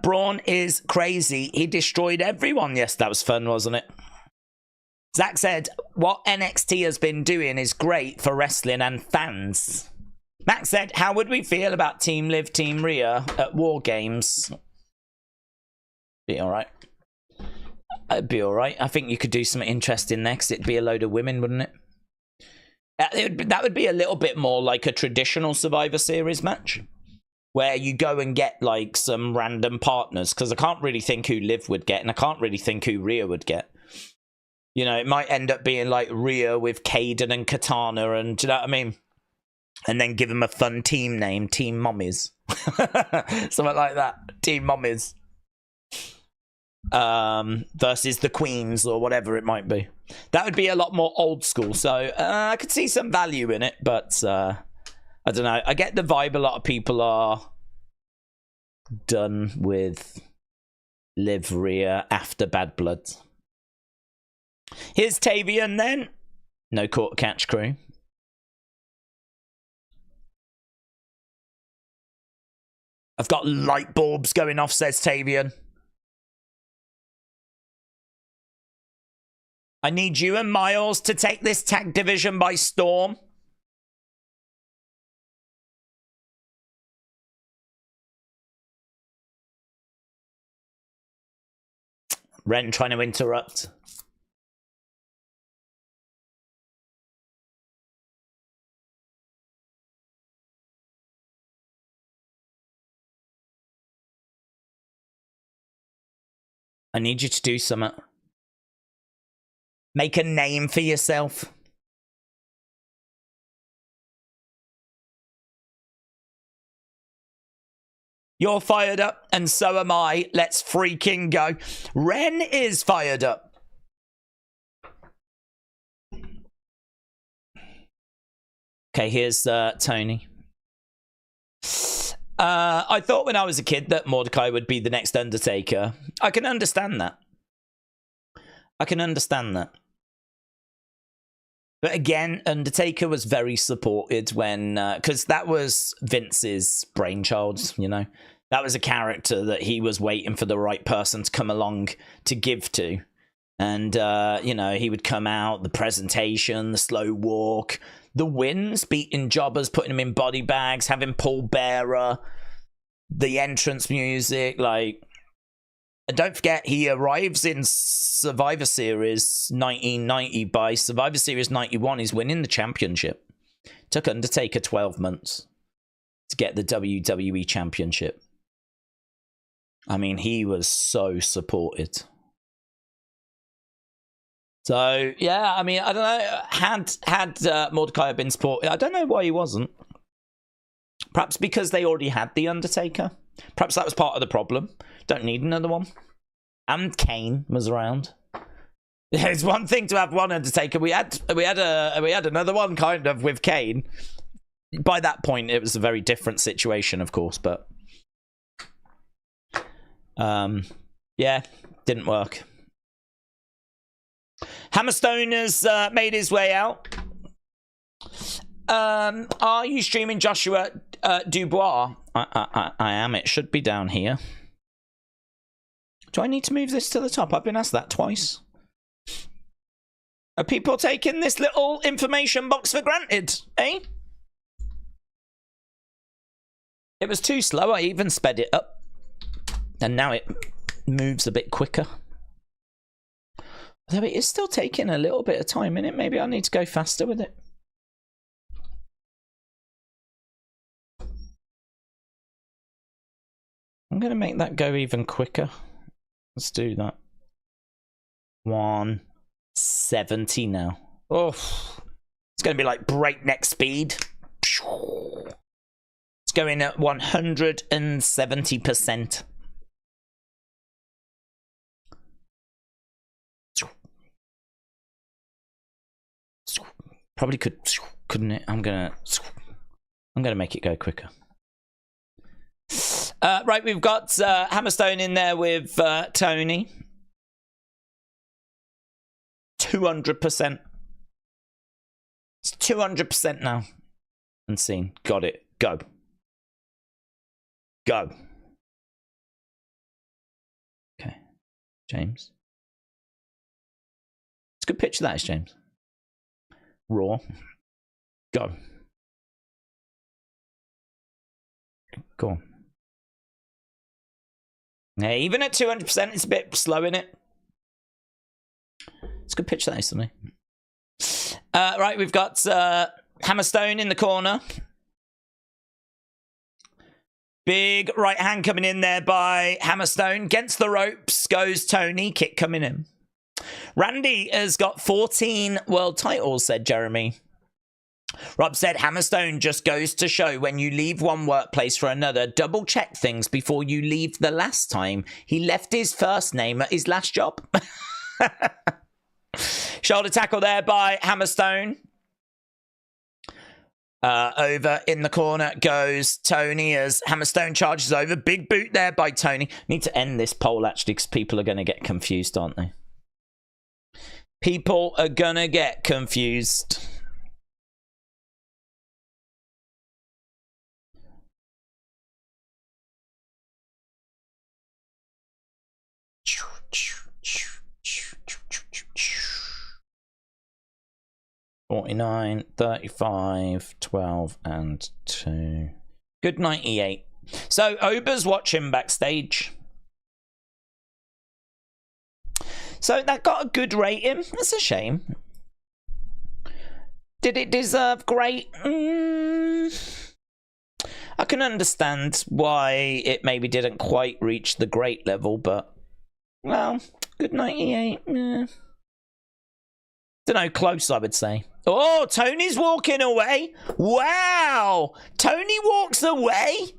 Borne is crazy. He destroyed everyone. Yes, that was fun, wasn't it? Zach said, what NXT has been doing is great for wrestling and fans. Max said, how would we feel about Team Liv, Team Rhea at War Games? Be all right. It'd be all right. I think you could do something interesting next. It'd be a load of women, wouldn't it? That would be a little bit more like a traditional Survivor Series match, where you go and get like some random partners, because I can't really think who Liv would get, and I can't really think who Rhea would get. You know, it might end up being like Rhea with Caden and Katana, and do you know what I mean? And then give them a fun team name, Team Mommies. Something like that. Team Mommies. Versus the Queens or whatever it might be. That would be a lot more old school, so I could see some value in it, but I don't know. I get the vibe a lot of people are done with Liv Rhea after Bad Blood. Here's Tavion then. No quarter catch crew. I've got light bulbs going off, says Tavion. I need you and Myles to take this tag division by storm. Ren trying to interrupt. I need you to do something. Make a name for yourself. You're fired up, and so am I. Let's freaking go. Ren is fired up. Okay, here's Tony. I thought when I was a kid that Mordecai would be the next Undertaker. I can understand that. I can understand that. But again, Undertaker was very supported when... because that was Vince's brainchild, you know. That was a character that he was waiting for the right person to come along to give to. And, you know, he would come out, the presentation, the slow walk, the wins, beating jobbers, putting them in body bags, having Paul Bearer, the entrance music, like... And don't forget, he arrives in Survivor Series 1990. By Survivor Series 91, he's winning the championship. Took Undertaker 12 months to get the WWE championship. I mean, he was so supported. So, yeah, I mean, I don't know. Had Mordecai been supported, I don't know why he wasn't. Perhaps because they already had the Undertaker. Perhaps that was part of the problem. Don't need another one. And Kane was around. It's one thing to have one Undertaker. We had another one kind of with Kane. By that point, it was a very different situation, of course. But yeah, didn't work. Hammerstone has made his way out. Are you streaming Joshua Dubois? I am. It should be down here. Do I need to move this to the top? I've been asked that twice. Are people taking this little information box for granted, eh? It was too slow. I even sped it up. And now it moves a bit quicker. Although it is still taking a little bit of time in it. Maybe I need to go faster with it. I'm going to make that go even quicker. Let's do that. 170 now. Oh, it's going to be like breakneck speed. It's going at 170%. Probably couldn't it? I'm gonna make it go quicker. Right, we've got Hammerstone in there with Tony. 200%. It's 200% now. Unseen. Got it. Go. Go. Okay. James. It's a good picture, that is, James. Raw. Go. Go on. Yeah, even at 200%, it's a bit slow, in it. It's a good picture, that is, something. Right, we've got Hammerstone in the corner. Big right hand coming in there by Hammerstone. Against the ropes goes Tony. Kick coming in. Randy has got 14 world titles, said Jeremy. Rob said Hammerstone just goes to show when you leave one workplace for another, double check things before you leave the last time. He left his first name at his last job. Shoulder tackle there by Hammerstone. Over in the corner goes Tony as Hammerstone charges over. Big boot there by Tony. Need to end this poll, actually, because people are going to get confused, aren't they? People are going to get confused. $49, $35, $12, and $2. Good 98. So Ober's watching backstage. So that got a good rating. That's a shame. Did it deserve great? I can understand why it maybe didn't quite reach the great level, but, well, good 98. Yeah. Don't know, close, I would say. Oh, Tony's walking away. Wow, Tony walks away.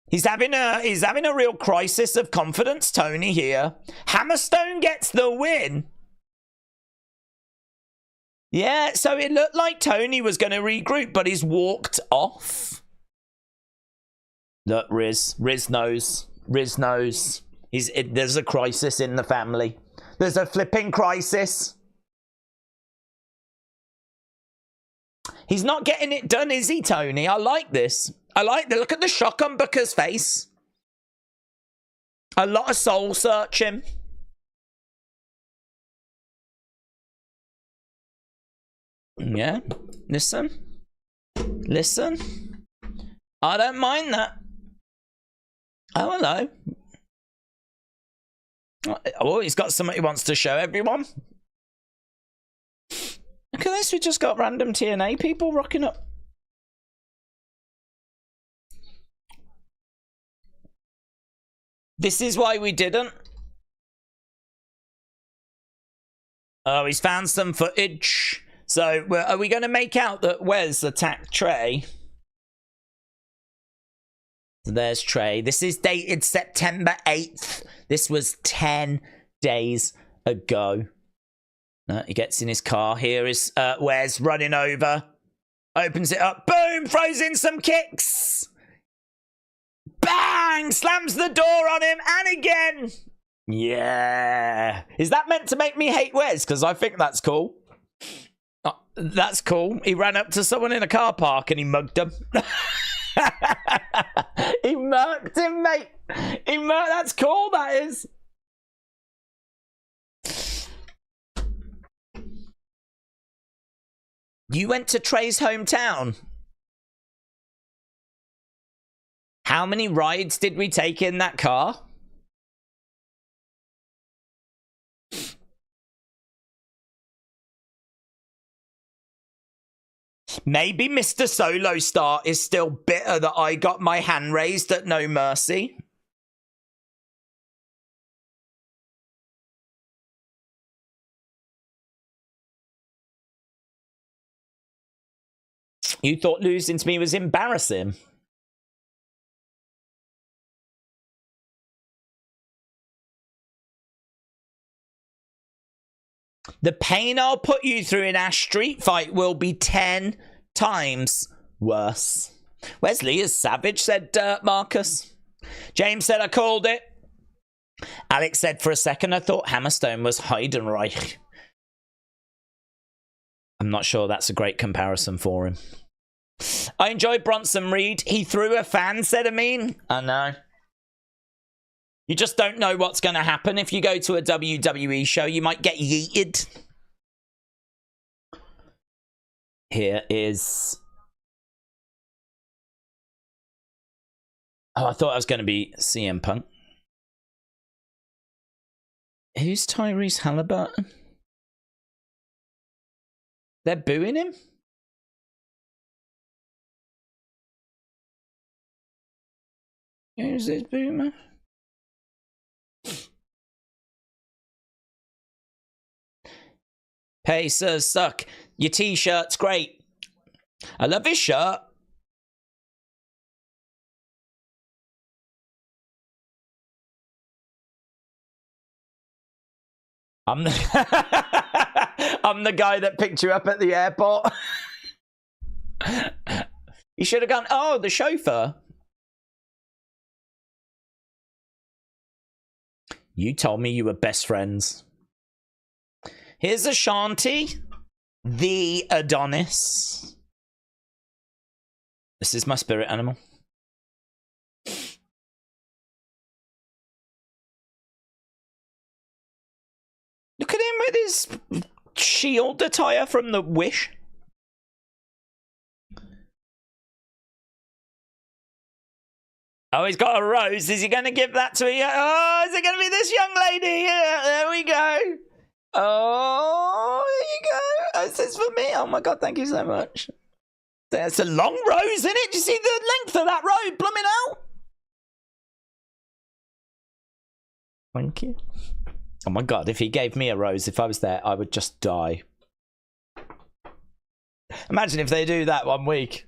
He's having a real crisis of confidence, Tony, here. Hammerstone gets the win. Yeah, so it looked like Tony was going to regroup, but he's walked off. Look, Riz knows. Riz knows. There's a crisis in the family. There's a flipping crisis. He's not getting it done, is he, Tony? I like this. I like the look at the shock on Booker's face. A lot of soul searching. Yeah. Listen. Listen. I don't mind that. Oh, hello. Oh, he's got something he wants to show everyone. Look at this, we just got random TNA people rocking up. This is why we didn't. Oh, he's found some footage. So, are we going to make out that Wes attacked Trey? So there's Trey. This is dated September 8th. This was 10 days ago. He gets in his car. Here is Wes running over. Opens it up. Boom! Throws in some kicks. Bang! Slams the door on him. And again. Yeah. Is that meant to make me hate Wes? Because I think that's cool. Oh, that's cool. He ran up to someone in a car park and he mugged him. He murked him, mate. That's cool, that is. You went to Trey's hometown. How many rides did we take in that car? Maybe Mr. Solo Star is still bitter that I got my hand raised at No Mercy. You thought losing to me was embarrassing. The pain I'll put you through in our street fight will be 10 times worse. Wesley is savage, said Marcus. James said, I called it. Alex said, for a second, I thought Hammerstone was Heidenreich. I'm not sure that's a great comparison for him. I enjoyed Bronson Reed. He threw a fan, said Amin. I know. You just don't know what's going to happen. If you go to a WWE show, you might get yeeted. Here is... Oh, I thought I was going to be CM Punk. Who's Tyrese Halliburton? They're booing him? Who's this boomer? Pacers suck. Your t-shirt's great. I love his shirt. I'm the guy that picked you up at the airport. You should have gone, oh, the chauffeur. You told me you were best friends. Here's Ashante, the Adonis. This is my spirit animal. Look at him with his shield attire from the Wish. Oh, he's got a rose. Is he going to give that to me? Oh, is it going to be this young lady? Yeah, there we go. Oh, there you go. Oh, this is for me. Oh, my God, thank you so much. There's a long rose, isn't it? Do you see the length of that road? Blooming out. Thank you. Oh, my God, if he gave me a rose, if I was there, I would just die. Imagine if they do that one week.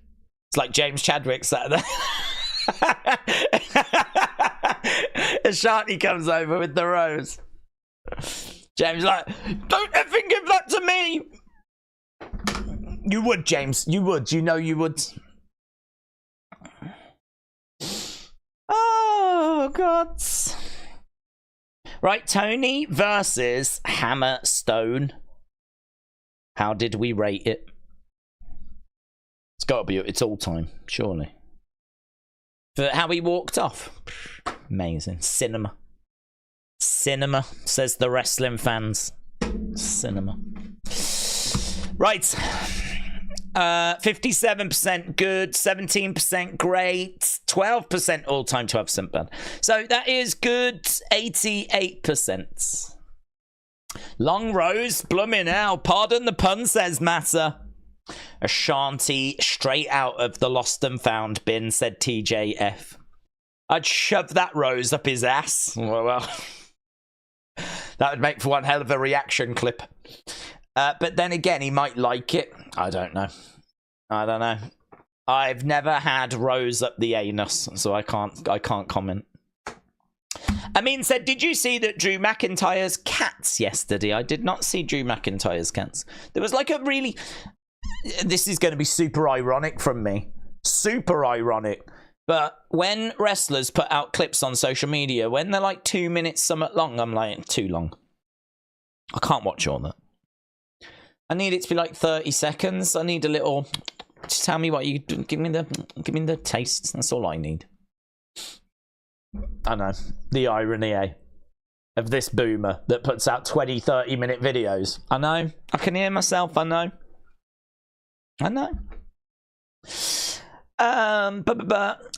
It's like James Chadwick sat there. Ashante comes over with the rose. James like, don't effing give that to me. You would, James. You would. You know you would. Oh, God. Right, Tony versus Hammerstone. How did we rate it? It's got to be, it's all time, surely. For how he walked off. Amazing. Cinema. Cinema, says the wrestling fans. Cinema. Right. 57% good, 17% great, 12% all-time, 12% bad. So that is good 88%. Long Rose, blooming out. Pardon the pun, says Massa. Ashante, straight out of the lost and found bin, said TJF. I'd shove that rose up his ass. Well, that would make for one hell of a reaction clip. But then again, he might like it. I don't know. I've never had rose up the anus, so I can't comment. Amin said, did you see that Drew McIntyre's cats yesterday? I did not see Drew McIntyre's cats. There was like a really... This is going to be super ironic from me. Super ironic. But when wrestlers put out clips on social media, when they're like 2 minutes somewhat long, I'm like, too long. I can't watch all that. I need it to be like 30 seconds. I need a little... Just tell me what you... Give me the taste. That's all I need. I know. The irony, eh? Of this boomer that puts out 20, 30-minute videos. I know. I can hear myself. I know.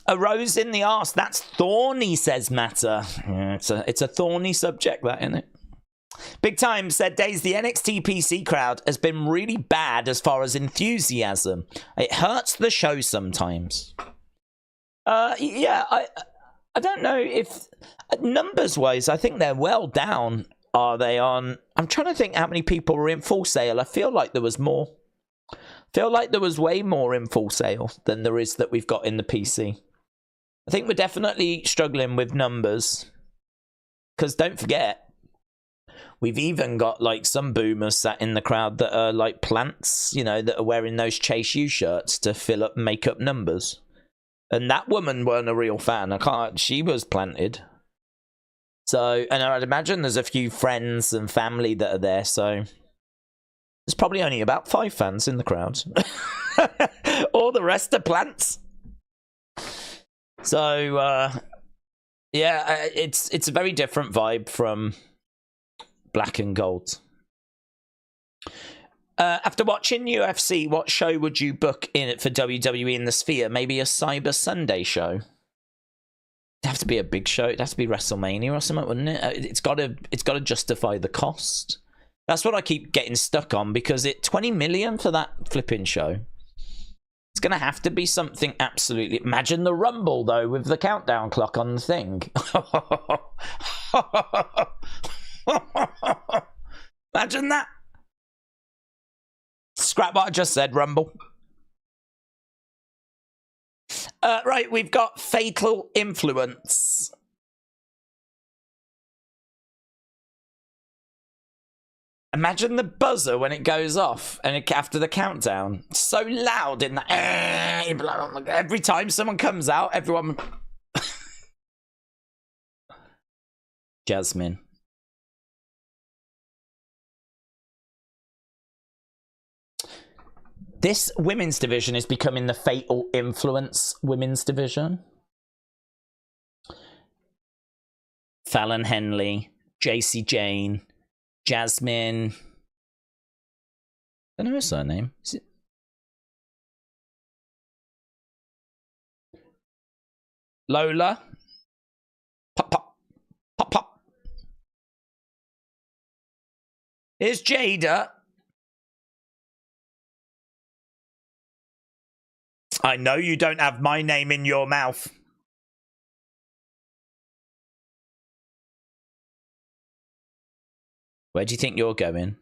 A rose in the arse. That's thorny, says Matter. Yeah, it's a thorny subject, that, isn't it? Big Time said, Daze, the NXT PC crowd has been really bad as far as enthusiasm. It hurts the show sometimes. Yeah, I don't know if... Numbers-wise, I think they're well down. Are they on... I'm trying to think how many people were in Full Sail. I feel like there was more. Feel like there was way more in Full Sail than there is that we've got in the PC. I think we're definitely struggling with numbers. Because don't forget, We've even got like some boomers sat in the crowd that are like plants, you know, that are wearing those Chase U shirts to fill up, make up numbers. And that woman weren't a real fan. She was planted. So, and I'd imagine there's a few friends and family that are there. So there's probably only about 5 fans in the crowd. All the rest are plants. So, yeah, it's a very different vibe from Black and Gold. After watching UFC, what show would you book in it for WWE in the Sphere? Maybe a Cyber Sunday show. It'd have to be a big show. It'd have to be WrestleMania or something, wouldn't it? It's got to justify the cost. That's what I keep getting stuck on, because 20 million for that flipping show. It's going to have to be something absolutely... Imagine the Rumble, though, with the countdown clock on the thing. Imagine that. Scrap what I just said, Rumble. Right, we've got Fatal Influence. Imagine the buzzer when it goes off and after the countdown. It's so loud in that. Every time someone comes out, everyone... Jasmine. This women's division is becoming the Fatal Influence women's division. Fallon Henley, Jacy Jayne, Jasmine. I don't know her surname. Is it? Lola. Pop, pop. Pop, pop. Here's Jada. I know you don't have my name in your mouth. Where do you think you're going?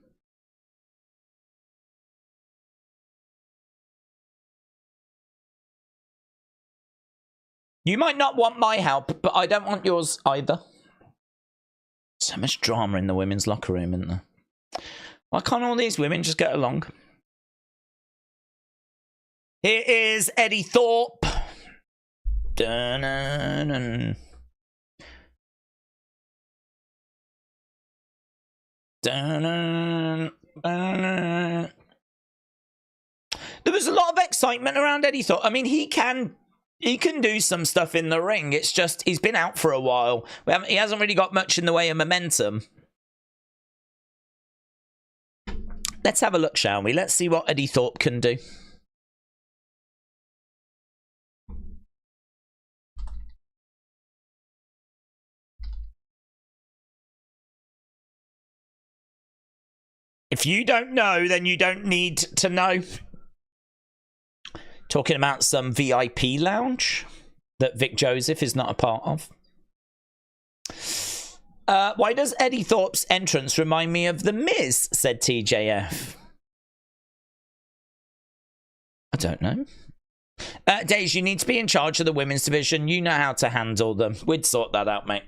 You might not want my help, but I don't want yours either. So much drama in the women's locker room, isn't there? Why can't all these women just get along? Here is Eddy Thorpe. Dun-dun-dun. Dun-dun-dun. There was a lot of excitement around Eddy Thorpe. I mean, he can do some stuff in the ring. It's just he's been out for a while. He hasn't really got much in the way of momentum. Let's have a look, shall we? Let's see what Eddy Thorpe can do. If you don't know, then you don't need to know. Talking about some VIP lounge that Vic Joseph is not a part of. Why does Eddy Thorpe's entrance remind me of The Miz, said TJF. I don't know. Daze, you need to be in charge of the women's division. You know how to handle them. We'd sort that out, mate.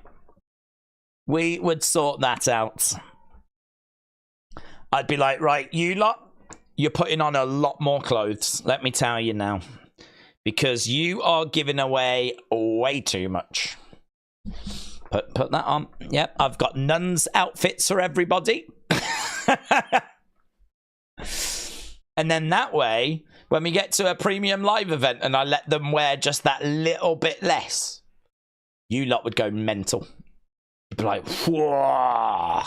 We would sort that out. I'd be like, right, you lot, you're putting on a lot more clothes. Let me tell you now. Because you are giving away way too much. Put that on. Yep, I've got nuns outfits for everybody. And then that way, when we get to a premium live event and I let them wear just that little bit less, you lot would go mental. You'd be like, whoa.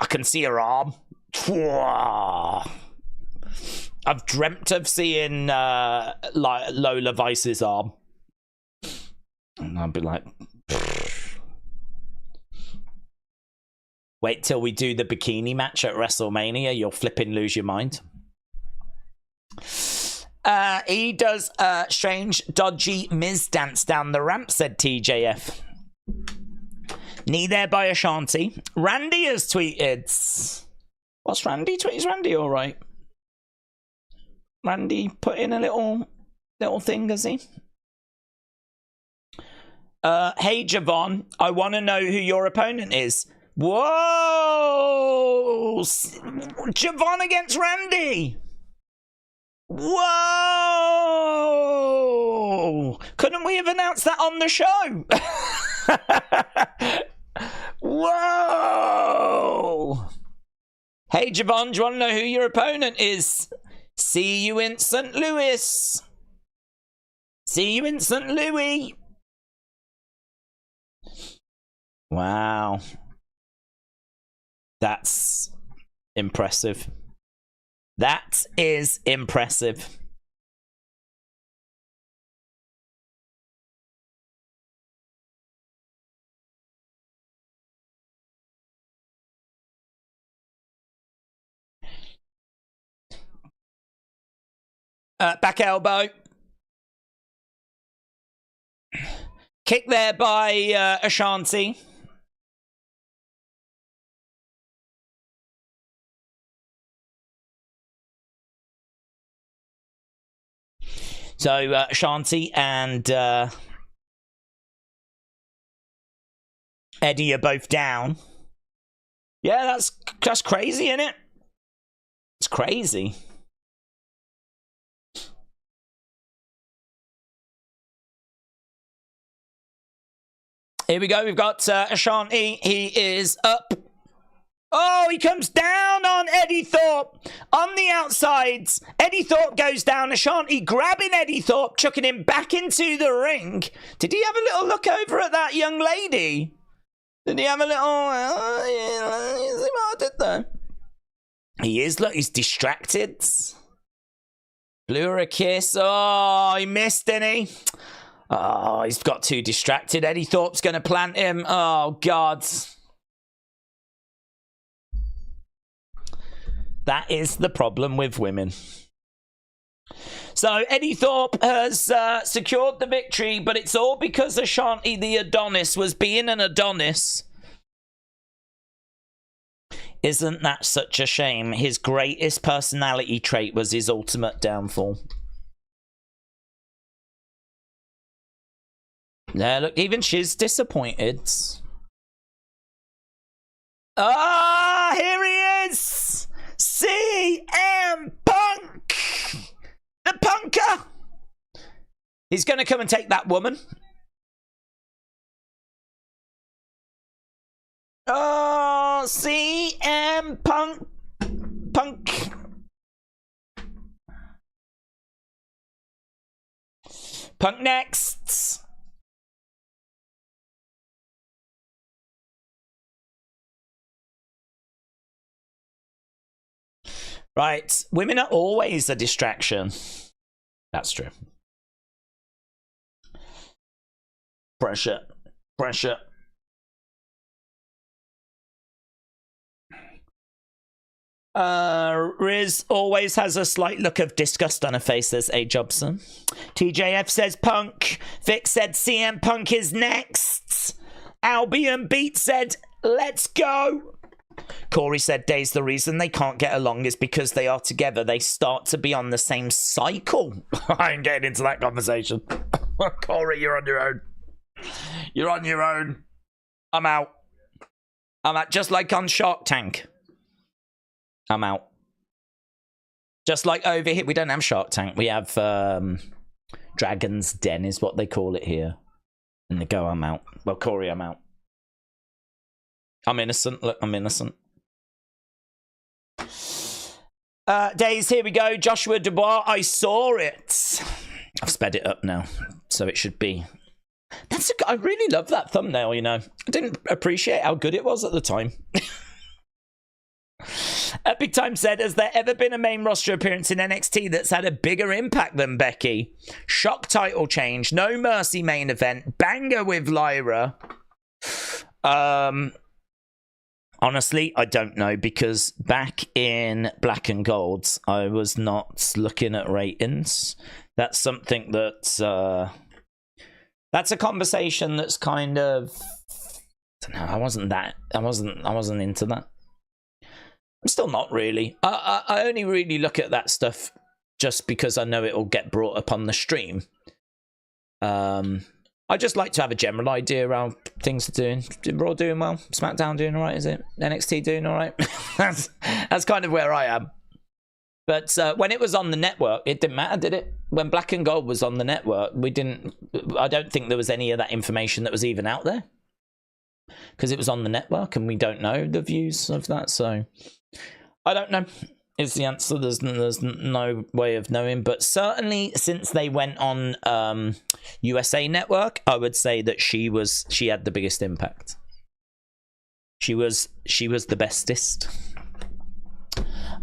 I can see her arm. I've dreamt of seeing Lola Vice's arm. And I'd be like... Wait till we do the bikini match at WrestleMania. You'll flipping lose your mind. He does a strange, dodgy Miz dance down the ramp, said TJF. Knee there by Ashante. Randy has tweeted. What's Randy? Is Randy all right? Randy put in a little thing, has he? Hey, Javon, I want to know who your opponent is. Whoa! Javon against Randy. Whoa! Couldn't we have announced that on the show? Whoa! Hey, Javon, do you want to know who your opponent is? See you in St. Louis. See you in St. Louis. Wow. That's impressive. That is impressive. Back elbow. Kick there by Ashante. So Ashante and Eddy are both down. Yeah, that's crazy, isn't it? It's crazy. Here we go. We've got Ashante. He is up. Oh, he comes down on Eddy Thorpe on the outsides. Eddy Thorpe goes down. Ashante grabbing Eddy Thorpe, chucking him back into the ring. Did he have a little look over at that young lady? Did he have a little... I did though. He is, look, he's distracted. Blew her a kiss. Oh, he missed, didn't he? Oh, he's got too distracted. Eddy Thorpe's going to plant him. Oh, God. That is the problem with women. So, Eddy Thorpe has secured the victory, but it's all because Ashante the Adonis was being an Adonis. Isn't that such a shame? His greatest personality trait was his ultimate downfall. Yeah, look, even she's disappointed. Ah, here he is! CM Punk! The punker! He's going to come and take that woman. Oh, CM Punk. Punk. Punk next. Right, women are always a distraction. That's true. Pressure. Pressure. Riz always has a slight look of disgust on her face, says A. Jobson. TJF says Punk. Vic said CM Punk is next. Albion Beat said, let's go. Corey said, Daze, the reason they can't get along is because they are together. They start to be on the same cycle. I ain't getting into that conversation. Corey, you're on your own. You're on your own. I'm out. I'm out. Just like on Shark Tank. I'm out. Just like over here. We don't have Shark Tank. We have Dragon's Den is what they call it here. And they go, I'm out. Well, Corey, I'm out. I'm innocent. Look, I'm innocent. Days, here we go. Joshua Dubois, I saw it. I've sped it up now, so it should be. I really love that thumbnail, you know. I didn't appreciate how good it was at the time. Big Time said, has there ever been a main roster appearance in NXT that's had a bigger impact than Becky? Shock title change, No Mercy main event, banger with Lyra. Honestly, I don't know, because back in Black and Gold, I was not looking at ratings. That's something that that's a conversation that's kind of, I don't know, I wasn't into that. I'm still not really. I only really look at that stuff just because I know it'll get brought up on the stream. I just like to have a general idea around things are doing. Raw doing well? SmackDown doing all right, is it? NXT doing all right? that's kind of where I am. But when it was on the network, it didn't matter, did it? When Black and Gold was on the network, I don't think there was any of that information that was even out there. Because it was on the network and we don't know the views of that. So I don't know is the answer. There's no way of knowing. But certainly since they went on USA Network, I would say that she had the biggest impact. She was the bestest.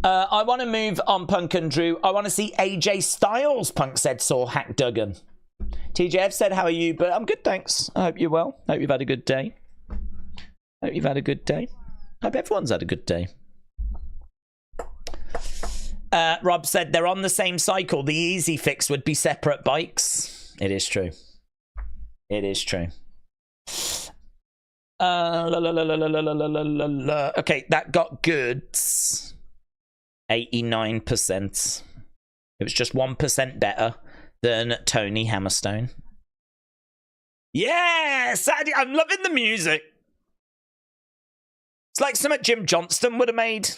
I want to move on Punk and Drew. I want to see AJ Styles, Punk said, saw Hack Duggan. TJF said, how are you? But I'm good, thanks. I hope you're well. Hope you've had a good day. Hope you've had a good day. Hope everyone's had a good day. Rob said, they're on the same cycle. The easy fix would be separate bikes. It is true. It is true. Okay, that got goods. 89%. It was just 1% better than Tony Hammerstone. Yes! I'm loving the music. It's like something Jim Johnston would have made.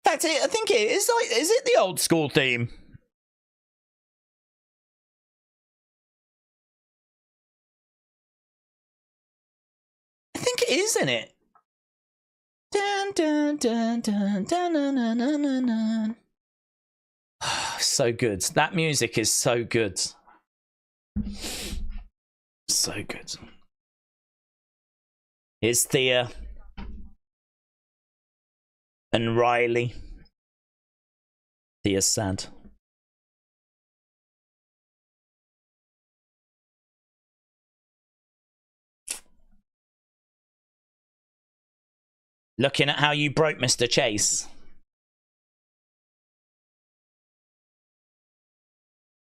In fact, I think it is. Is it the old school theme? I think it is, isn't it? Dun, dun, dun, dun, dun, dun, dun, dun, dun, dun. So good. That music is so good. So good. Here's Thea and Riley. Thea's sad. Looking at how you broke Mr. Chase.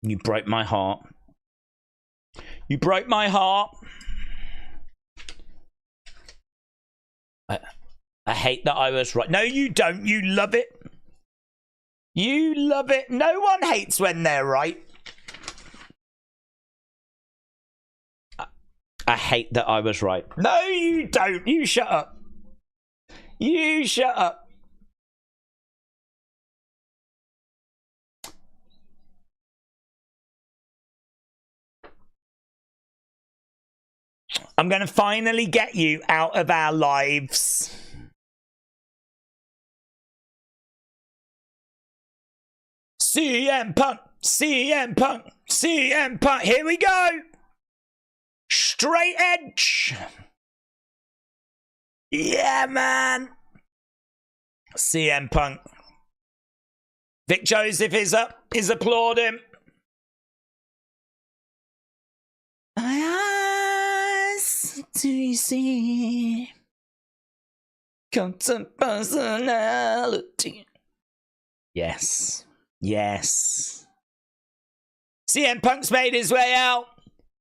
You broke my heart. You broke my heart. I hate that I was right. No, you don't. You love it. You love it. No one hates when they're right. I hate that I was right. No, you don't. You shut up. You shut up. I'm going to finally get you out of our lives. CM Punk, CM Punk, CM Punk. Here we go. Straight edge. Yeah, man. CM Punk. Vic Joseph is up. Is applauding. My eyes to see. Come to personality. Yes. Yes. CM Punk's made his way out.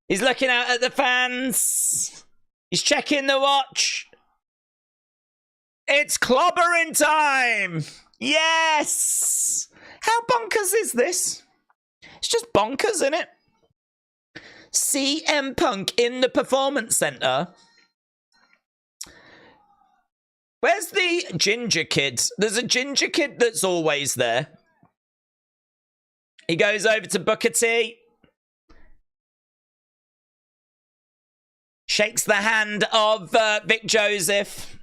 He's looking out at the fans. He's checking the watch. It's clobbering time. Yes. How bonkers is this? It's just bonkers, isn't it? CM Punk in the Performance Center. Where's the ginger kid? There's a ginger kid that's always there. He goes over to Booker T. Shakes the hand of Vic Joseph.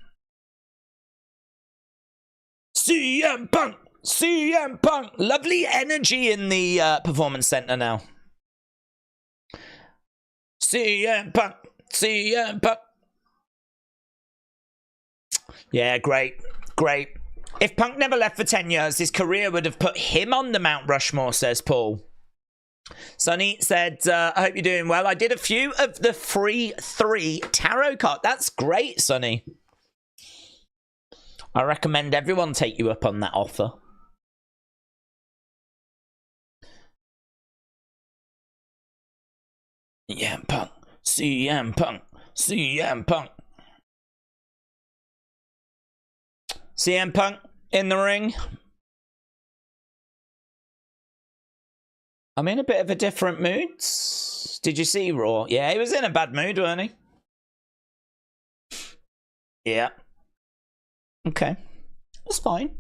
CM Punk! CM Punk! Lovely energy in the Performance Center now. CM Punk! CM Punk! Yeah, great. Great. If Punk never left for 10 years, his career would have put him on the Mount Rushmore, says Paul. Sonny said, I hope you're doing well. I did a few of the free 3 tarot card. That's great, Sonny. I recommend everyone take you up on that offer. CM Punk. CM Punk. CM Punk. CM Punk in the ring. I'm in a bit of a different mood. Did you see Raw? Yeah, he was in a bad mood, weren't he? Yeah. Okay. That's fine.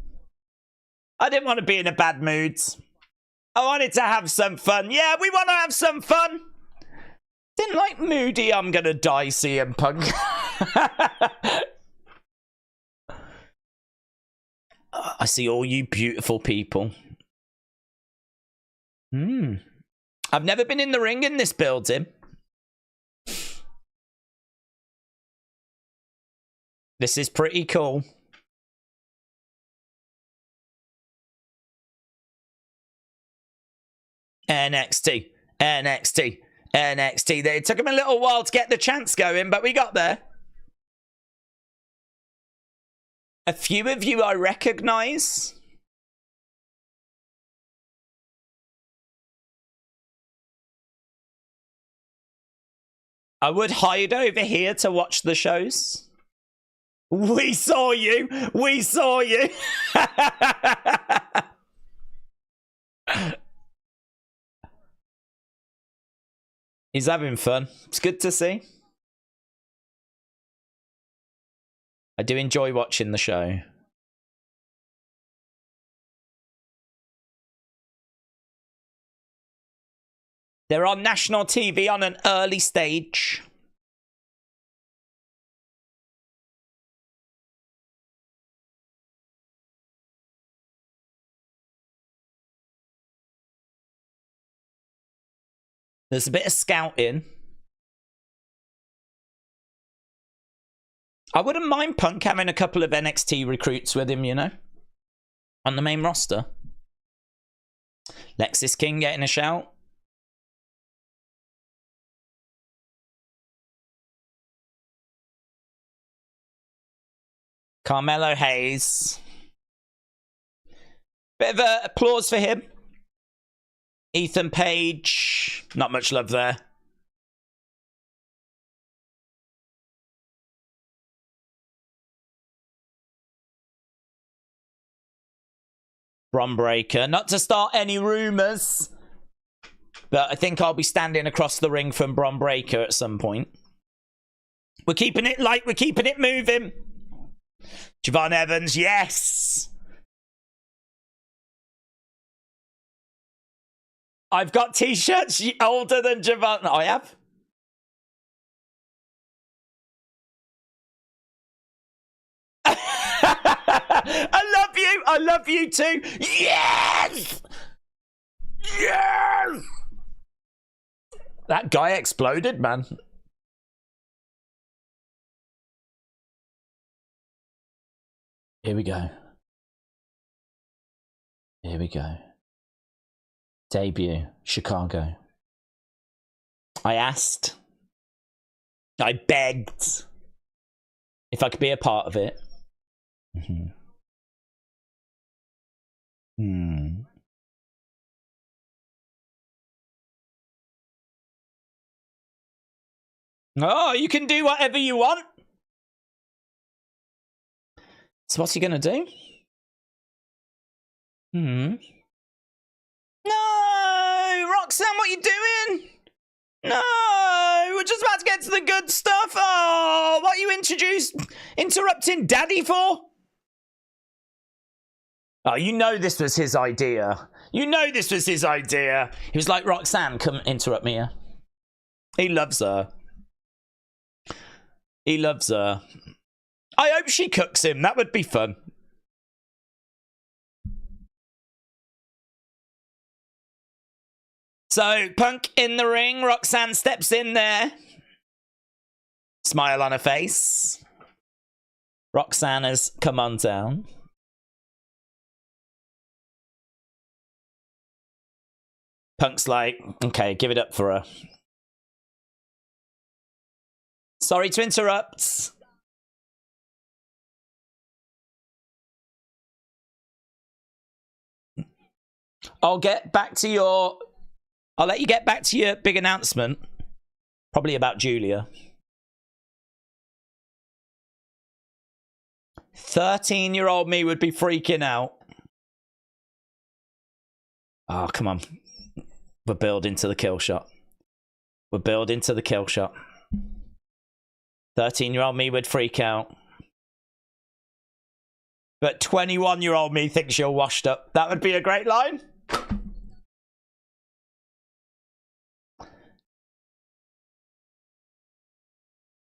I didn't want to be in a bad mood. I wanted to have some fun. Yeah, we want to have some fun. Didn't like moody, I'm going to die CM Punk. I see all you beautiful people. I've never been in the ring in this building. This is pretty cool. NXT, NXT, NXT. It took him a little while to get the chants going, but we got there. A few of you I recognize. I would hide over here to watch the shows. We saw you. We saw you. He's having fun. It's good to see. I do enjoy watching the show. They're on national TV on an early stage. There's a bit of scouting. I wouldn't mind Punk having a couple of NXT recruits with him, you know, on the main roster. Lexis King getting a shout. Carmelo Hayes. Bit of applause for him. Ethan Page. Not much love there. Bron Breakker. Not to start any rumours, but I think I'll be standing across the ring from Bron Breakker at some point. We're keeping it light. We're keeping it moving. Javon Evans, yes. I've got t-shirts older than Javon. I have. I love you. I love you too. Yes. Yes. That guy exploded, man. Here we go. Here we go. Debut, Chicago. I asked. I begged if I could be a part of it. Oh, you can do whatever you want. So what's he gonna do? No, Roxanne, what are you doing? No, we're just about to get to the good stuff. Oh, what are you interrupting Daddy for? Oh, you know this was his idea. You know this was his idea. He was like, Roxanne, come interrupt me here. He loves her. He loves her. I hope she cooks him. That would be fun. So, Punk in the ring. Roxanne steps in there. Smile on her face. Roxanne has come on down. Punk's like, okay, give it up for her. Sorry to interrupt. I'll let you get back to your big announcement. Probably about Julia. 13-year-old me would be freaking out. Oh, come on. We're building to the kill shot. We're building to the kill shot. 13-year-old me would freak out. But 21-year-old me thinks you're washed up. That would be a great line.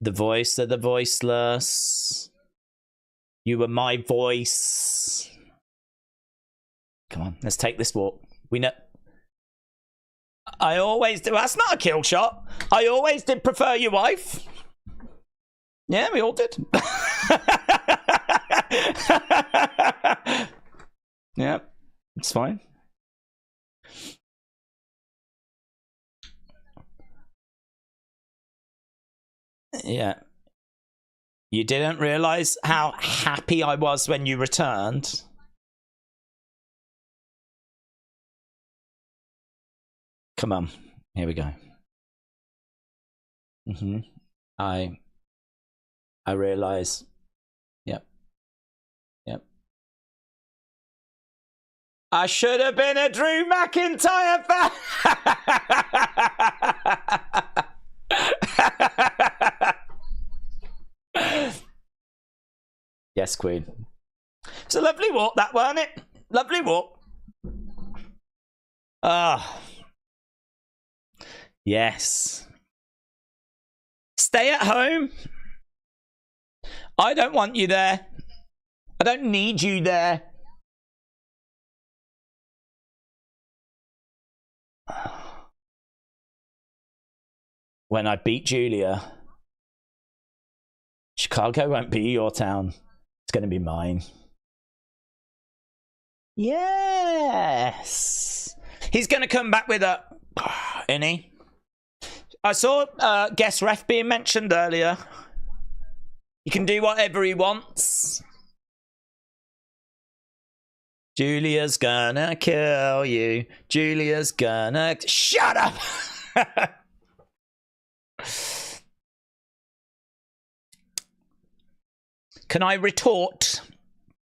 The voice of the voiceless. You were my voice. Come on, let's take this walk. We know. I always do. That's not a kill shot. I always did prefer your wife. Yeah, we all did. Yeah, it's fine. Yeah. You didn't realize how happy I was when you returned. Come on. Here we go. I realize. Yep. Yep. I should have been a Drew McIntyre fan. Yes, Queen. It's a lovely walk, that, weren't it? Lovely walk. Ah. Yes. Stay at home. I don't want you there. I don't need you there. When I beat Julia, Chicago won't be your town. It's going to be mine. Yes. He's going to come back with a... Isn't he? I saw guest ref being mentioned earlier. He can do whatever he wants. Julia's gonna kill you. Julia's gonna... Shut up! Can I retort?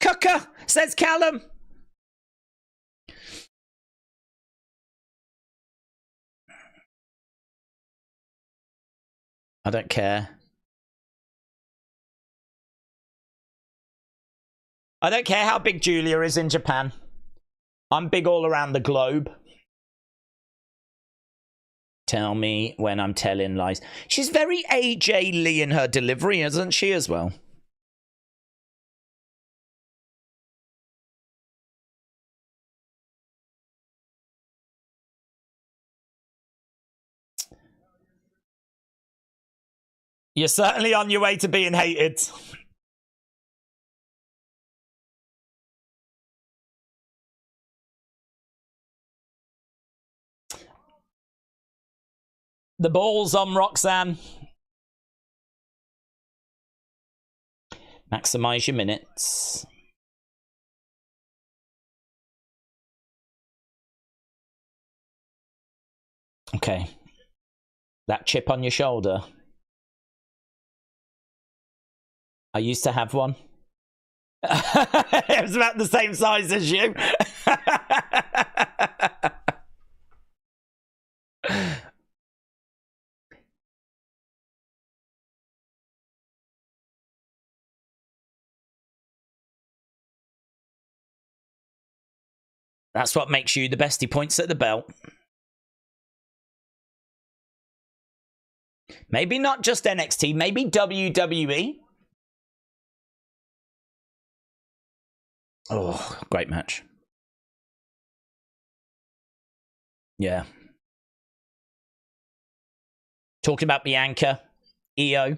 Cooker, says Callum. I don't care. I don't care how big Julia is in Japan. I'm big all around the globe. Tell me when I'm telling lies. She's very AJ Lee in her delivery, isn't she, as well? You're certainly on your way to being hated. The ball's on Roxanne. Maximize your minutes. Okay. That chip on your shoulder. I used to have one. It was about the same size as you. That's what makes you the best. He points at the belt. Maybe not just NXT, maybe WWE. Oh, great match. Yeah. Talking about Bianca, EO.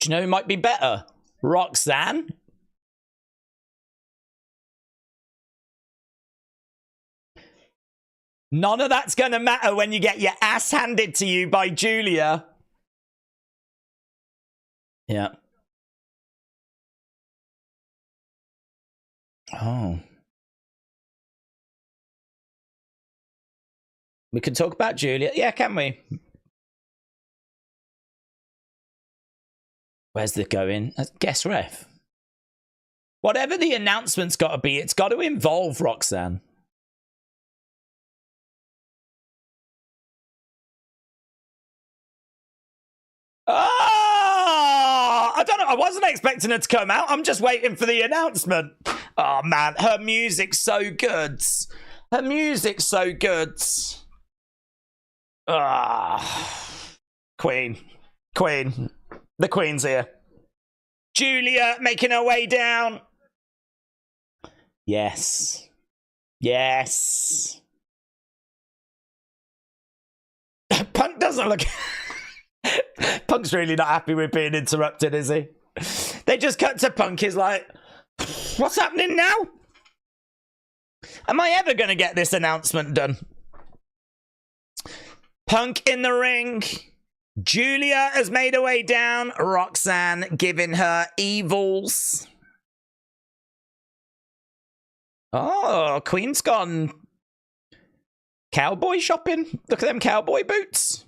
Do you know who might be better? Roxanne? None of that's going to matter when you get your ass handed to you by Julia. Yeah. Oh. We can talk about Julia. Yeah, can we? Where's the going? Guest ref. Whatever the announcement's got to be, it's got to involve Roxanne. Oh, I don't know. I wasn't expecting her to come out. I'm just waiting for the announcement. Oh, man. Her music's so good. Her music's so good. Ah, Queen. Queen. The Queen's here. Julia making her way down. Yes. Yes. Punk doesn't look... Punk's really not happy with being interrupted, is he? They just cut to Punk. He's like, what's happening now? Am I ever going to get this announcement done? Punk in the ring. Julia has made her way down. Roxanne giving her evils. Oh, Queen's gone cowboy shopping. Look at them cowboy boots.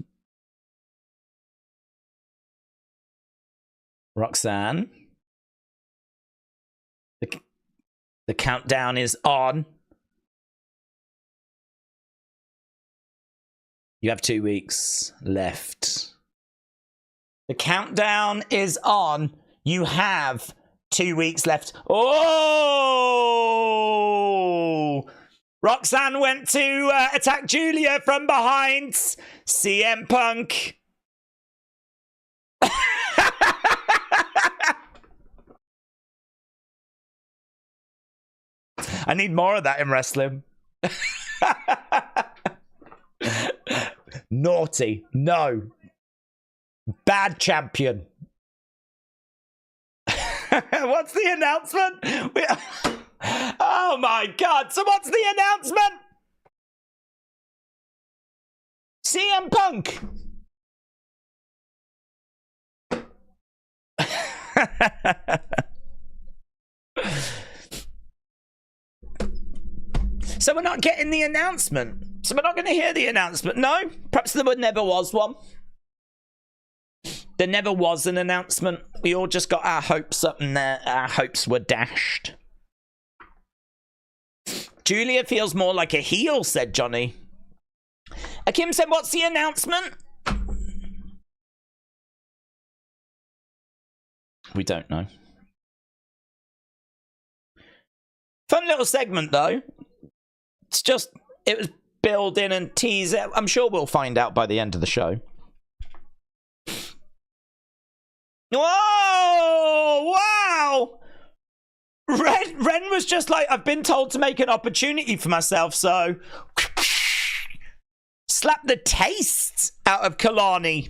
Roxanne. The countdown is on. You have 2 weeks left. The countdown is on. You have 2 weeks left. Oh! Roxanne went to attack Julia from behind. CM Punk. I need more of that in wrestling. Naughty. No. Bad champion. What's the announcement? Oh my God. So what's the announcement? CM Punk. So we're not getting the announcement. So we're not going to hear the announcement. No? Perhaps there never was one. There never was an announcement. We all just got our hopes up and our hopes were dashed. Julia feels more like a heel, said Johnny. Akim said, what's the announcement? We don't know. Fun little segment, though. It's just, it was building and tease. I'm sure we'll find out by the end of the show. Whoa! Wow! Ren was just like, I've been told to make an opportunity for myself, so... Slap the taste out of Kalani.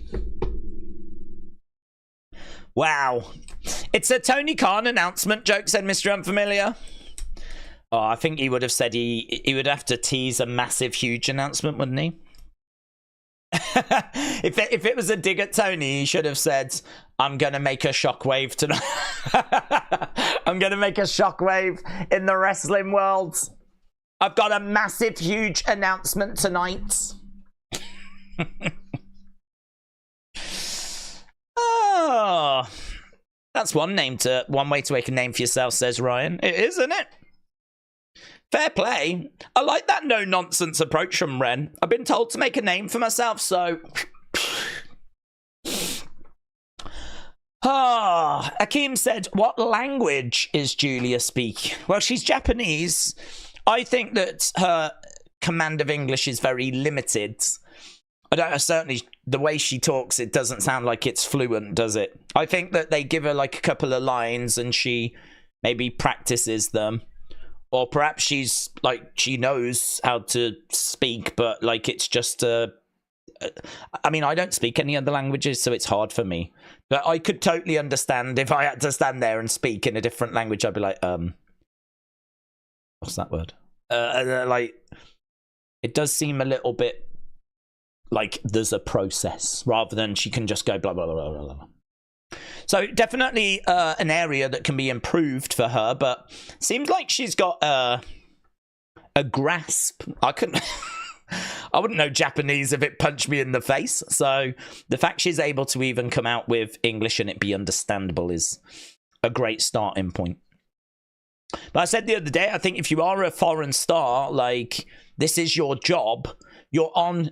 Wow. It's a Tony Khan announcement joke, said Mr. Unfamiliar. Oh, I think he would have said he would have to tease a massive, huge announcement, wouldn't he? if it was a dig at Tony, he should have said, I'm going to make a shockwave tonight. I'm going to make a shockwave in the wrestling world. I've got a massive, huge announcement tonight. Oh, that's one way to make a name for yourself, says Ryan. It is, isn't it? Fair play. I like that no-nonsense approach from Ren. I've been told to make a name for myself, so... Akeem said, what language is Julia speak? Well, she's Japanese. I think that her command of English is very limited. Certainly, the way she talks, it doesn't sound like it's fluent, does it? I think that they give her like a couple of lines and she maybe practices them. Or perhaps she's like, she knows how to speak, but like it's just I mean, I don't speak any other languages, so it's hard for me. But I could totally understand if I had to stand there and speak in a different language. I'd be like, what's that word? Like, it does seem a little bit like there's a process rather than she can just go blah, blah, blah, blah, blah, blah. So definitely an area that can be improved for her, but seems like she's got a grasp. I couldn't... I wouldn't know Japanese if it punched me in the face. So the fact she's able to even come out with English and it be understandable is a great starting point. But I said the other day, I think if you are a foreign star, like, this is your job. You're on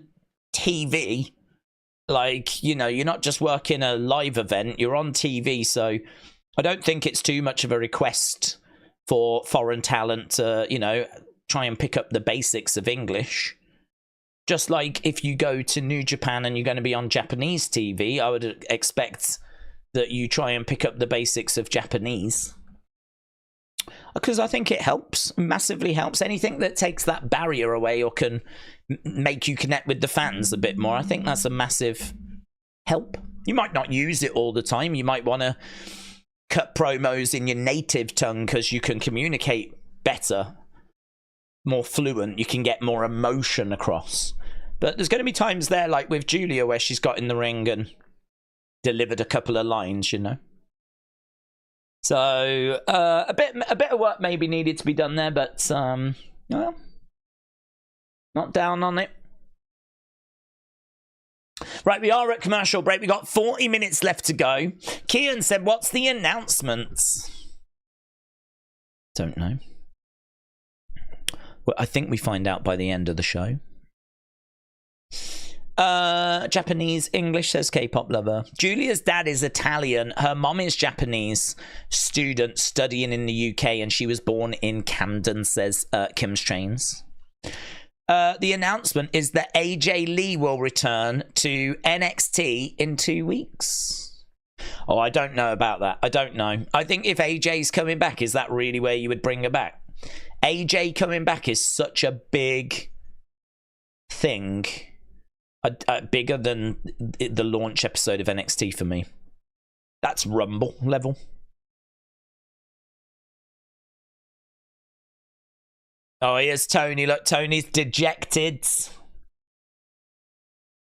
TV. Like, you know, you're not just working a live event. You're on TV. So I don't think it's too much of a request for foreign talent to, you know, try and pick up the basics of English. Just like if you go to New Japan and you're going to be on Japanese TV, I would expect that you try and pick up the basics of Japanese. Because I think it helps, massively helps. Anything that takes that barrier away or can make you connect with the fans a bit more, I think that's a massive help. You might not use it all the time. You might want to cut promos in your native tongue because you can communicate better, more fluent. You can get more emotion across. But there's going to be times there, like with Julia, where she's got in the ring and delivered a couple of lines, you know. So a bit of work maybe needed to be done there, but well, not down on it. Right, we are at commercial break. We got 40 minutes left to go. Kian said, "What's the announcements?" Don't know. Well, I think we find out by the end of the show. Japanese, English, says K-pop lover. Julia's dad is Italian. Her mom is Japanese student studying in the UK, and she was born in Camden, says Kim's Trains. The announcement is that AJ Lee will return to NXT in 2 weeks. Oh, I don't know about that. I don't know. I think if AJ's coming back, is that really where you would bring her back? AJ coming back is such a big thing. Bigger than the launch episode of NXT for me. That's Rumble level. Oh, here's Tony. Look, Tony's dejected.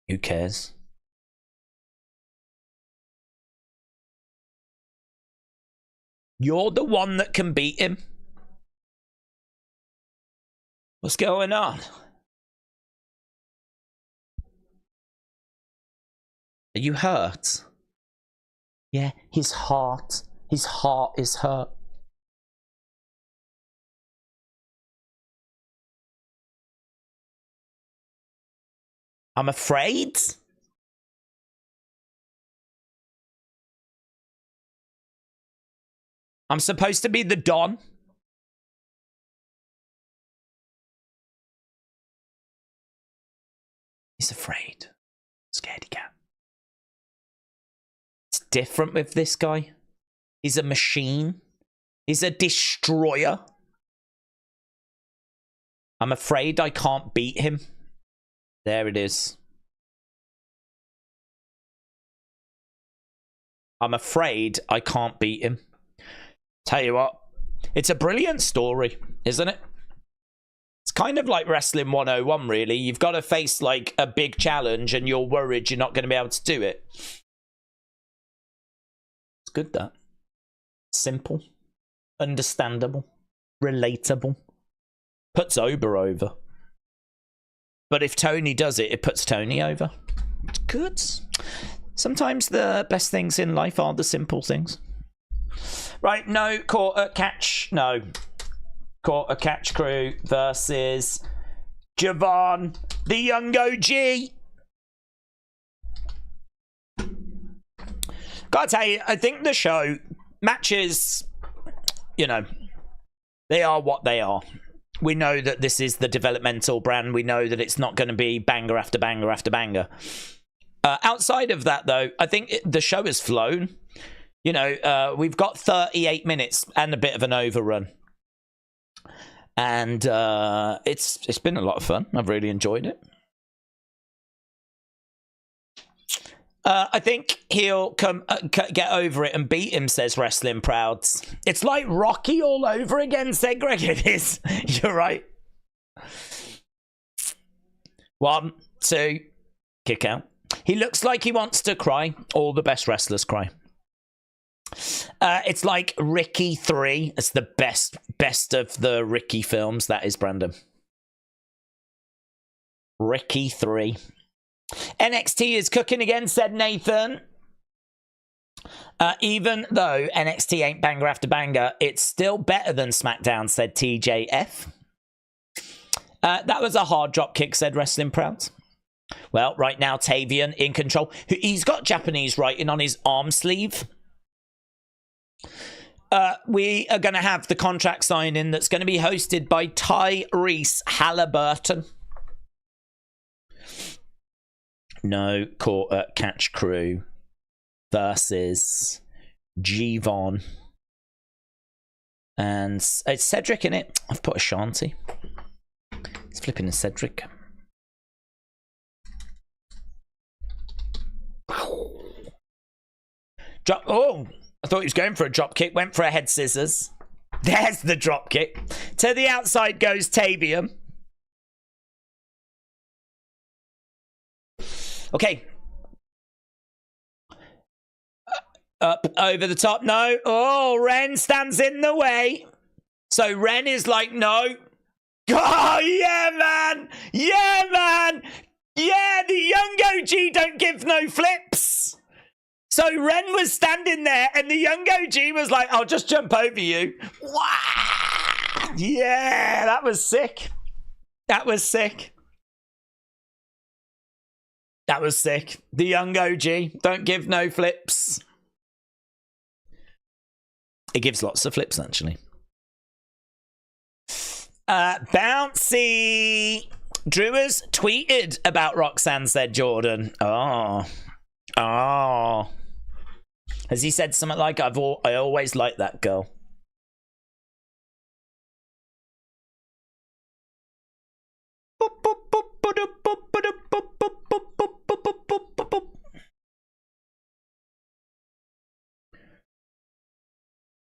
Who cares? You're the one that can beat him. What's going on? Are you hurt? Yeah, his heart is hurt. I'm afraid. I'm supposed to be the Don. He's afraid. Scaredy cat. It's different with this guy. He's a machine. He's a destroyer. I'm afraid I can't beat him. There it is. I'm afraid I can't beat him. Tell you what, it's a brilliant story, isn't it? It's kind of like Wrestling 101, really. You've got to face like a big challenge and you're worried you're not going to be able to do it. It's good, that. Simple. Understandable. Relatable. Puts Ober over. But if Tony does it, it puts Tony over. It's good. Sometimes the best things in life are the simple things. Right, no, quarter catch. No. Quarter catch crew versus Javon, the young OG. Gotta tell you, I think the show matches, you know, they are what they are. We know that this is the developmental brand. We know that it's not going to be banger after banger after banger. Outside of that, though, I think the show has flown. You know, we've got 38 minutes and a bit of an overrun. And it's been a lot of fun. I've really enjoyed it. I think he'll come get over it and beat him, says Wrestling Prouds. It's like Rocky all over again, said Greg. It is. You're right. 1, 2, kick out. He looks like he wants to cry. All the best wrestlers cry. It's like Ricky 3. It's the best of the Ricky films. That is Brandon. Ricky 3. NXT is cooking again, said Nathan. Even though NXT ain't banger after banger, it's still better than SmackDown, said TJF. That was a hard drop kick, said Wrestling Proud. Well, right now, Tavion in control. He's got Japanese writing on his arm sleeve. We are going to have the contract signing that's going to be hosted by Tyrese Halliburton. No quarter catch crew versus G-Von. And it's Cedric in it. I've put Ashante. It's flipping a Cedric. Drop. Oh, I thought he was going for a drop kick. Went for a head scissors. There's the drop kick. To the outside goes Tavion. Okay. Up over the top. No. Oh, Ren stands in the way. So Ren is like, no. Oh, yeah, man. Yeah, man. Yeah, the young OG don't give no flips. So Ren was standing there and the young OG was like, I'll just jump over you. Wow. Yeah, that was sick. That was sick. That was sick. The young OG don't give no flips. It gives lots of flips, actually. Bouncy. Drew has tweeted about Roxanne, said Jordan. Oh. Oh. Has he said something like, I always liked that girl?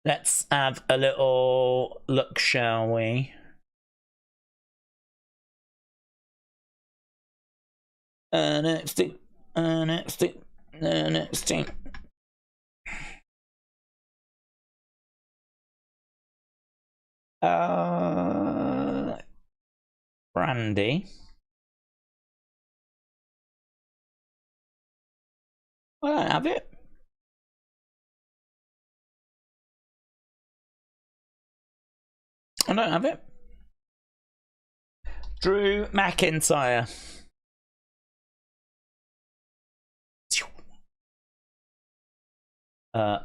Let's have a little look, shall we? NXT. Brandy. I don't have it. I don't have it. Drew McIntyre.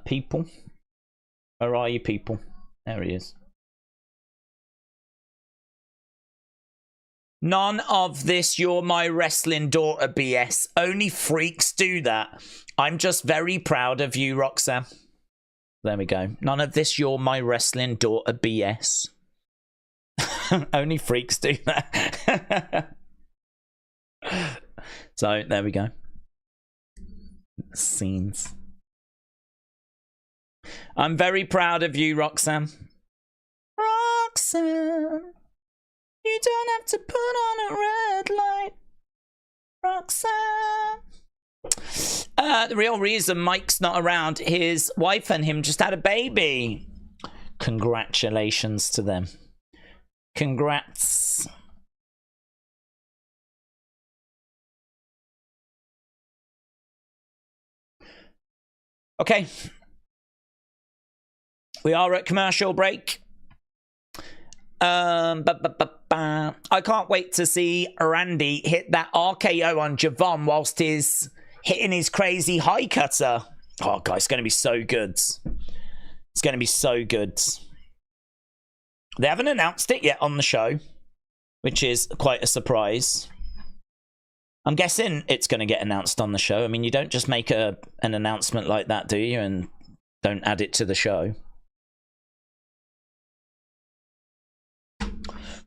People. Where are you, people? There he is. None of this "you're my wrestling daughter" BS. Only freaks do that. I'm just very proud of you, Roxanne. There we go. None of this "you're my wrestling daughter" BS. Only freaks do that. So, there we go. Scenes. I'm very proud of you, Roxanne. Roxanne. You don't have to put on a red light, Roxanne. The real reason Mike's not around, his wife and him just had a baby. Congratulations to them. Congrats. Okay. We are at commercial break. I can't wait to see Randy hit that RKO on Javon whilst he's hitting his crazy high cutter. Oh, God, it's going to be so good. It's going to be so good. They haven't announced it yet on the show, which is quite a surprise. I'm guessing it's going to get announced on the show. I mean, you don't just make an announcement like that, do you? And don't add it to the show.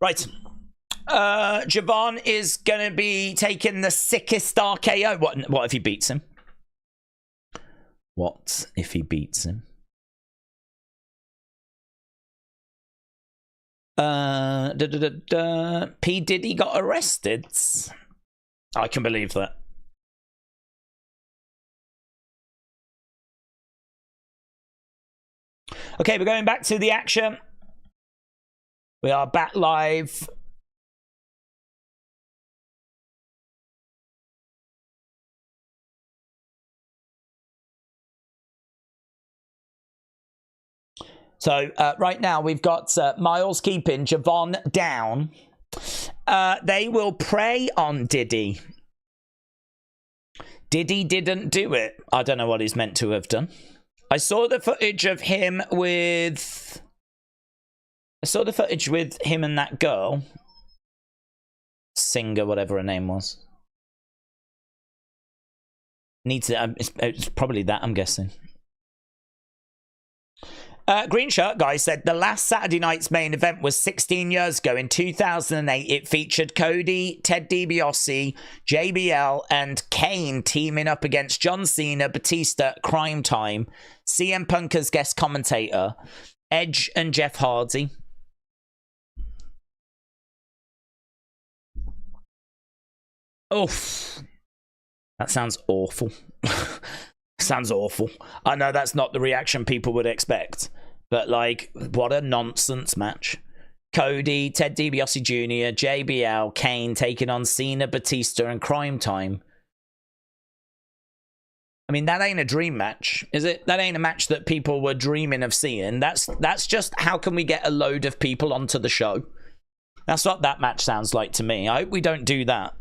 Right. Javon is going to be taking the sickest RKO. What if he beats him? What if he beats him? P. Diddy got arrested. I can believe that. Okay, we're going back to the action. We are back live. So right now we've got Myles keeping Javon down. They will prey on Diddy. Diddy didn't do it. I don't know what he's meant to have done. I saw the footage of him with... I saw the footage with him and that girl. Singer, whatever her name was. Needs it. It's probably that, I'm guessing. Green Shirt Guy said the last Saturday night's main event was 16 years ago in 2008. It featured Cody, Ted DiBiase, JBL, and Kane teaming up against John Cena, Batista, Crime Time, CM Punk as guest commentator, Edge, and Jeff Hardy. Oof. That sounds awful. Sounds awful. I know that's not the reaction people would expect. But, like, what a nonsense match. Cody, Ted DiBiase Jr., JBL, Kane taking on Cena, Batista, and Crime Time. I mean, that ain't a dream match, is it? That ain't a match that people were dreaming of seeing. That's just how can we get a load of people onto the show? That's what that match sounds like to me. I hope we don't do that.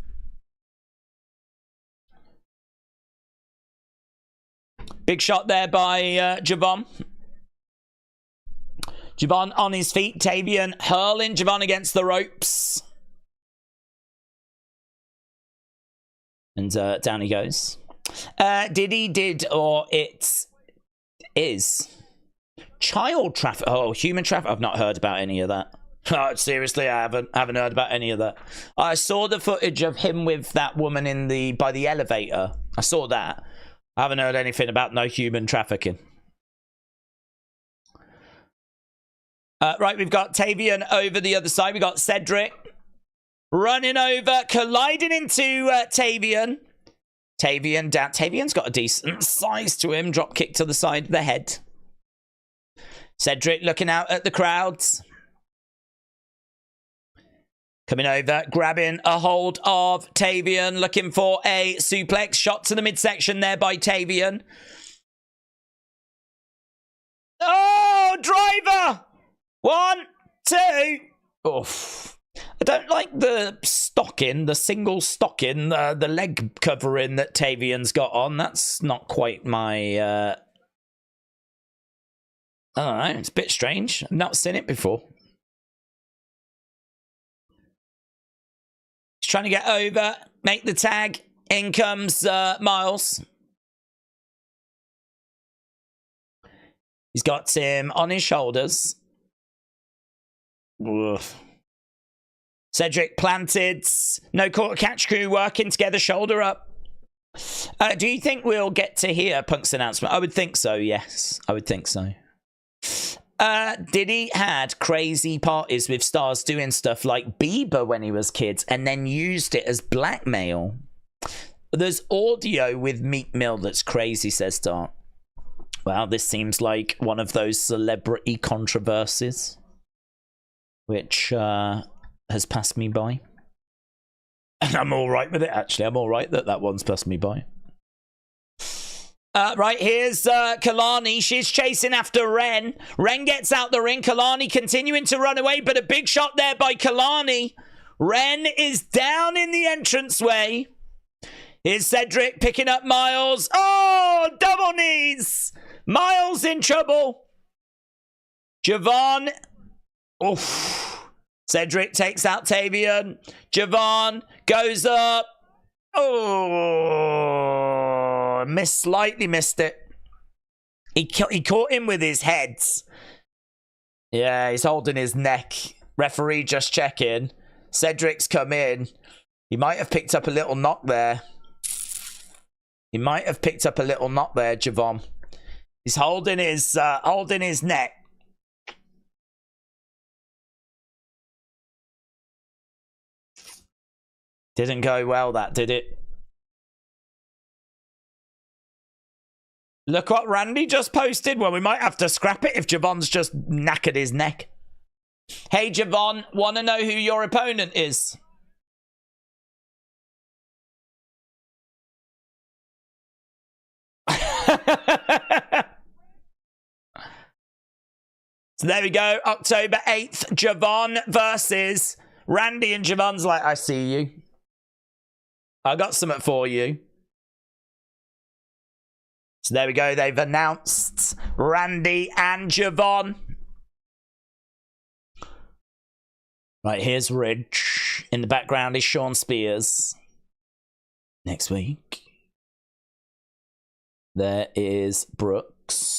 Big shot there by Javon. Javon on his feet. Tavion hurling Javon against the ropes. And down he goes. Did, or it is. Child traffic. Oh, human traffic. I've not heard about any of that. Oh, seriously, I haven't heard about any of that. I saw the footage of him with that woman by the elevator. I saw that. I haven't heard anything about no human trafficking. Right, we've got Tavion over the other side. We've got Cedric running over, colliding into Tavion. Tavion down. Tavion's got a decent size to him. Drop kick to the side of the head. Cedric looking out at the crowds. Coming over, grabbing a hold of Tavion, looking for a suplex. Shot to the midsection there by Tavion. Oh, driver! 1, 2. Oof. I don't like the stocking, the single stocking, the leg covering that Tavion's got on. That's not quite my... I don't know, it's a bit strange. I've not seen it before. He's trying to get over, make the tag. In comes Myles. He's got him on his shoulders. Oof. Cedric planted. No quarter catch crew working together, shoulder up. Do you think we'll get to hear Punk's announcement? I would think so, yes. I would think so. Diddy had crazy parties with stars doing stuff like Bieber when he was kids and then used it as blackmail. There's audio with Meat Mill that's crazy, says Dart. Well, this seems like one of those celebrity controversies which has passed me by. And I'm all right with it, actually. I'm all right that that one's passed me by. Right, here's Kalani. She's chasing after Ren. Ren gets out the ring. Kalani continuing to run away, but a big shot there by Kalani. Ren is down in the entranceway. Here's Cedric picking up Myles. Oh, double knees. Myles in trouble. Javon. Oof. Cedric takes out Tavion. Javon goes up. Oh, slightly missed it. He caught him with his head. Yeah, he's holding his neck. Referee just checking. Cedric's come in. He might have picked up a little knock there. Javon. He's holding his neck. Didn't go well, that, did it? Look what Randy just posted. Well, we might have to scrap it if Javon's just knackered his neck. Hey, Javon, want to know who your opponent is? So there we go. October 8th, Javon versus Randy. And Javon's like, I see you. I got something for you. So there we go. They've announced Randy and Javon. Right, here's Ridge. In the background is Sean Spears. Next week, there is Brooks.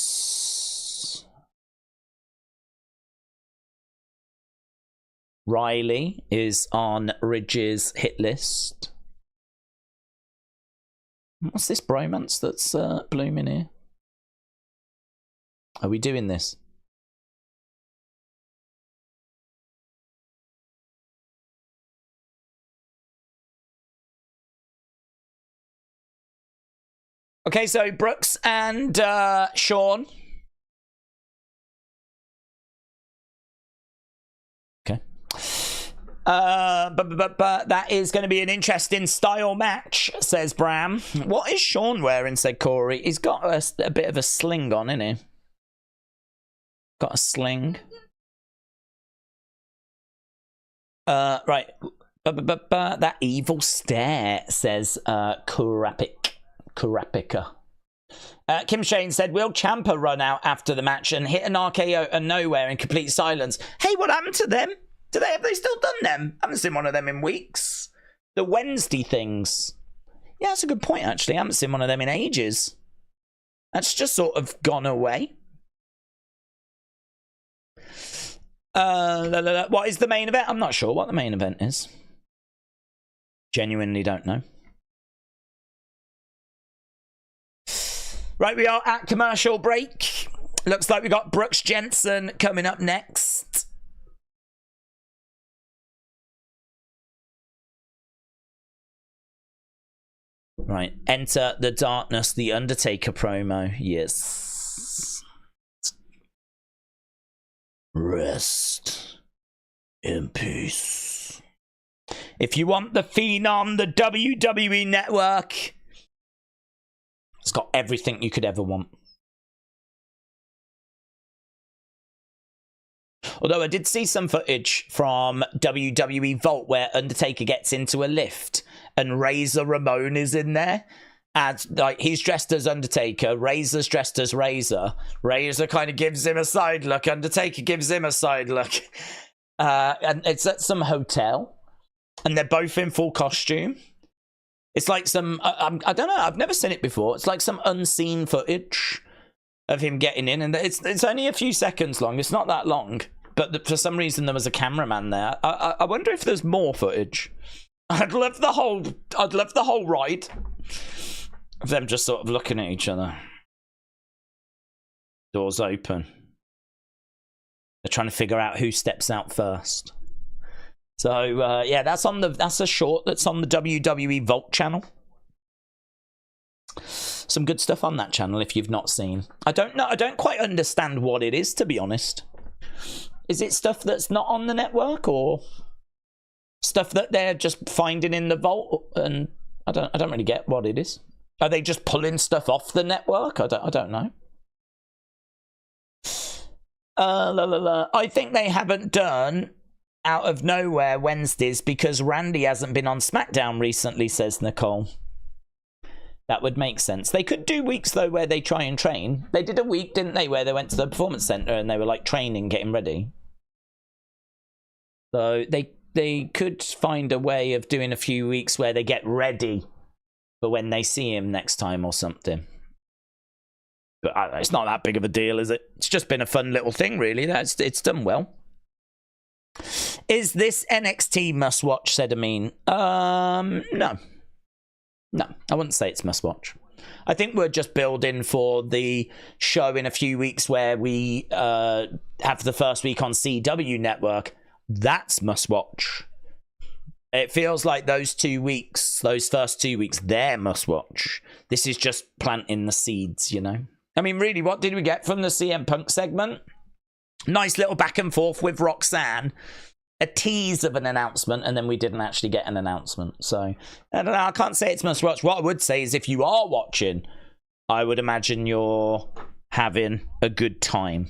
Riley is on Ridge's hit list. What's this bromance that's blooming here? Are we doing this? Okay, so Brooks and Sean. Okay. But that is going to be an interesting style match, says Bram. What is Sean wearing, said Corey. He's got a bit of a sling on, isn't he? Got a sling. Right. That evil stare, says Kurapika. Kim Shane said, will Ciampa run out after the match and hit an RKO and nowhere in complete silence? Hey, what happened to them? Have they still done them? I haven't seen one of them in weeks. The Wednesday things. Yeah, that's a good point, actually. I haven't seen one of them in ages. That's just sort of gone away. What is the main event? I'm not sure what the main event is. Genuinely don't know. Right, we are at commercial break. Looks like we got Brooks Jensen coming up next. Right, Enter the Darkness, the Undertaker promo. Yes. Rest in peace. If you want the Phenom, the WWE Network, it's got everything you could ever want. Although I did see some footage from WWE Vault where Undertaker gets into a lift and Razor Ramon is in there. And like he's dressed as Undertaker, Razor's dressed as Razor. Razor kind of gives him a side look. Undertaker gives him a side look. And it's at some hotel. And they're both in full costume. It's like some, I don't know, I've never seen it before. It's like some unseen footage of him getting in. And it's only a few seconds long. It's not that long. But for some reason, there was a cameraman there. I wonder if there's more footage. I'd love the whole ride of them just sort of looking at each other. Doors open. They're trying to figure out who steps out first. So yeah, that's a short that's on the WWE Vault channel. Some good stuff on that channel if you've not seen. I don't know. I don't quite understand what it is, to be honest. Is it stuff that's not on the network or stuff that they're just finding in the vault? And I don't really get what it is. Are they just pulling stuff off the network? I don't know. I think they haven't done Out of Nowhere Wednesdays because Randy hasn't been on SmackDown recently, says Nicole. That would make sense. They could do weeks, though, where they try and train. They did a week, didn't they, where they went to the Performance Center and they were, like, training, getting ready. So they could find a way of doing a few weeks where they get ready for when they see him next time or something. But it's not that big of a deal, is it? It's just been a fun little thing, really. It's done well. Is this NXT must-watch, said Amin? No. No, I wouldn't say it's must-watch. I think we're just building for the show in a few weeks where we have the first week on CW Network. That's must-watch. It feels like those 2 weeks, those first 2 weeks, they're must-watch. This is just planting the seeds, you know? I mean, really, what did we get from the CM Punk segment? Nice little back and forth with Roxanne. A tease of an announcement, and then we didn't actually get an announcement. So, I don't know, I can't say it's must-watch. What I would say is if you are watching, I would imagine you're having a good time.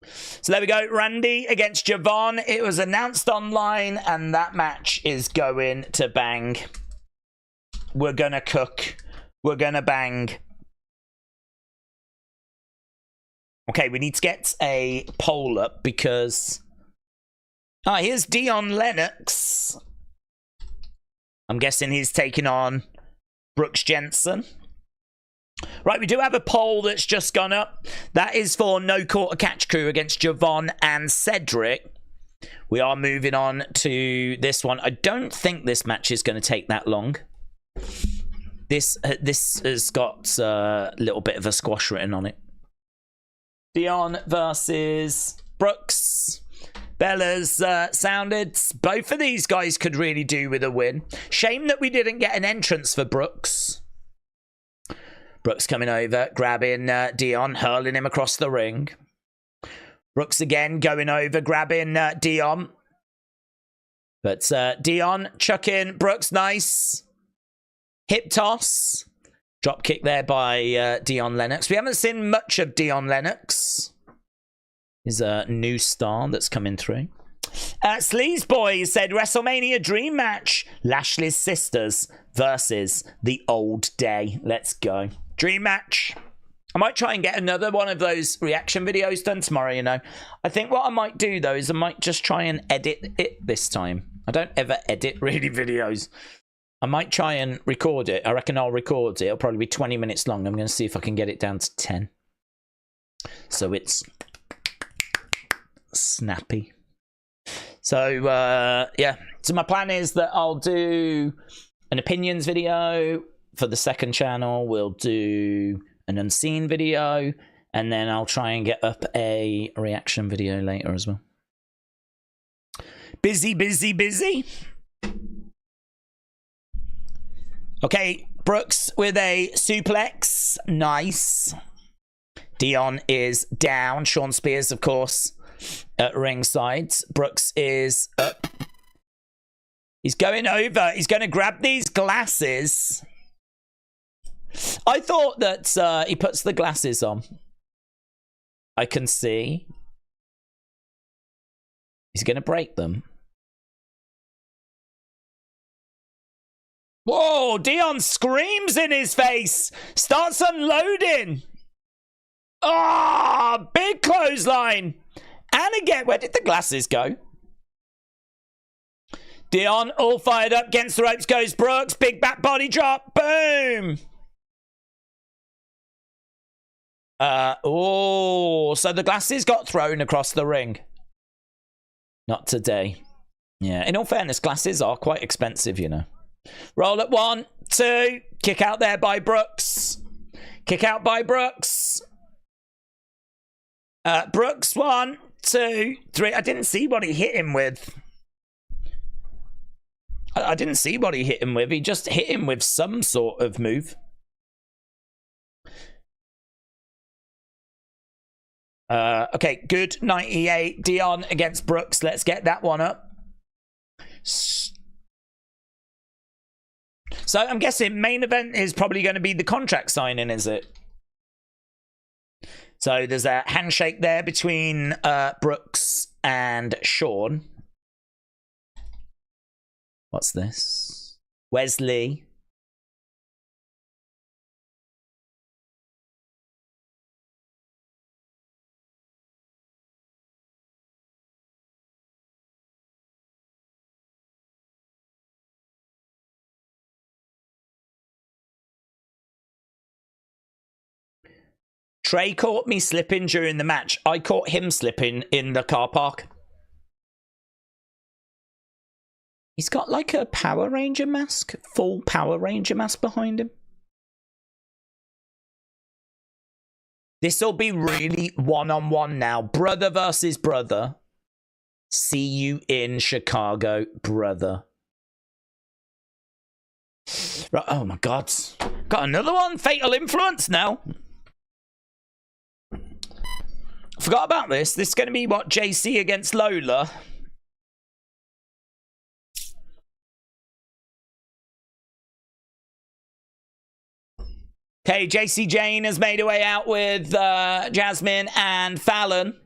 So there we go. Randy against Javon. It was announced online, and that match is going to bang. We're going to cook. We're going to bang. Okay, we need to get a poll up because... here's Dion Lennox. I'm guessing he's taking on Brooks Jensen. Right, we do have a poll that's just gone up. That is for No Quarter Catch Crew against Javon and Cedric. We are moving on to this one. I don't think this match is going to take that long. This has got a little bit of a squash written on it. Dion versus Brooks. Bella's sounded. Both of these guys could really do with a win. Shame that we didn't get an entrance for Brooks. Brooks coming over, grabbing Dion, hurling him across the ring. Brooks again going over, grabbing Dion. But Dion chucking Brooks, nice. Hip toss. Drop kick there by Dion Lennox. We haven't seen much of Dion Lennox. He's a new star that's coming through. Sleaze Boy said WrestleMania Dream Match. Lashley's sisters versus the Old Day. Let's go. Dream Match. I might try and get another one of those reaction videos done tomorrow, you know. I think what I might do, though, is I might just try and edit it this time. I don't ever edit really videos. I might try and record it. I reckon I'll record it. It'll probably be 20 minutes long. I'm going to see if I can get it down to 10. So it's snappy. So, yeah. So my plan is that I'll do an opinions video for the second channel. We'll do an unseen video. And then I'll try and get up a reaction video later as well. Busy, busy, busy. Okay, Brooks with a suplex. Nice. Dion is down. Sean Spears, of course, at ringside. Brooks is up. He's going over. He's going to grab these glasses. I thought that he puts the glasses on. I can see. He's going to break them. Whoa, Dion screams in his face. Starts unloading. Ah, oh, big clothesline. And again, where did the glasses go? Dion all fired up against the ropes goes Brooks. Big back body drop. Boom. Oh, so the glasses got thrown across the ring. Not today. Yeah, in all fairness, glasses are quite expensive, you know. Roll at 1, 2. Kick out there by Brooks. Kick out by Brooks. Brooks, 1, 2, 3. I didn't see what he hit him with. I didn't see what he hit him with. He just hit him with some sort of move. Okay, good. 98. Dion against Brooks. Let's get that one up. So I'm guessing main event is probably going to be the contract signing, is it? So there's a handshake there between Brooks and Sean. What's this? Wesley. Trey caught me slipping during the match. I caught him slipping in the car park. He's got like a Power Ranger mask. Full Power Ranger mask behind him. This will be really one-on-one now. Brother versus brother. See you in Chicago, brother. Right, oh my God. Got another one. Fatal Influence now. Forgot about this. This is going to be, what, Jacy against Lola. Okay, Jayne has made her way out with Jasmine and Fallon.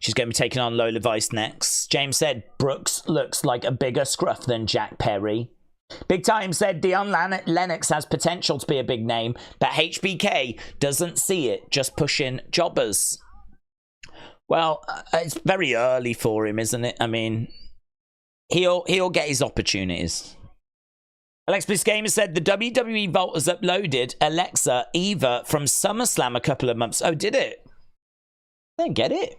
She's going to be taking on Lola Vice next. James said Brooks looks like a bigger scruff than Jack Perry. Big Time said Dion Lennox has potential to be a big name, but HBK doesn't see it, just pushing jobbers. Well, it's very early for him, isn't it? I mean, he'll get his opportunities. Alex Bliss Gamer said the WWE Vault has uploaded Alexa Eva from SummerSlam a couple of months. Oh, did it? I don't get it.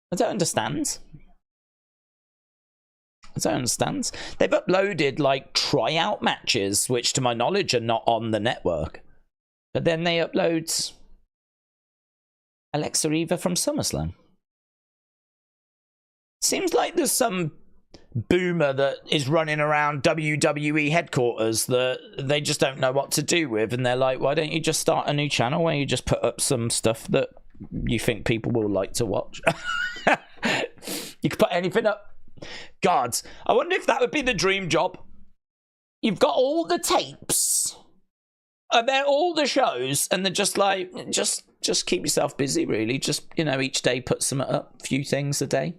I don't understand. They've uploaded like tryout matches, which to my knowledge are not on the network. But then they upload Alexa Eva from SummerSlam. Seems like there's some boomer that is running around WWE headquarters that they just don't know what to do with, and they're like, why don't you just start a new channel where you just put up some stuff that you think people will like to watch? You could put anything up. God, I wonder if that would be the dream job. You've got all the tapes and they're all the shows, and they're just like, just keep yourself busy, really. Just, you know, each day put some up, a few things a day.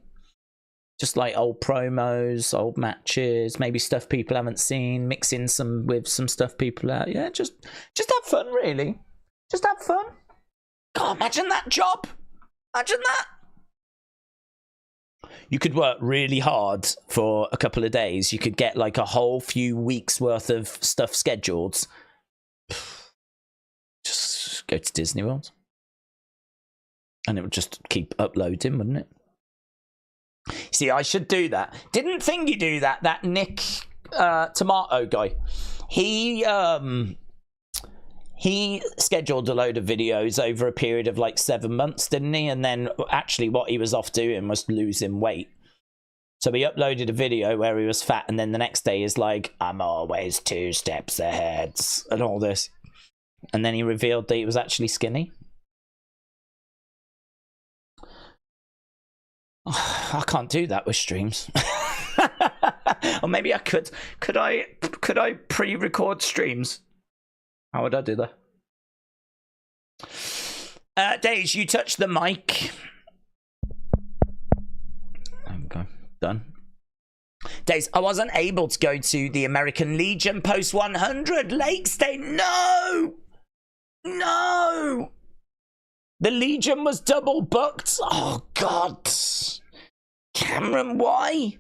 Just like old promos, old matches, maybe stuff people haven't seen, mixing some with some stuff people out. Yeah, just have fun, really. Just have fun. God, imagine that job. Imagine that. You could work really hard for a couple of days. You could get like a whole few weeks worth of stuff scheduled. Just go to Disney World. And it would just keep uploading, wouldn't it? See, I should do that. Didn't Thingy do that? That Nick Tomato guy. He scheduled a load of videos over a period of like 7 months, didn't he? And then actually what he was off doing was losing weight. So he uploaded a video where he was fat, and then the next day is like, I'm always 2 steps ahead, and all this. And then he revealed that he was actually skinny. I can't do that with streams. Or maybe I could. Could I pre-record streams? How would I do that? Daze, you touch the mic. There we go. Done. Daze, I wasn't able to go to the American Legion post 100 Lake State. No! No! The Legion was double booked. Oh, God. Cameron, why?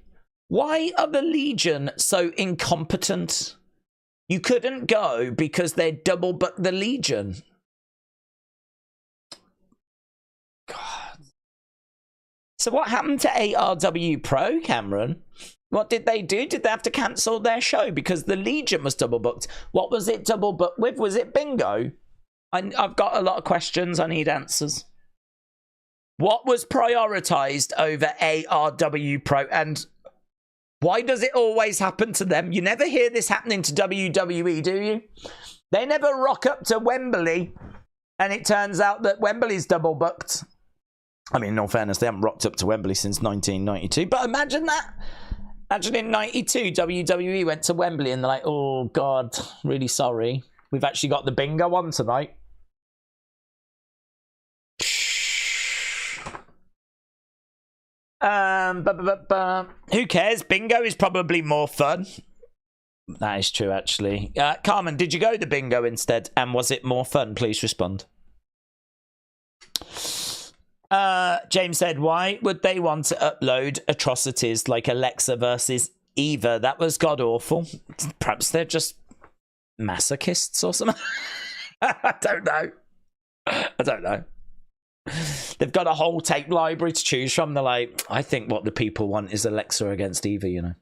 Why are the Legion so incompetent? You couldn't go because they double booked the Legion. God. So what happened to ARW Pro, Cameron? What did they do? Did they have to cancel their show because the Legion was double booked? What was it double booked with? Was it bingo? I've got a lot of questions. I need answers. What was prioritized over ARW Pro? And why does it always happen to them? You never hear this happening to WWE, do you? They never rock up to Wembley, and it turns out that Wembley's double booked. I mean, in all fairness, they haven't rocked up to Wembley since 1992. But imagine that. Imagine in 92, WWE went to Wembley and they're like, oh, God, really sorry. We've actually got the bingo on tonight. Who cares? Bingo is probably more fun. That is true, actually. Carmen, did you go to bingo instead? And was it more fun? Please respond. James said, why would they want to upload atrocities like Alexa versus Eva? That was god-awful. Perhaps they're just masochists or something. I don't know. They've got a whole tape library to choose from. They're like, I think what the people want is Alexa against Eva, you know.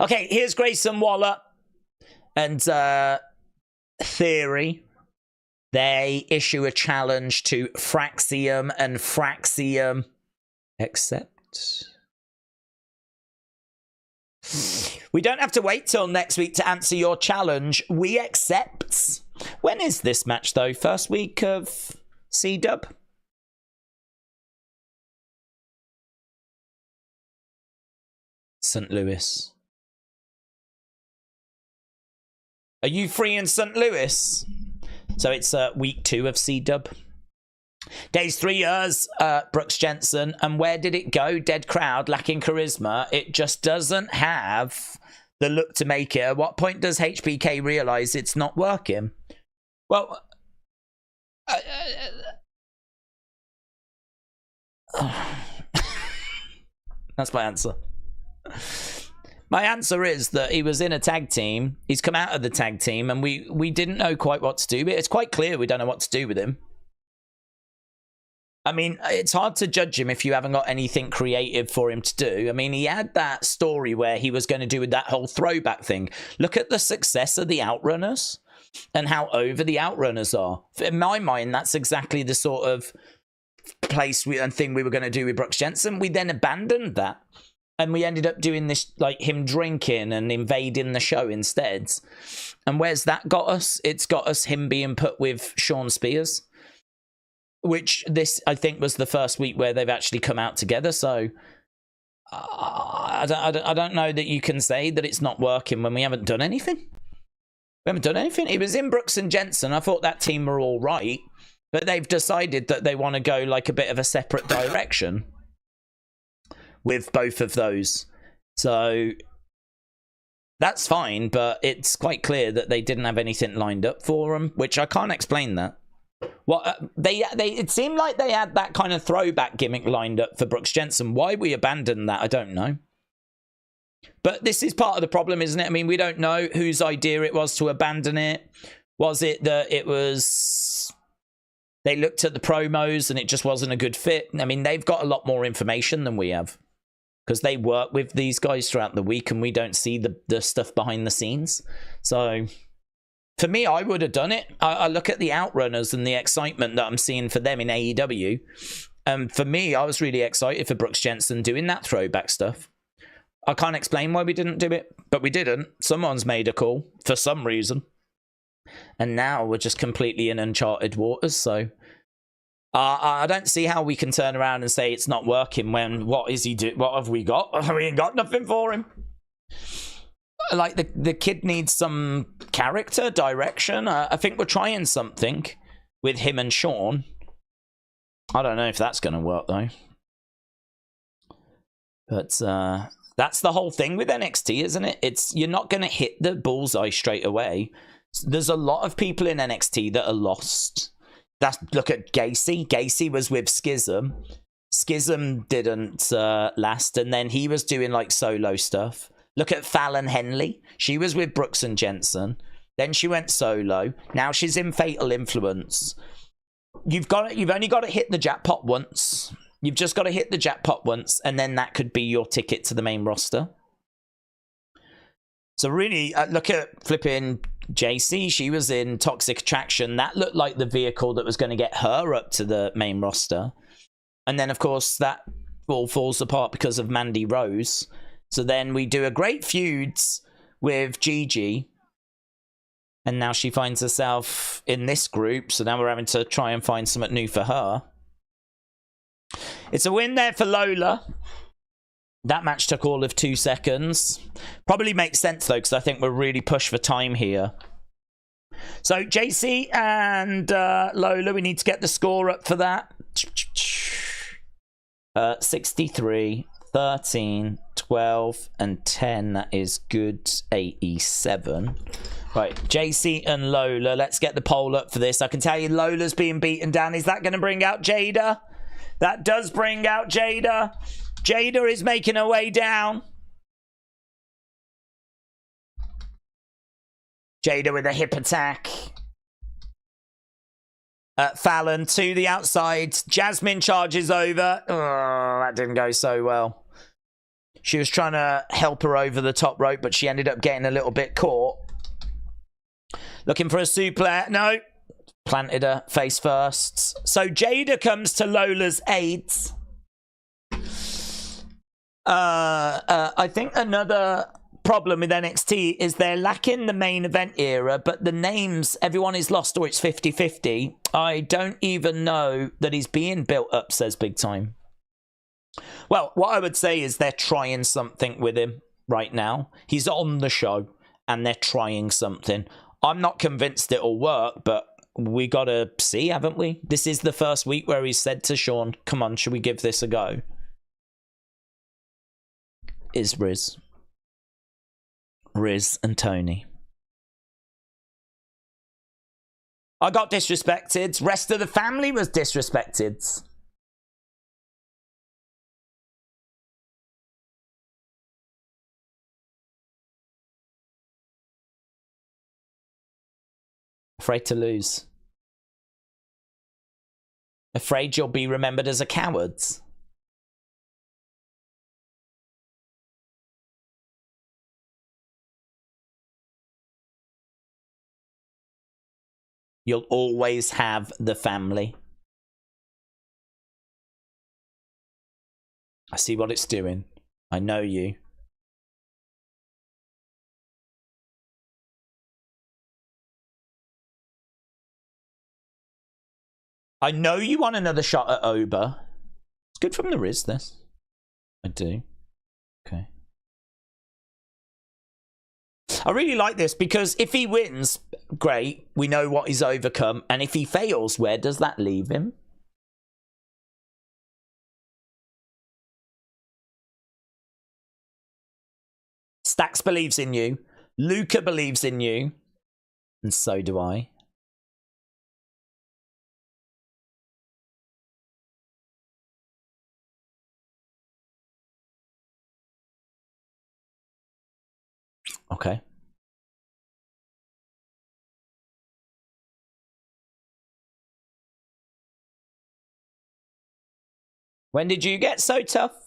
Okay, here's Grayson Waller and Theory. They issue a challenge to Fraxium, and Fraxium accept. We don't have to wait till next week to answer your challenge. We accept. When is this match, though? First week of C-Dub? St. Louis. Are you free in St. Louis? So it's week 2 of C-Dub. Days 3 years, Brooks Jensen, and where did it go? Dead crowd, lacking charisma. It just doesn't have the look to make it. At what point does HBK realize it's not working? Well, that's my answer. My answer is that he was in a tag team. He's come out of the tag team, and we didn't know quite what to do. It's quite clear we don't know what to do with him. I mean, it's hard to judge him if you haven't got anything creative for him to do. I mean, he had that story where he was going to do that whole throwback thing. Look at the success of the Outrunners and how over the Outrunners are. In my mind, that's exactly the sort of place and thing we were going to do with Brooks Jensen. We then abandoned that. And we ended up doing this, like him drinking and invading the show instead. And where's that got us? It's got us him being put with Shawn Spears. Which this, I think, was the first week where they've actually come out together. So I don't know that you can say that it's not working when we haven't done anything. We haven't done anything. It was in Brooks and Jensen. I thought that team were all right. But they've decided that they want to go like a bit of a separate direction with both of those. So that's fine. But it's quite clear that they didn't have anything lined up for them, which I can't explain that. Well, it seemed like they had that kind of throwback gimmick lined up for Brooks Jensen. Why we abandoned that, I don't know. But this is part of the problem, isn't it? I mean, we don't know whose idea it was to abandon it. Was it that it was... They looked at the promos and it just wasn't a good fit? I mean, they've got a lot more information than we have. Because they work with these guys throughout the week and we don't see the stuff behind the scenes. So... For me, I would have done it. I look at the Outrunners and the excitement that I'm seeing for them in AEW. For me, I was really excited for Brooks Jensen doing that throwback stuff. I can't explain why we didn't do it, but we didn't. Someone's made a call for some reason. And now we're just completely in uncharted waters. So I don't see how we can turn around and say it's not working when what is he do? What have we got? We ain't got nothing for him. Like, the kid needs some character direction. I think we're trying something with him and Shawn. I don't know if that's going to work, though. But that's the whole thing with NXT, isn't it? You're not going to hit the bullseye straight away. There's a lot of people in NXT that are lost. Look at Jacy. Jacy was with Schism. Schism didn't last, and then he was doing, like, solo stuff. Look at Fallon Henley. She was with Brooks and Jensen. Then she went solo. Now she's in Fatal Influence. You've only got to hit the jackpot once. You've just got to hit the jackpot once, and then that could be your ticket to the main roster. So really, look at flipping Jacy. She was in Toxic Attraction. That looked like the vehicle that was going to get her up to the main roster. And then, of course, that all falls apart because of Mandy Rose. So then we do a great feuds with Gigi. And now she finds herself in this group. So now we're having to try and find something new for her. It's a win there for Lola. That match took all of 2 seconds. Probably makes sense, though, because I think we're really pushed for time here. So Jacy and Lola, we need to get the score up for that. 63, 13, 12, and 10. That is good. 87. Right, Jacy and Lola. Let's get the poll up for this. I can tell you Lola's being beaten down. Is that going to bring out Jada? That does bring out Jada. Jada is making her way down. Jada with a hip attack. Fallon to the outside. Jasmine charges over. Oh, that didn't go so well. She was trying to help her over the top rope, but she ended up getting a little bit caught. Looking for a suplex. No. Planted her face first. So Jada comes to Lola's aid. I think another problem with NXT is they're lacking the main event era, but the names, everyone is lost or it's 50-50. I don't even know that he's being built up, says Big Time. Well, what I would say is they're trying something with him right now. He's on the show and they're trying something. I'm not convinced it'll work, but we got to see, haven't we? This is the first week where he said to Sean, come on, should we give this a go? Is Riz and Tony. I got disrespected. Rest of the family was disrespected. Afraid to lose. Afraid you'll be remembered as a coward. You'll always have the family. I see what it's doing. I know you. I know you want another shot at Oba. It's good from the Riz, this. I do. Okay. I really like this because if he wins, great. We know what he's overcome. And if he fails, where does that leave him? Stax believes in you. Luca believes in you. And so do I. Okay. When did you get so tough?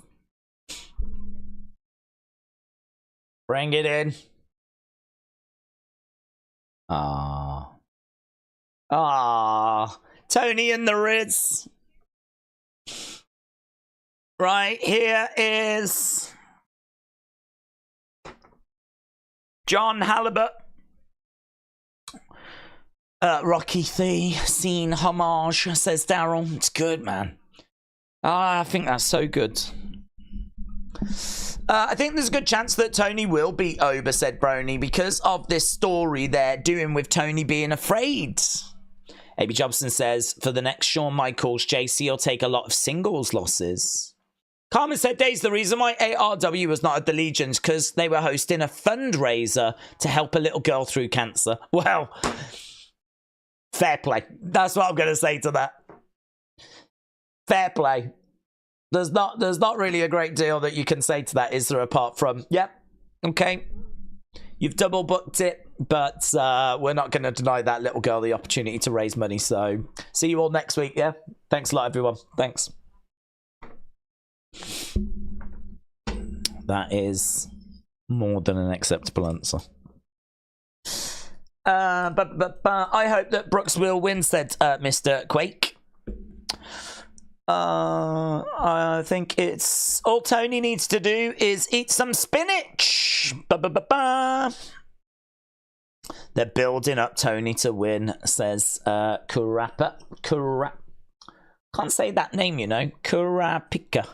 Bring it in. Ah. Tony and the Riz. Right, here is John Halibut. Rocky The scene homage, says Daryl. It's good, man. I think that's so good. I think there's a good chance that Tony will beat Oba, said Brony, because of this story they're doing with Tony being afraid. A.B. Jobson says, for the next Shawn Michaels, Jacy will take a lot of singles losses. Carmen said, Daze, the reason why ARW was not at the Legions because they were hosting a fundraiser to help a little girl through cancer. Well, fair play. That's what I'm going to say to that. Fair play. There's not really a great deal that you can say to that, is there, apart from, yep, okay, you've double booked it, but we're not going to deny that little girl the opportunity to raise money. So see you all next week, yeah? Thanks a lot, everyone. Thanks. That is more than an acceptable answer. But I hope that Brooks will win, said Mr. Quake. I think it's all Tony needs to do is eat some spinach. They're building up Tony to win, says Kurapika. Can't say that name, you know. Kurapika.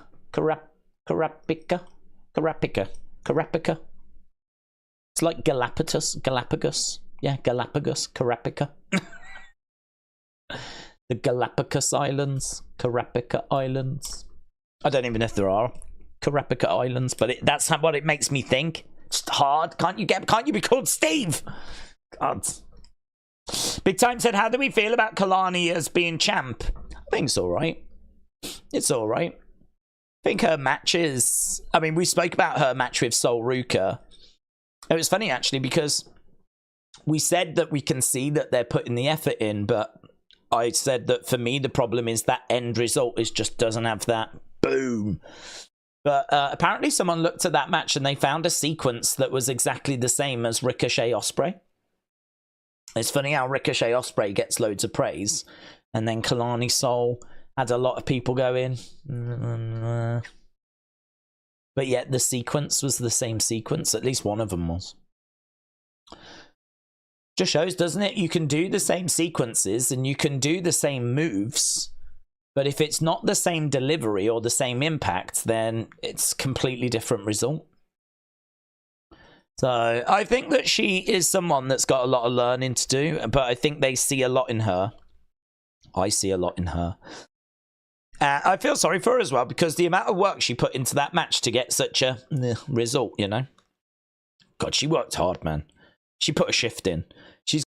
It's like Galapagos. Yeah, Galapagos. Kurapika. The Galapagos Islands, Kurapika Islands. I don't even know if there are Kurapika Islands, but that's what it makes me think. It's hard. Can't you be called Steve? God. Big Time said, how do we feel about Kalani as being champ? I think it's all right. It's all right. I think her matches. I mean, we spoke about her match with Sol Ruka. It was funny actually because we said that we can see that they're putting the effort in, but I said that for me, the problem is that end result just doesn't have that boom. But apparently someone looked at that match and they found a sequence that was exactly the same as Ricochet Ospreay. It's funny how Ricochet Ospreay gets loads of praise, and then Kalani Soul had a lot of people going. But yet the sequence was the same sequence. At least one of them was. Just shows, doesn't it? You can do the same sequences and you can do the same moves, but if it's not the same delivery or the same impact, then it's completely different result. So I think that she is someone that's got a lot of learning to do, but I think they see a lot in her. I see a lot in her. I feel sorry for her as well, because the amount of work she put into that match to get such a result, you know? God, she worked hard, man. She put a shift in. She's...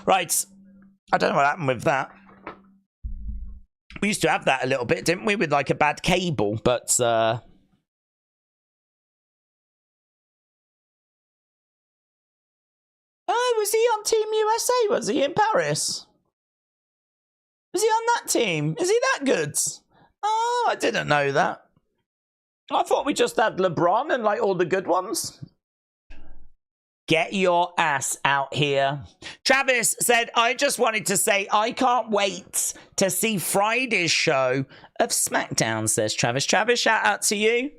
Right. I don't know what happened with that. We used to have that a little bit, didn't we? With like a bad cable, but... Oh, was he on Team USA? Was he in Paris? Was he on that team? Is he that good? Oh, I didn't know that. I thought we just had LeBron and like all the good ones. Get your ass out here. Travis said, I just wanted to say I can't wait to see Friday's show of SmackDown, says Travis. Travis, shout out to you.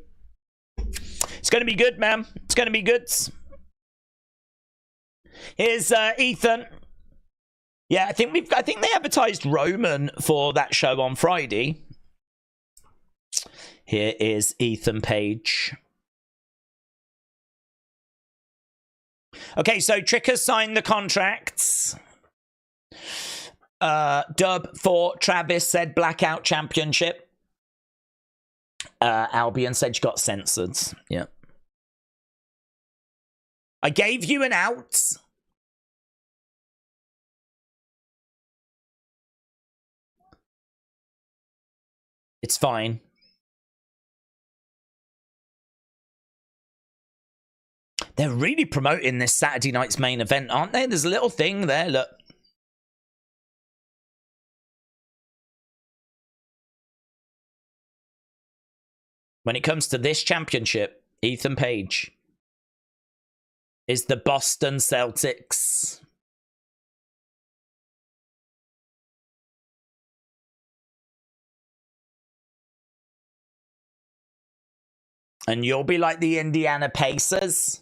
It's going to be good, man. It's going to be good. Here's Ethan. Yeah, I think they advertised Roman for that show on Friday. Here is Ethan Page. Okay, so Tricker signed the contracts. Dub for Travis said Blackout Championship. Albion said you got censored. Yeah. I gave you an out. It's fine. They're really promoting this Saturday night's main event, aren't they? There's a little thing there, look. When it comes to this championship, Ethan Page is the Boston Celtics. And you'll be like the Indiana Pacers.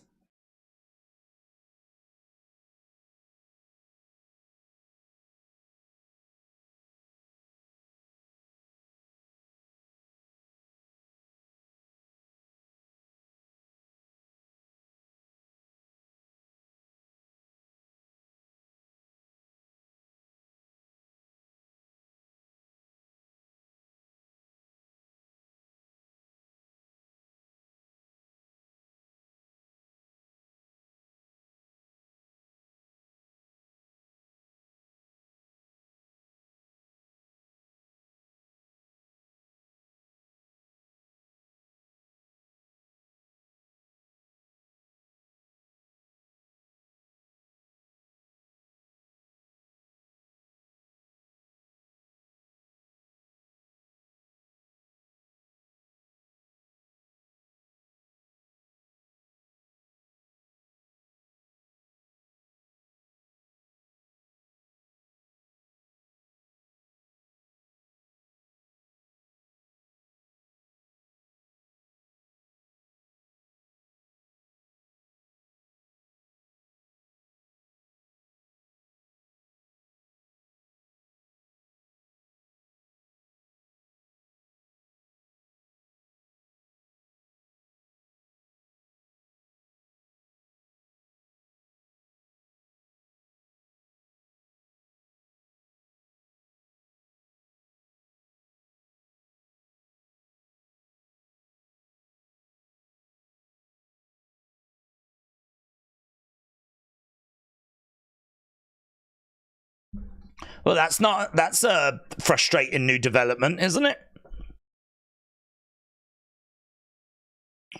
Well, that's a frustrating new development, isn't it?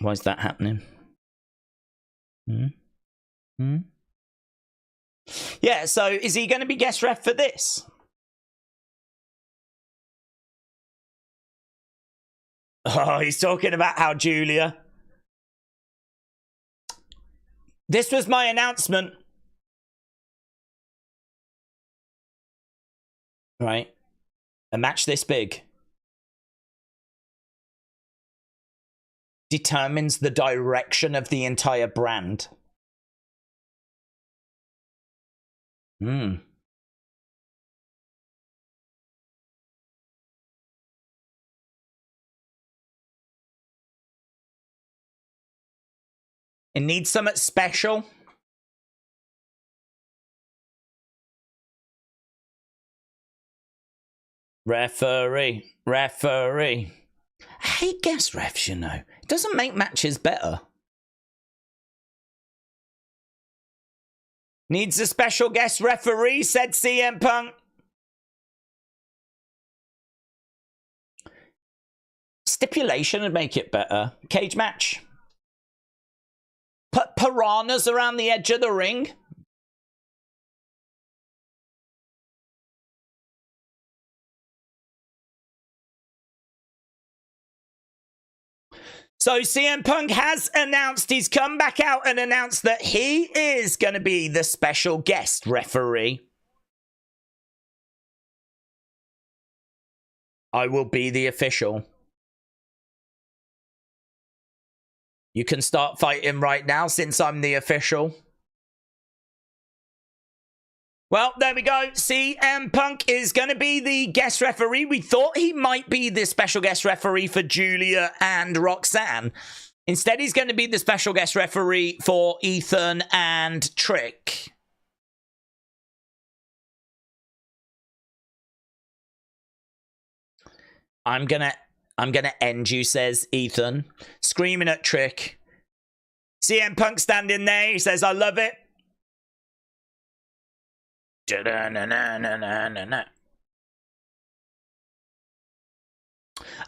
Why is that happening? Yeah, so is he going to be guest ref for this? Oh, he's talking about how Julia. This was my announcement. Right. A match this big determines the direction of the entire brand. It needs something special. Referee. I hate guest refs, you know. It doesn't make matches better. Needs a special guest referee, said CM Punk. Stipulation would make it better. Cage match. Put piranhas around the edge of the ring. So CM Punk has announced, he's come back out and announced that he is going to be the special guest referee. I will be the official. You can start fighting right now since I'm the official. Well, there we go. CM Punk is going to be the guest referee. We thought he might be the special guest referee for Julia and Roxanne. Instead, he's going to be the special guest referee for Ethan and Trick. I'm gonna end you, says Ethan, screaming at Trick. CM Punk standing there. He says, I love it. I'm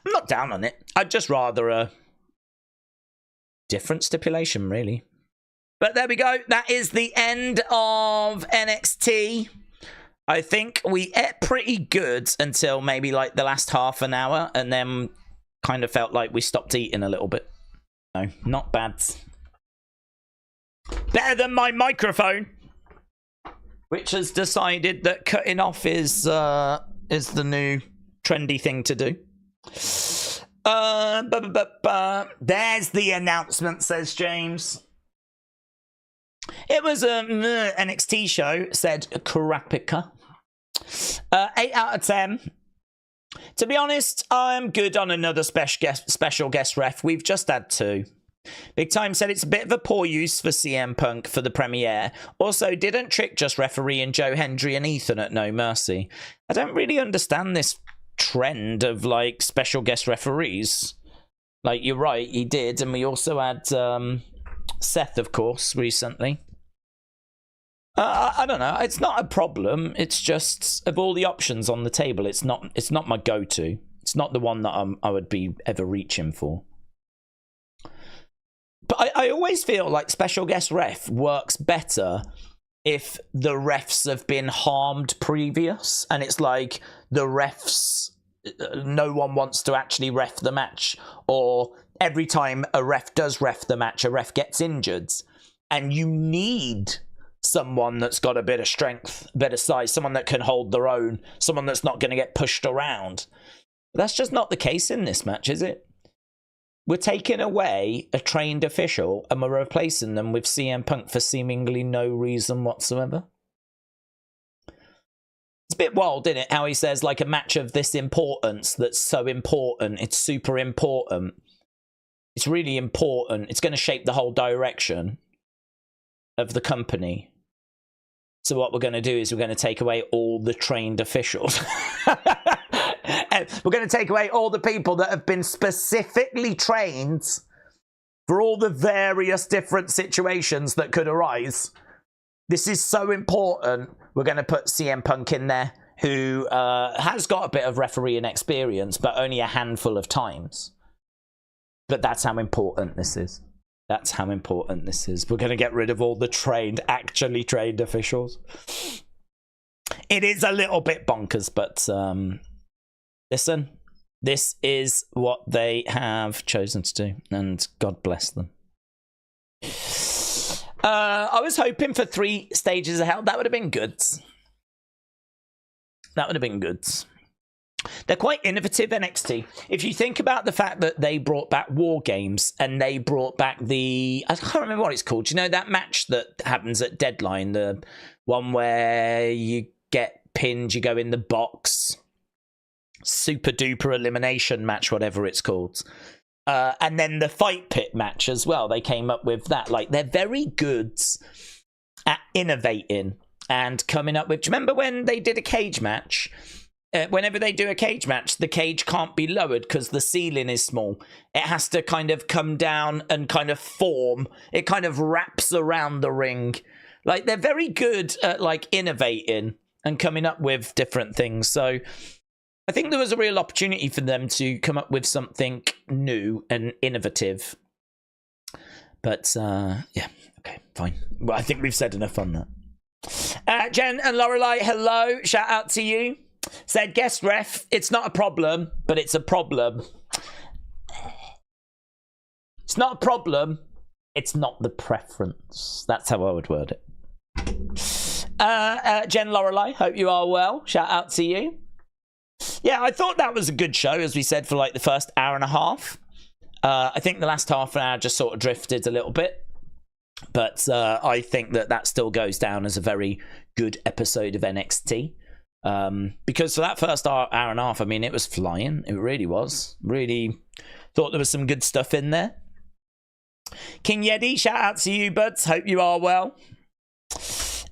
not down on it. I'd just rather a different stipulation, really. But there we go. That is the end of NXT. I think we ate pretty good until maybe like the last half an hour, and then kind of felt like we stopped eating a little bit. No, not bad. Better than my microphone, which has decided that cutting off is the new trendy thing to do. There's the announcement, says James. It was a NXT show, said Kurapika. 8 out of 10. To be honest, I'm good on another special guest ref. We've just had 2. Big Time said it's a bit of a poor use for CM Punk for the premiere. Also, didn't Trick just refereeing Joe Hendry and Ethan at No Mercy? I don't really understand this trend of, like, special guest referees. Like, you're right, he did. And we also had Seth, of course, recently. I don't know. It's not a problem. It's just, of all the options on the table, it's not my go-to. It's not the one that I would be ever reaching for. But I always feel like special guest ref works better if the refs have been harmed previous, and it's like the refs, no one wants to actually ref the match, or every time a ref does ref the match, a ref gets injured, and you need someone that's got a bit of strength, a bit of size, someone that can hold their own, someone that's not going to get pushed around. But that's just not the case in this match, is it? We're taking away a trained official and we're replacing them with CM Punk for seemingly no reason whatsoever. It's a bit wild, isn't it? How he says, like, a match of this importance that's so important, it's super important, it's really important, it's going to shape the whole direction of the company. So what we're going to do is we're going to take away all the trained officials. We're going to take away all the people that have been specifically trained for all the various different situations that could arise. This is so important. We're going to put CM Punk in there who has got a bit of refereeing experience, but only a handful of times. But that's how important this is. That's how important this is. We're going to get rid of all the actually trained officials. It is a little bit bonkers, but listen, this is what they have chosen to do, and God bless them. I was hoping for 3 stages of hell. That would have been good. That would have been good. They're quite innovative, NXT. If you think about the fact that they brought back War Games and they brought back I can't remember what it's called. You know, that match that happens at Deadline, the one where you get pinned, you go in the box, super duper elimination match, whatever it's called. And then the fight pit match as well. They came up with that. Like, they're very good at innovating and coming up with... Do you remember when they did a cage match? Whenever they do a cage match, the cage can't be lowered because the ceiling is small. It has to kind of come down and kind of form. It kind of wraps around the ring. Like, they're very good at, like, innovating and coming up with different things. So I think there was a real opportunity for them to come up with something new and innovative. But, yeah, okay, fine. Well, I think we've said enough on that. Jen and Lorelei, hello. Shout out to you. Said, guest ref, it's not a problem, but it's a problem. It's not a problem. It's not the preference. That's how I would word it. Jen Lorelei, hope you are well. Shout out to you. Yeah, I thought that was a good show, as we said, for like the first hour and a half. I think the last half an hour just sort of drifted a little bit. But I think that still goes down as a very good episode of NXT. Because for that first hour and a half, I mean, it was flying. It really was. Really thought there was some good stuff in there. King Eddy, shout out to you, buds. Hope you are well.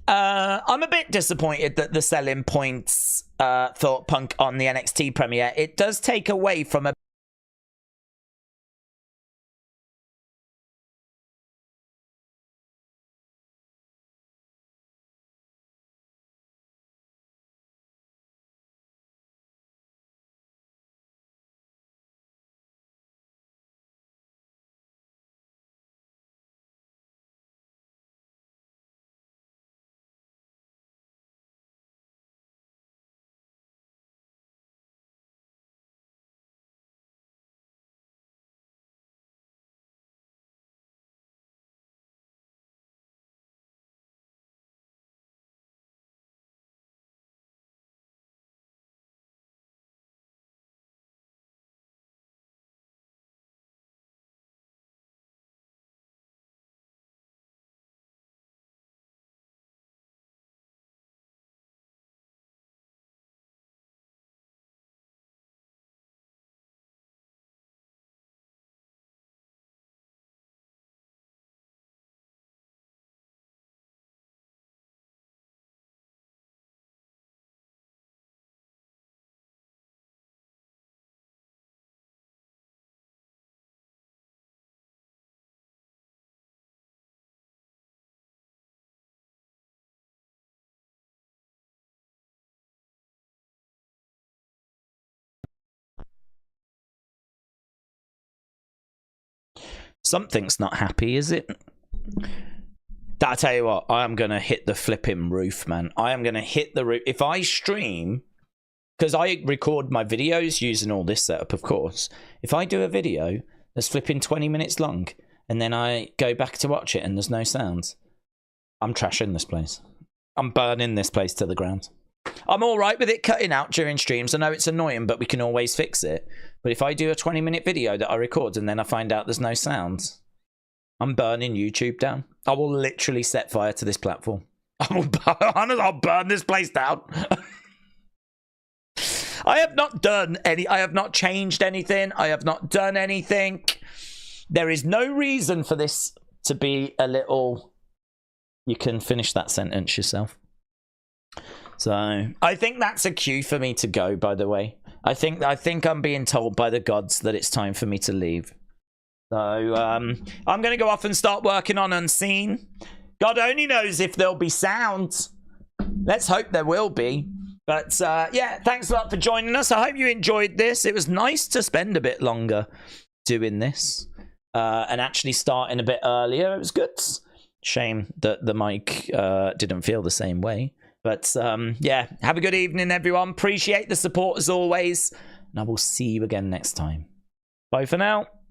I'm a bit disappointed that the selling points Thorpe Punk on the NXT premiere. It does take away from a... Something's not happy, is it? I tell you what, I am going to hit the flipping roof, man. I am going to hit the roof. If I stream, because I record my videos using all this setup, of course. If I do a video that's flipping 20 minutes long, and then I go back to watch it and there's no sounds, I'm trashing this place. I'm burning this place to the ground. I'm all right with it cutting out during streams. I know it's annoying, but we can always fix it. But if I do a 20-minute video that I record and then I find out there's no sounds, I'm burning YouTube down. I will literally set fire to this platform. I'll burn this place down. I have not changed anything. I have not done anything. There is no reason for this to be a little... You can finish that sentence yourself. So I think that's a cue for me to go, by the way. I think I'm being told by the gods that it's time for me to leave. So I'm going to go off and start working on Unseen. God only knows if there'll be sound. Let's hope there will be. But yeah, thanks a lot for joining us. I hope you enjoyed this. It was nice to spend a bit longer doing this and actually starting a bit earlier. It was good. Shame that the mic didn't feel the same way. But yeah, have a good evening, everyone. Appreciate the support as always. And I will see you again next time. Bye for now.